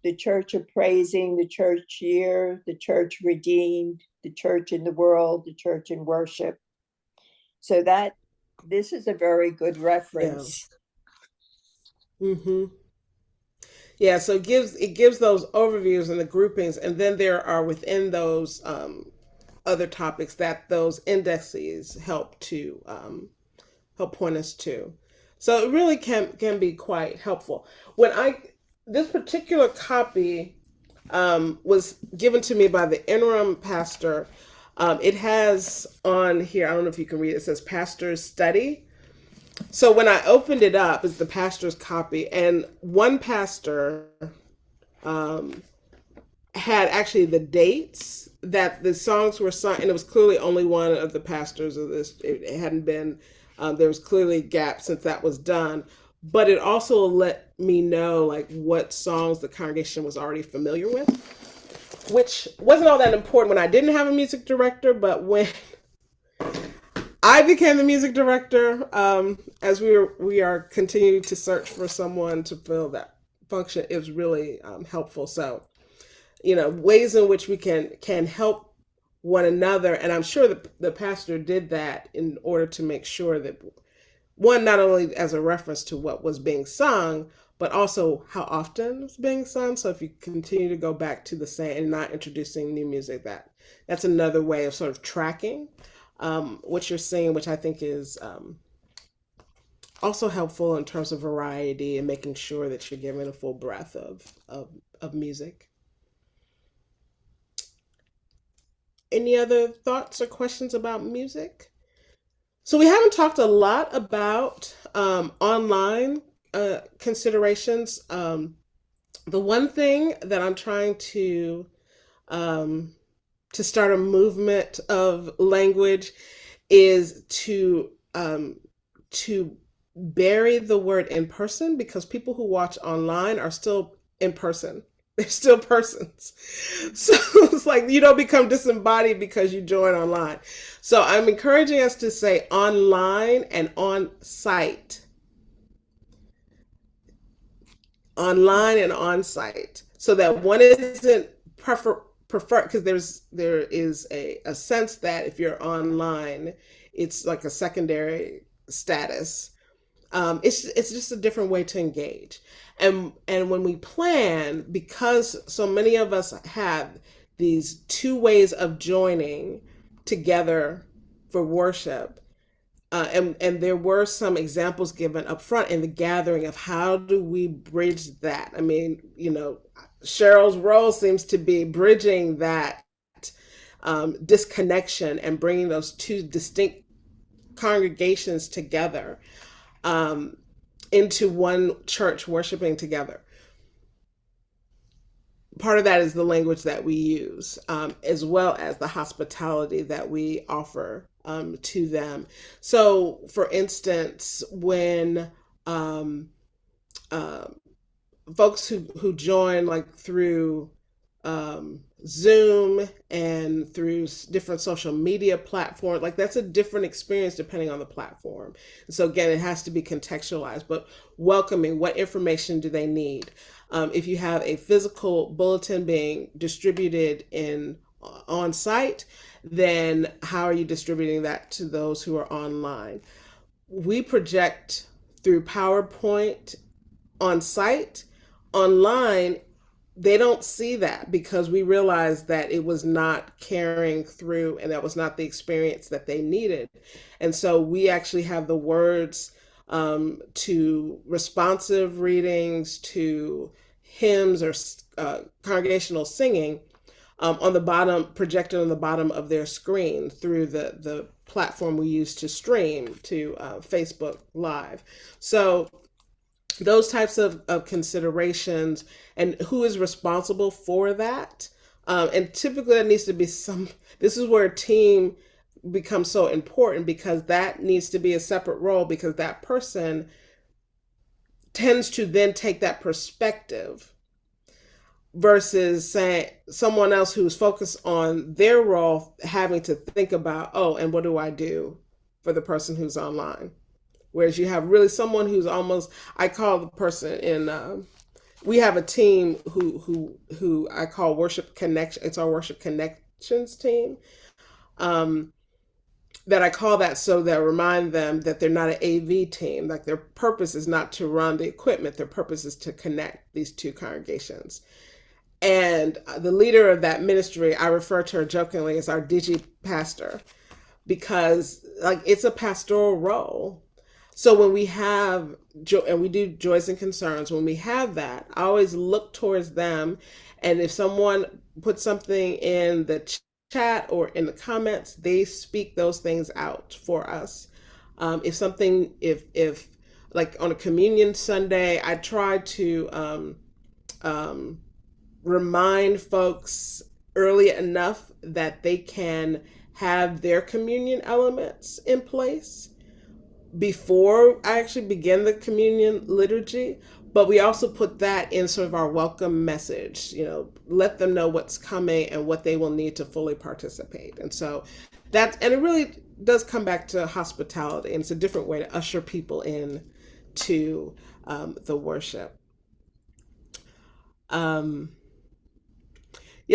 The Church of Praising, the Church Year, the Church Redeemed, the Church in the World, the Church in Worship. So this is a very good reference. Yeah. Mm-hmm. Yeah, so it gives those overviews and the groupings, and then there are within those other topics that those indexes help point us to. So it really can be quite helpful. This particular copy was given to me by the interim pastor. It has on here, I don't know if you can read it, says Pastor's Study. So when I opened it up, it's the pastor's copy, and one pastor had actually the dates that the songs were sung, and it was clearly only one of the pastors of this. It hadn't been, there was clearly gaps since that was done, but it also let me know like what songs the congregation was already familiar with, which wasn't all that important when I didn't have a music director, but when I became the music director, as we are continuing to search for someone to fill that function, it was really helpful. So, ways in which we can help one another, and I'm sure the pastor did that in order to make sure that, one, not only as a reference to what was being sung, but also how often it's being sung. So if you continue to go back to the same and not introducing new music, that's another way of sort of tracking what you're seeing, which I think is also helpful in terms of variety and making sure that you're giving a full breadth of music. Any other thoughts or questions about music? So we haven't talked a lot about online considerations. The one thing that I'm trying to start a movement of language is to bury the word in person, because people who watch online are still in person. They're still persons. So it's like you don't become disembodied because you join online. So I'm encouraging us to say online and on site. Online and on site. So that one isn't prefer because there is a sense that if you're online, it's like a secondary status. It's just a different way to engage. And when we plan, because so many of us have these two ways of joining together for worship, and there were some examples given up front in the gathering of how do we bridge that. I mean, Cheryl's role seems to be bridging that disconnection and bringing those two distinct congregations together into one church worshiping together. Part of that is the language that we use, as well as the hospitality that we offer to them. So, for instance, when folks who join like through Zoom and through different social media platforms, like that's a different experience depending on the platform. So again, it has to be contextualized, but welcoming, what information do they need? If you have a physical bulletin being distributed on site, then how are you distributing that to those who are online? We project through PowerPoint on site. Online, they don't see that because we realized that it was not carrying through and that was not the experience that they needed. And so we actually have the words to responsive readings, to hymns or congregational singing on the bottom, projected on the bottom of their screen through the platform we use to stream to Facebook Live. So those types of considerations and who is responsible for that. And typically that needs to be this is where a team becomes so important, because that needs to be a separate role, because that person tends to then take that perspective versus saying someone else who's focused on their role having to think about, oh, and what do I do for the person who's online? Whereas you have really someone who's almost, I call the person in, we have a team who I call Worship Connection. It's our Worship Connections team. That I call that so that I remind them that they're not an AV team. Like their purpose is not to run the equipment. Their purpose is to connect these two congregations. And the leader of that ministry, I refer to her jokingly as our digi pastor, because like it's a pastoral role. So when we have, and we do joys and concerns, when we have that, I always look towards them. And if someone puts something in the chat or in the comments, they speak those things out for us. If like on a communion Sunday, I try to remind folks early enough that they can have their communion elements in place before I actually begin the communion liturgy. But we also put that in sort of our welcome message, let them know what's coming and what they will need to fully participate. And so and it really does come back to hospitality, and it's a different way to usher people in to the worship.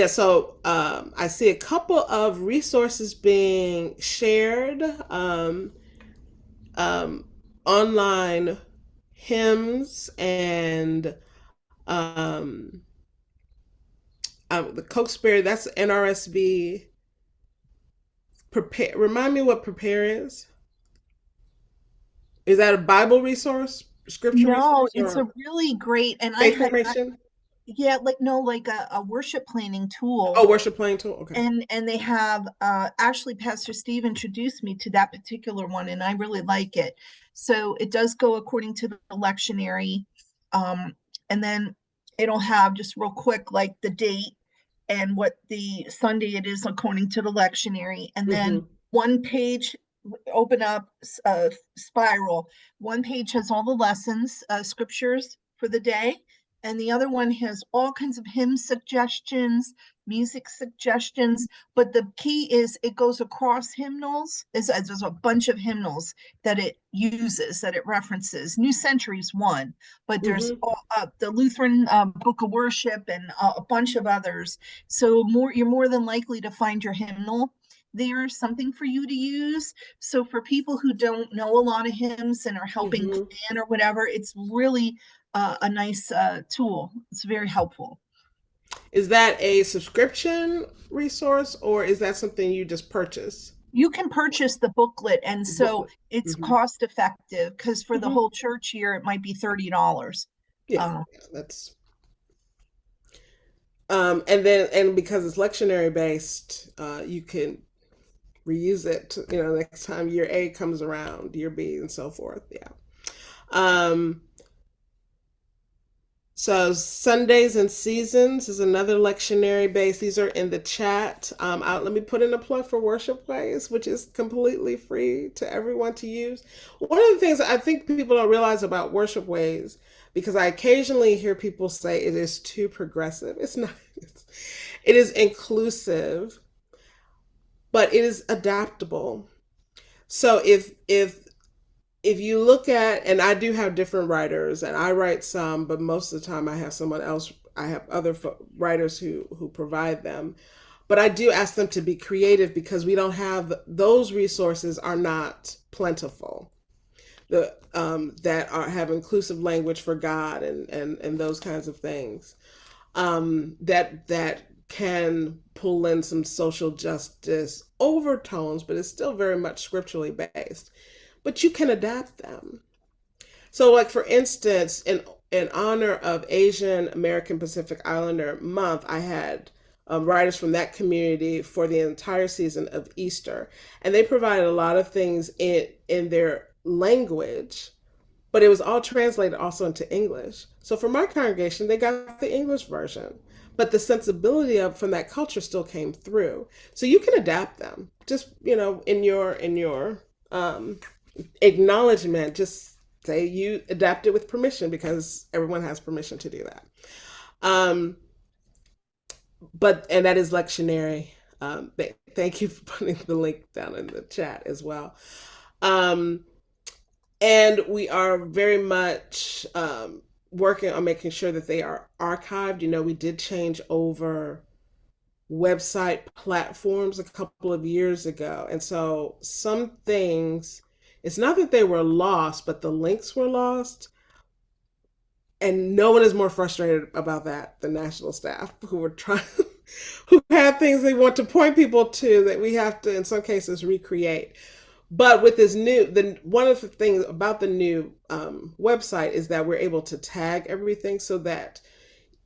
So I see a couple of resources being shared. Online hymns and the Cokesbury, that's NRSV. Prepare. Remind me what Prepare is. Is that a Bible resource? Scripture resource? No, it's a really great, and faith formation? Like a worship planning tool. Oh, worship planning tool. Okay. And they have actually Pastor Steve introduced me to that particular one, and I really like it. So it does go according to the lectionary, and then it'll have just real quick like the date and what the Sunday it is according to the lectionary, and then one page. Open up spiral. One page has all the lessons, scriptures for the day, and the other one has all kinds of hymn suggestions, music suggestions. But the key is it goes across hymnals. There's a bunch of hymnals that it uses, that it references. New Century's one, but there's the Lutheran Book of Worship and a bunch of others. So you're more than likely to find your hymnal there's something for you to use. So for people who don't know a lot of hymns and are helping plan or whatever, it's really a nice tool. It's very helpful. Is that a subscription resource, or is that something you just purchase? You can purchase the booklet, and so it's cost effective, because for the whole church year it might be $30. Yeah, that's And because it's lectionary based, you can reuse it, next time year A comes around, year B, and so forth. Yeah. So Sundays and Seasons is another lectionary base. These are in the chat. Let me put in a plug for Worship Ways, which is completely free to everyone to use. One of the things I think people don't realize about Worship Ways, because I occasionally hear people say it is too progressive. It's not. It is inclusive, but it is adaptable. So if you look at, and I do have different writers, and I write some, but most of the time I have someone else. I have other writers who provide them, but I do ask them to be creative because we don't have those resources are not plentiful. That have inclusive language for God and those kinds of things. That can pull in some social justice overtones, but it's still very much scripturally based. But you can adapt them. So, like for instance, in honor of Asian American Pacific Islander Month, I had writers from that community for the entire season of Easter, and they provided a lot of things in their language, but it was all translated also into English. So for my congregation, they got the English version, but the sensibility of from that culture still came through. So you can adapt them. Just in your acknowledgement, just say you adapt it with permission because everyone has permission to do that. And that is lectionary. Thank you for putting the link down in the chat as well. And we are very much working on making sure that they are archived. We did change over website platforms a couple of years ago. And so some things, it's not that they were lost, but the links were lost. And no one is more frustrated about that than national staff who were who have things they want to point people to that we have to, in some cases, recreate. But with this one of the things about the new website is that we're able to tag everything so that,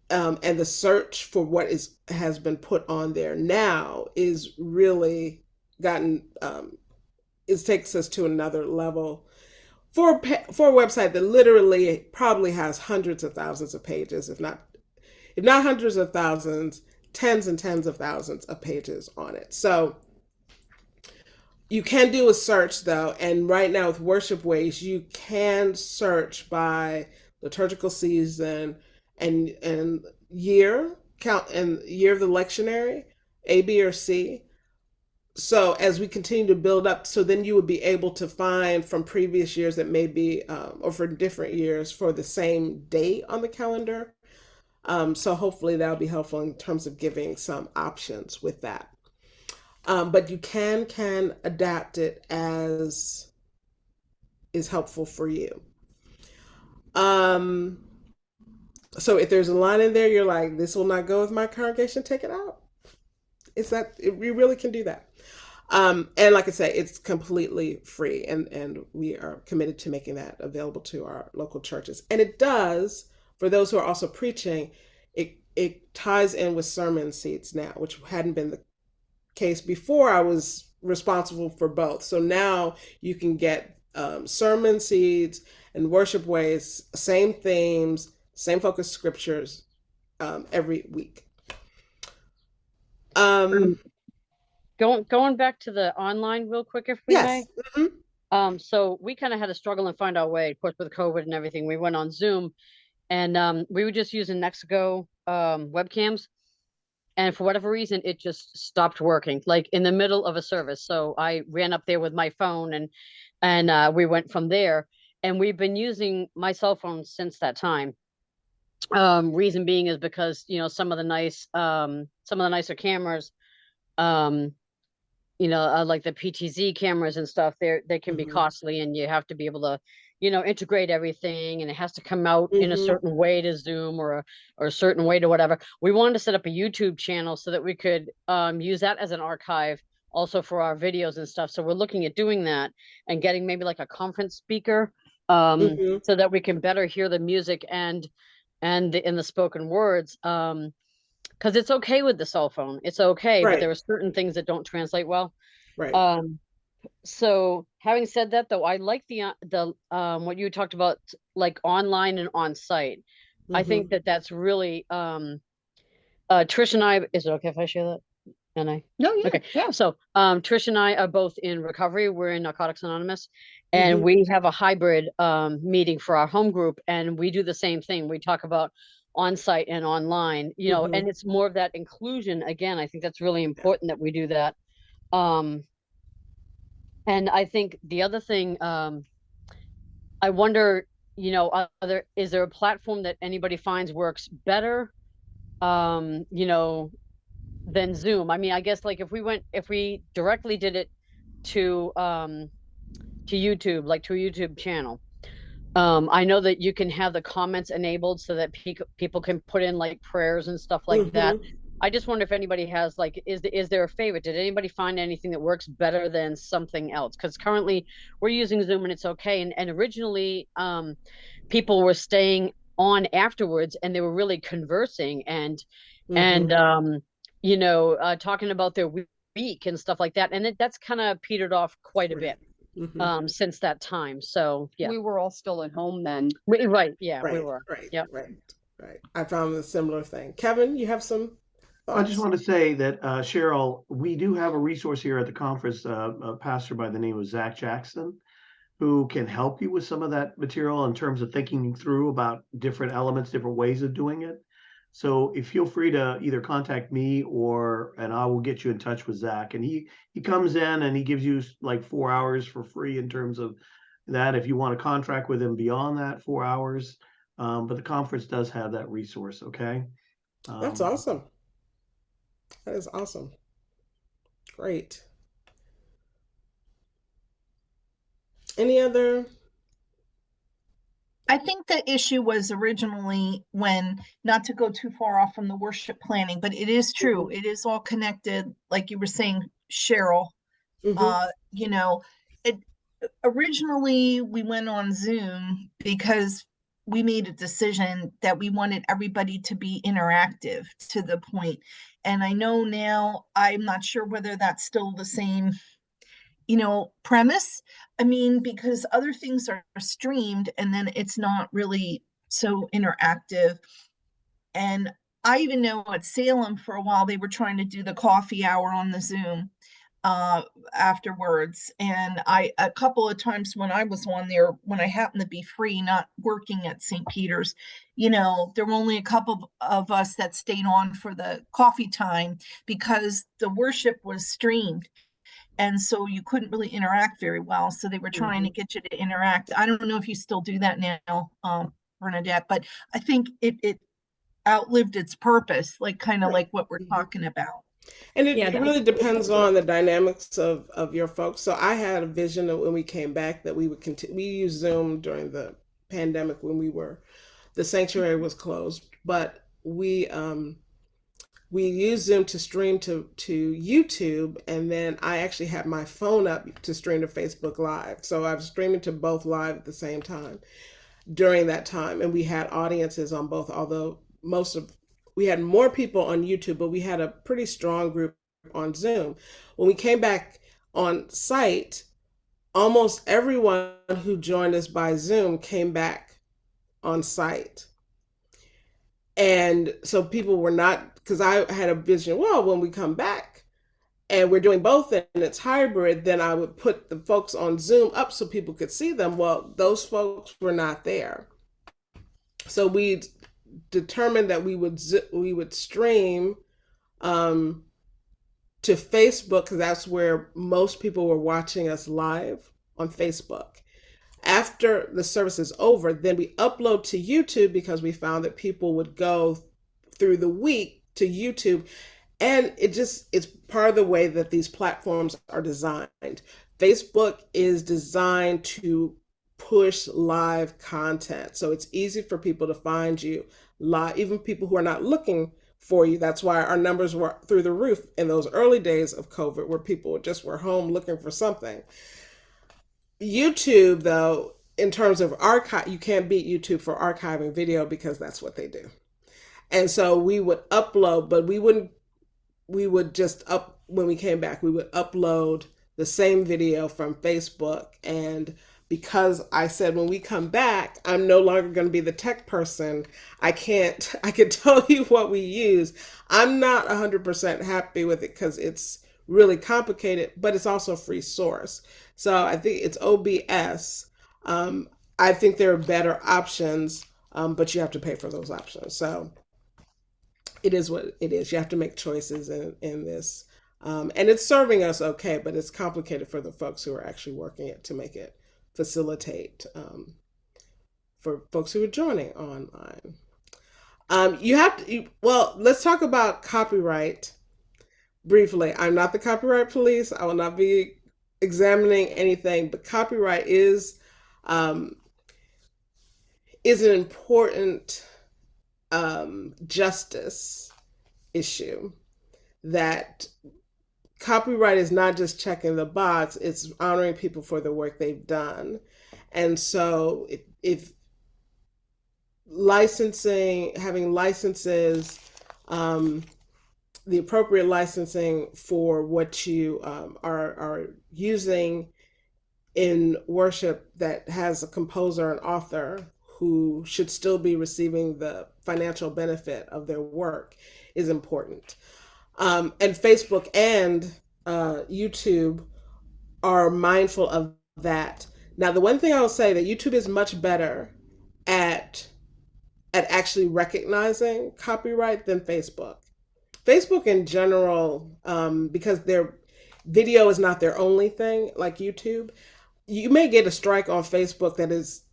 and the search for what has been put on there now is really gotten, it takes us to another level for a website that literally probably has hundreds of thousands of pages, if not hundreds of thousands, tens and tens of thousands of pages on it. So you can do a search though, and right now with Worship Ways, you can search by liturgical season and year count and year of the lectionary, A, B, or C. So as we continue to build up, so then you would be able to find from previous years that may be, or for different years for the same date on the calendar. So hopefully that'll be helpful in terms of giving some options with that. But you can adapt it as is helpful for you. So if there's a line in there, you're like, this will not go with my congregation, take it out. We really can do that. And like I say, it's completely free, and we are committed to making that available to our local churches. And it does, for those who are also preaching, it ties in with sermon seeds now, which hadn't been the case before. I was responsible for both. So now you can get sermon seeds and Worship Ways, same themes, same focus scriptures every week. Going back to the online real quick, if we may. Mm-hmm. So we kind of had to struggle and find our way, of course, with COVID and everything. We went on Zoom, and we were just using Nextgo webcams. And for whatever reason, it just stopped working, like in the middle of a service. So I ran up there with my phone, and we went from there. And we've been using my cell phone since that time. Reason being is because some of the nicer cameras, like the PTZ cameras and stuff, they can be costly, and you have to be able to integrate everything, and it has to come out in a certain way to Zoom or a certain way to whatever. We wanted to set up a YouTube channel so that we could use that as an archive also for our videos and stuff. So we're looking at doing that and getting maybe like a conference speaker so that we can better hear the music and in the spoken words. because it's okay with the cell phone. It's okay, but Right. there are certain things that don't translate well. Right. So having said that, though, I like the what you talked about, like online and on site. I think that that's really Trish and I, is it okay if I share that? And I No, yeah, okay. yeah. So Trish and I are both in recovery. We're in Narcotics Anonymous, and we have a hybrid meeting for our home group, and we do the same thing. We talk about on site and online, you know, and it's more of that inclusion. Again, I think that's really important that we do that. And I think the other thing, I wonder, you know, is there a platform that anybody finds works better, you know, than Zoom? I mean, I guess like if we directly did it to YouTube, like to a YouTube channel, I know that you can have the comments enabled so that people can put in like prayers and stuff like that. I just wonder if anybody has like, is there a favorite? Did anybody find anything that works better than something else? Because currently we're using Zoom and it's okay. And originally people were staying on afterwards and they were really conversing and you know, talking about their week and stuff like that. And that's kind of petered off quite a bit since that time. So yeah, We were all still at home then. right. Yeah, we Right. were. Right. Yep. Right. I found a similar thing. Kevin, you have some I just thoughts? want to say that, Cheryl, we do have a resource here at the conference, a pastor by the name of Zach Jackson, who can help you with some of that material in terms of thinking through about different elements, different ways of doing it. So if feel free to either contact me and I will get you in touch with Zach. And he comes in and he gives you like 4 hours for free in terms of that. If you want to contract with him beyond that 4 hours, but the conference does have that resource. Okay. That's awesome. That is awesome. Great. Any other? I think the issue was originally when, not to go too far off from the worship planning, but it is true. It is all connected, like you were saying, Cheryl. You know, originally we went on Zoom because we made a decision that we wanted everybody to be interactive to the point. And I know now, I'm not sure whether that's still the same, you know, premise. I mean, because other things are streamed and then it's not really so interactive. And I even know at Salem for a while, they were trying to do the coffee hour on the Zoom afterwards. And a couple of times when I was on there, when I happened to be free, not working at St. Peter's, you know, there were only a couple of us that stayed on for the coffee time because the worship was streamed. And so you couldn't really interact very well. So they were trying to get you to interact. I don't know if you still do that now, Bernadette, but I think it outlived its purpose, like kind of like what we're talking about. And it really depends on the dynamics of your folks. So I had a vision of when we came back that we would continue. We used Zoom during the pandemic when the sanctuary was closed, but we used Zoom to stream to YouTube, and then I actually had my phone up to stream to Facebook Live. So I was streaming to both live at the same time during that time, and we had audiences on both, although we had more people on YouTube, but we had a pretty strong group on Zoom. When we came back on site, almost everyone who joined us by Zoom came back on site. And so people were not, because I had a vision, well, when we come back and we're doing both and it's hybrid, then I would put the folks on Zoom up so people could see them. Well, those folks were not there. So we determined that we would stream to Facebook, because that's where most people were watching us live on Facebook. After the service is over, then we upload to YouTube because we found that people would go through the week to YouTube. And it's part of the way that these platforms are designed. Facebook is designed to push live content. So it's easy for people to find you live, even people who are not looking for you. That's why our numbers were through the roof in those early days of COVID, where people just were home looking for something. YouTube, though, in terms of archive, you can't beat YouTube for archiving video because that's what they do. And so we would upload, but we would just when we came back, we would upload the same video from Facebook. And because I said, when we come back, I'm no longer going to be the tech person. I can tell you what we use. I'm not 100% happy with it because it's really complicated, but it's also a free source. So I think it's OBS. I think there are better options, but you have to pay for those options. So it is what it is. You have to make choices in this. And it's serving us okay, but it's complicated for the folks who are actually working it to make it facilitate for folks who are joining online. Well, let's talk about copyright briefly. I'm not the copyright police. I will not be examining anything, but copyright is an important justice issue. That copyright is not just checking the box, it's honoring people for the work they've done. And so if having licenses, the appropriate licensing for what you are using in worship that has a composer and author who should still be receiving the financial benefit of their work is important. And Facebook and YouTube are mindful of that. Now, the one thing I will say that YouTube is much better at actually recognizing copyright than Facebook. Facebook in general, because their video is not their only thing, like YouTube, you may get a strike on Facebook that is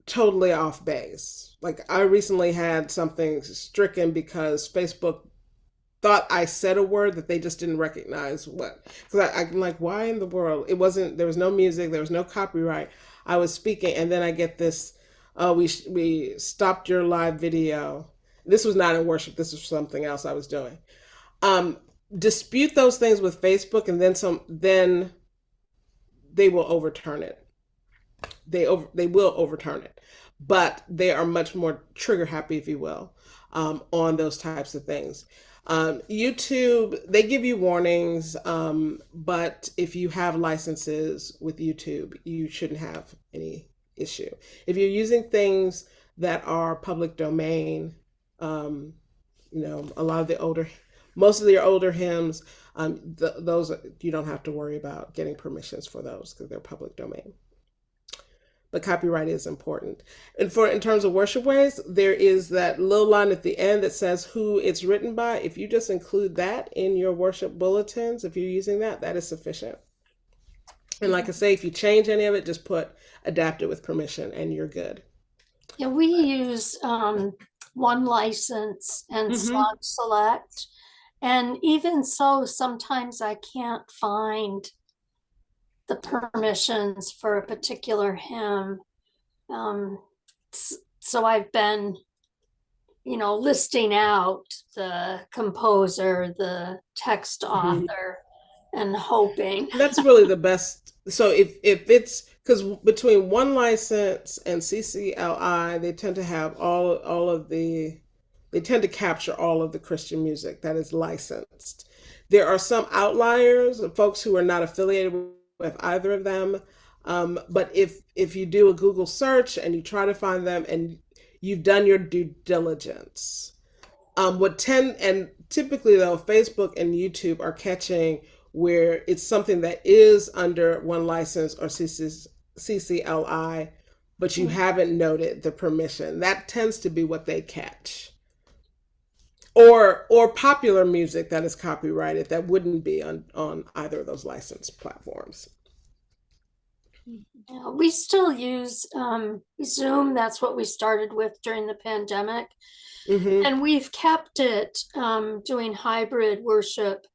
totally off base. Like I recently had something stricken because Facebook thought I said a word that they just didn't recognize what. Because I'm like, why in the world? There was no music, there was no copyright. I was speaking, and then I get this, we stopped your live video. This was not in worship, this was something else I was doing. Dispute those things with Facebook, and then they will overturn it. They will overturn it. But they are much more trigger happy, if you will, on those types of things. YouTube, they give you warnings, but if you have licenses with YouTube, you shouldn't have any issue. If you're using things that are public domain, most of your older hymns, those you don't have to worry about getting permissions for those because they're public domain. But copyright is important. And in terms of worship ways, there is that little line at the end that says who it's written by. If you just include that in your worship bulletins, if you're using that is sufficient. And like I say, if you change any of it, just put adapted with permission and you're good. Yeah, we use one license and Song Select. And even so, sometimes I can't find the permissions for a particular hymn. So I've been, listing out the composer, the text author, and hoping. That's really the best. So if it's, because between one license and CCLI, they tend to have they tend to capture all of the Christian music that is licensed. There are some outliers, folks who are not affiliated with either of them. But if you do a Google search and you try to find them and you've done your due diligence, and typically though, Facebook and YouTube are catching where it's something that is under one license or CCLI, but you haven't noted the permission. That tends to be what they catch. Or popular music that is copyrighted that wouldn't be on either of those licensed platforms. Yeah, we still use Zoom. That's what we started with during the pandemic. And we've kept it doing hybrid worship.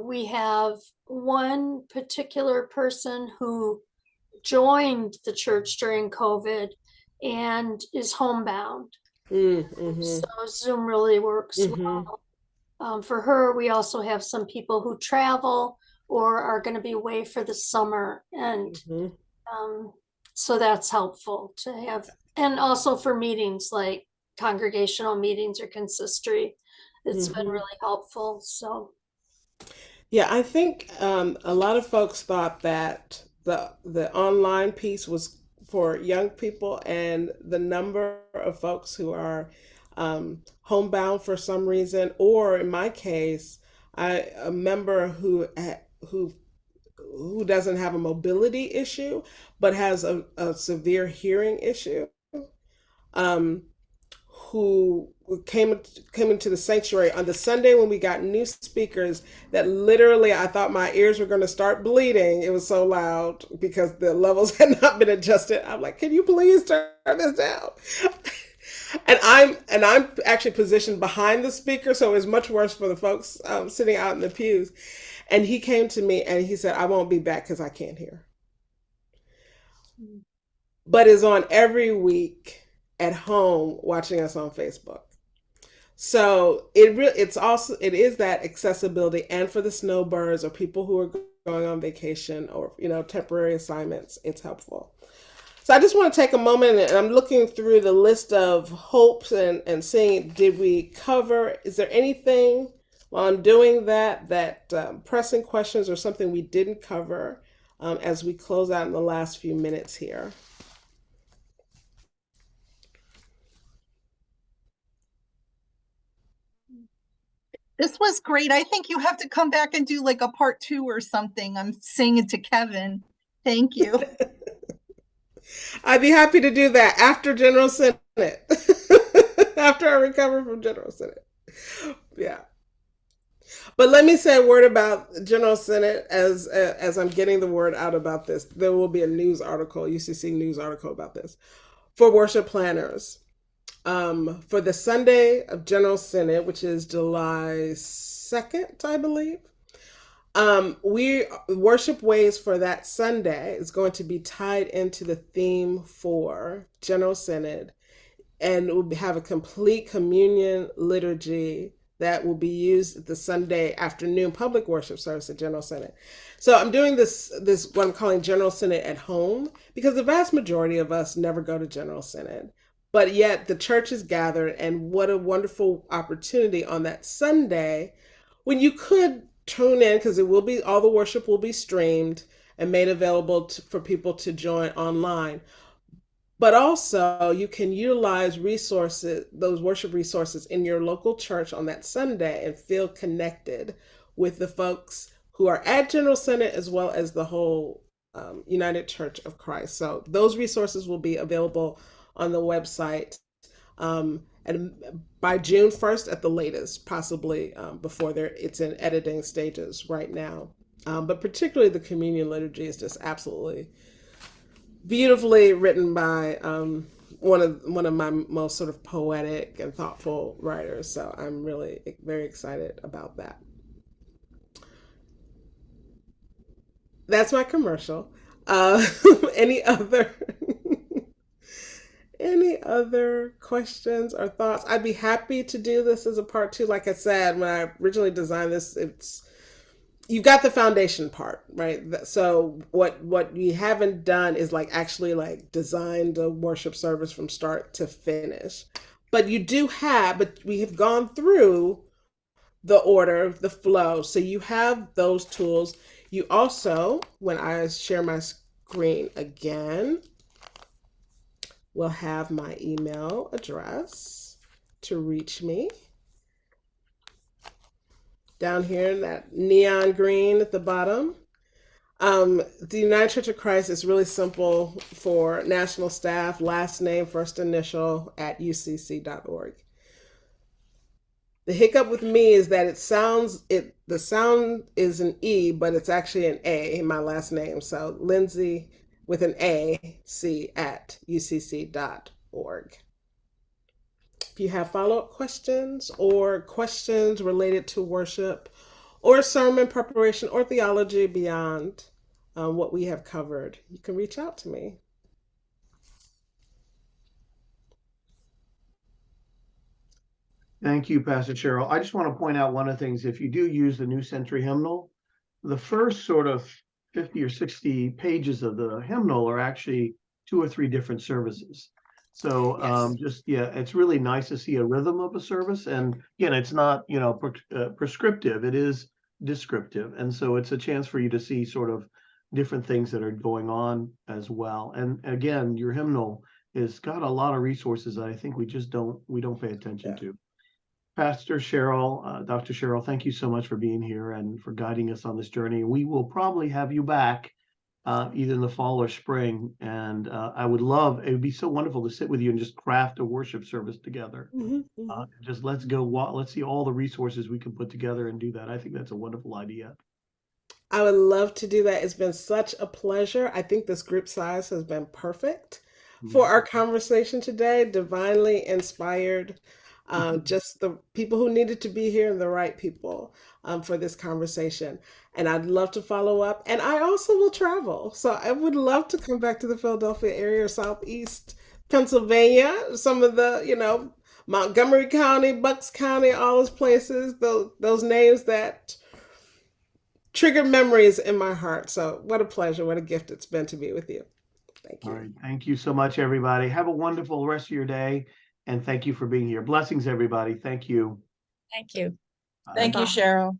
We have one particular person who joined the church during COVID and is homebound. So Zoom really works well. For her, we also have some people who travel or are going to be away for the summer. And so that's helpful to have. And also for meetings like congregational meetings or consistory. It's been Mhm. really helpful. So Yeah, I think a lot of folks thought that the online piece was for young people, and the number of folks who are homebound for some reason, or in my case, a member who doesn't have a mobility issue but has a severe hearing issue. Um, who came into the sanctuary on the Sunday when we got new speakers that literally I thought my ears were going to start bleeding. It was so loud because the levels had not been adjusted. I'm like, can you please turn this down? And I'm actually positioned behind the speaker, so it was much worse for the folks sitting out in the pews. And he came to me and he said, I won't be back because I can't hear. But is on every week at home watching us on Facebook. So it is that accessibility, and for the snowbirds or people who are going on vacation or temporary assignments, it's helpful. So I just want to take a moment, and I'm looking through the list of hopes and seeing, did we cover, is there anything while I'm doing that pressing questions or something we didn't cover as we close out in the last few minutes here? This was great. I think you have to come back and do like a part 2 or something. I'm saying it to Kevin. Thank you. I'd be happy to do that after General Synod. After I recover from General Synod. Yeah. But let me say a word about General Synod as I'm getting the word out about this. There will be a news article, UCC news article about this for worship planners. For the Sunday of General Synod, which is July 2nd, I believe, we worship ways for that Sunday is going to be tied into the theme for General Synod, and we'll have a complete communion liturgy that will be used at the Sunday afternoon public worship service at General Synod. So I'm doing this what I'm calling General Synod at home, because the vast majority of us never go to General Synod. But yet the church is gathered, and what a wonderful opportunity on that Sunday when you could tune in, because all the worship will be streamed and made available for people to join online. But also you can utilize those worship resources in your local church on that Sunday and feel connected with the folks who are at General Synod as well as the whole United Church of Christ. So those resources will be available on the website and by June 1st at the latest, possibly before it's in editing stages right now. But particularly the communion liturgy is just absolutely beautifully written by one of my most sort of poetic and thoughtful writers. So I'm really very excited about that. That's my commercial. Any other questions or thoughts? I'd be happy to do this as a part 2. Like I said, when I originally designed this, you've got the foundation part, right? So what we haven't done is actually designed a worship service from start to finish. But we have gone through the order, the flow. So you have those tools. You also, when I share my screen again, will have my email address to reach me. Down here in that neon green at the bottom. The United Church of Christ is really simple for national staff, last name, first initial at ucc.org. The hiccup with me is that the sound is an E, but it's actually an A in my last name. So Lindsay with an A, C at ucc.org. If you have follow-up questions or questions related to worship or sermon preparation or theology beyond what we have covered, you can reach out to me. Thank you, Pastor Cheryl. I just want to point out one of the things. If you do use the New Century Hymnal, the first sort of 50 or 60 pages of the hymnal are actually 2 or 3 different services. So Yes. it's really nice to see a rhythm of a service. And again, it's not, prescriptive, it is descriptive. And so it's a chance for you to see sort of different things that are going on as well. And again, your hymnal has got a lot of resources that I think we don't pay attention to. Pastor Cheryl, Dr. Cheryl, thank you so much for being here and for guiding us on this journey. We will probably have you back either in the fall or spring. And it would be so wonderful to sit with you and just craft a worship service together. Just let's see all the resources we can put together and do that. I think that's a wonderful idea. I would love to do that. It's been such a pleasure. I think this group size has been perfect for our conversation today, divinely inspired. Just the people who needed to be here and the right people for this conversation. And I'd love to follow up. And I also will travel. So I would love to come back to the Philadelphia area or Southeast Pennsylvania, some of the, Montgomery County, Bucks County, all those places, those names that triggered memories in my heart. So what a pleasure, what a gift it's been to be with you. Thank you. All right. Thank you so much, everybody. Have a wonderful rest of your day. And thank you for being here. Blessings, everybody. Thank you. Thank you. Thank you, Cheryl.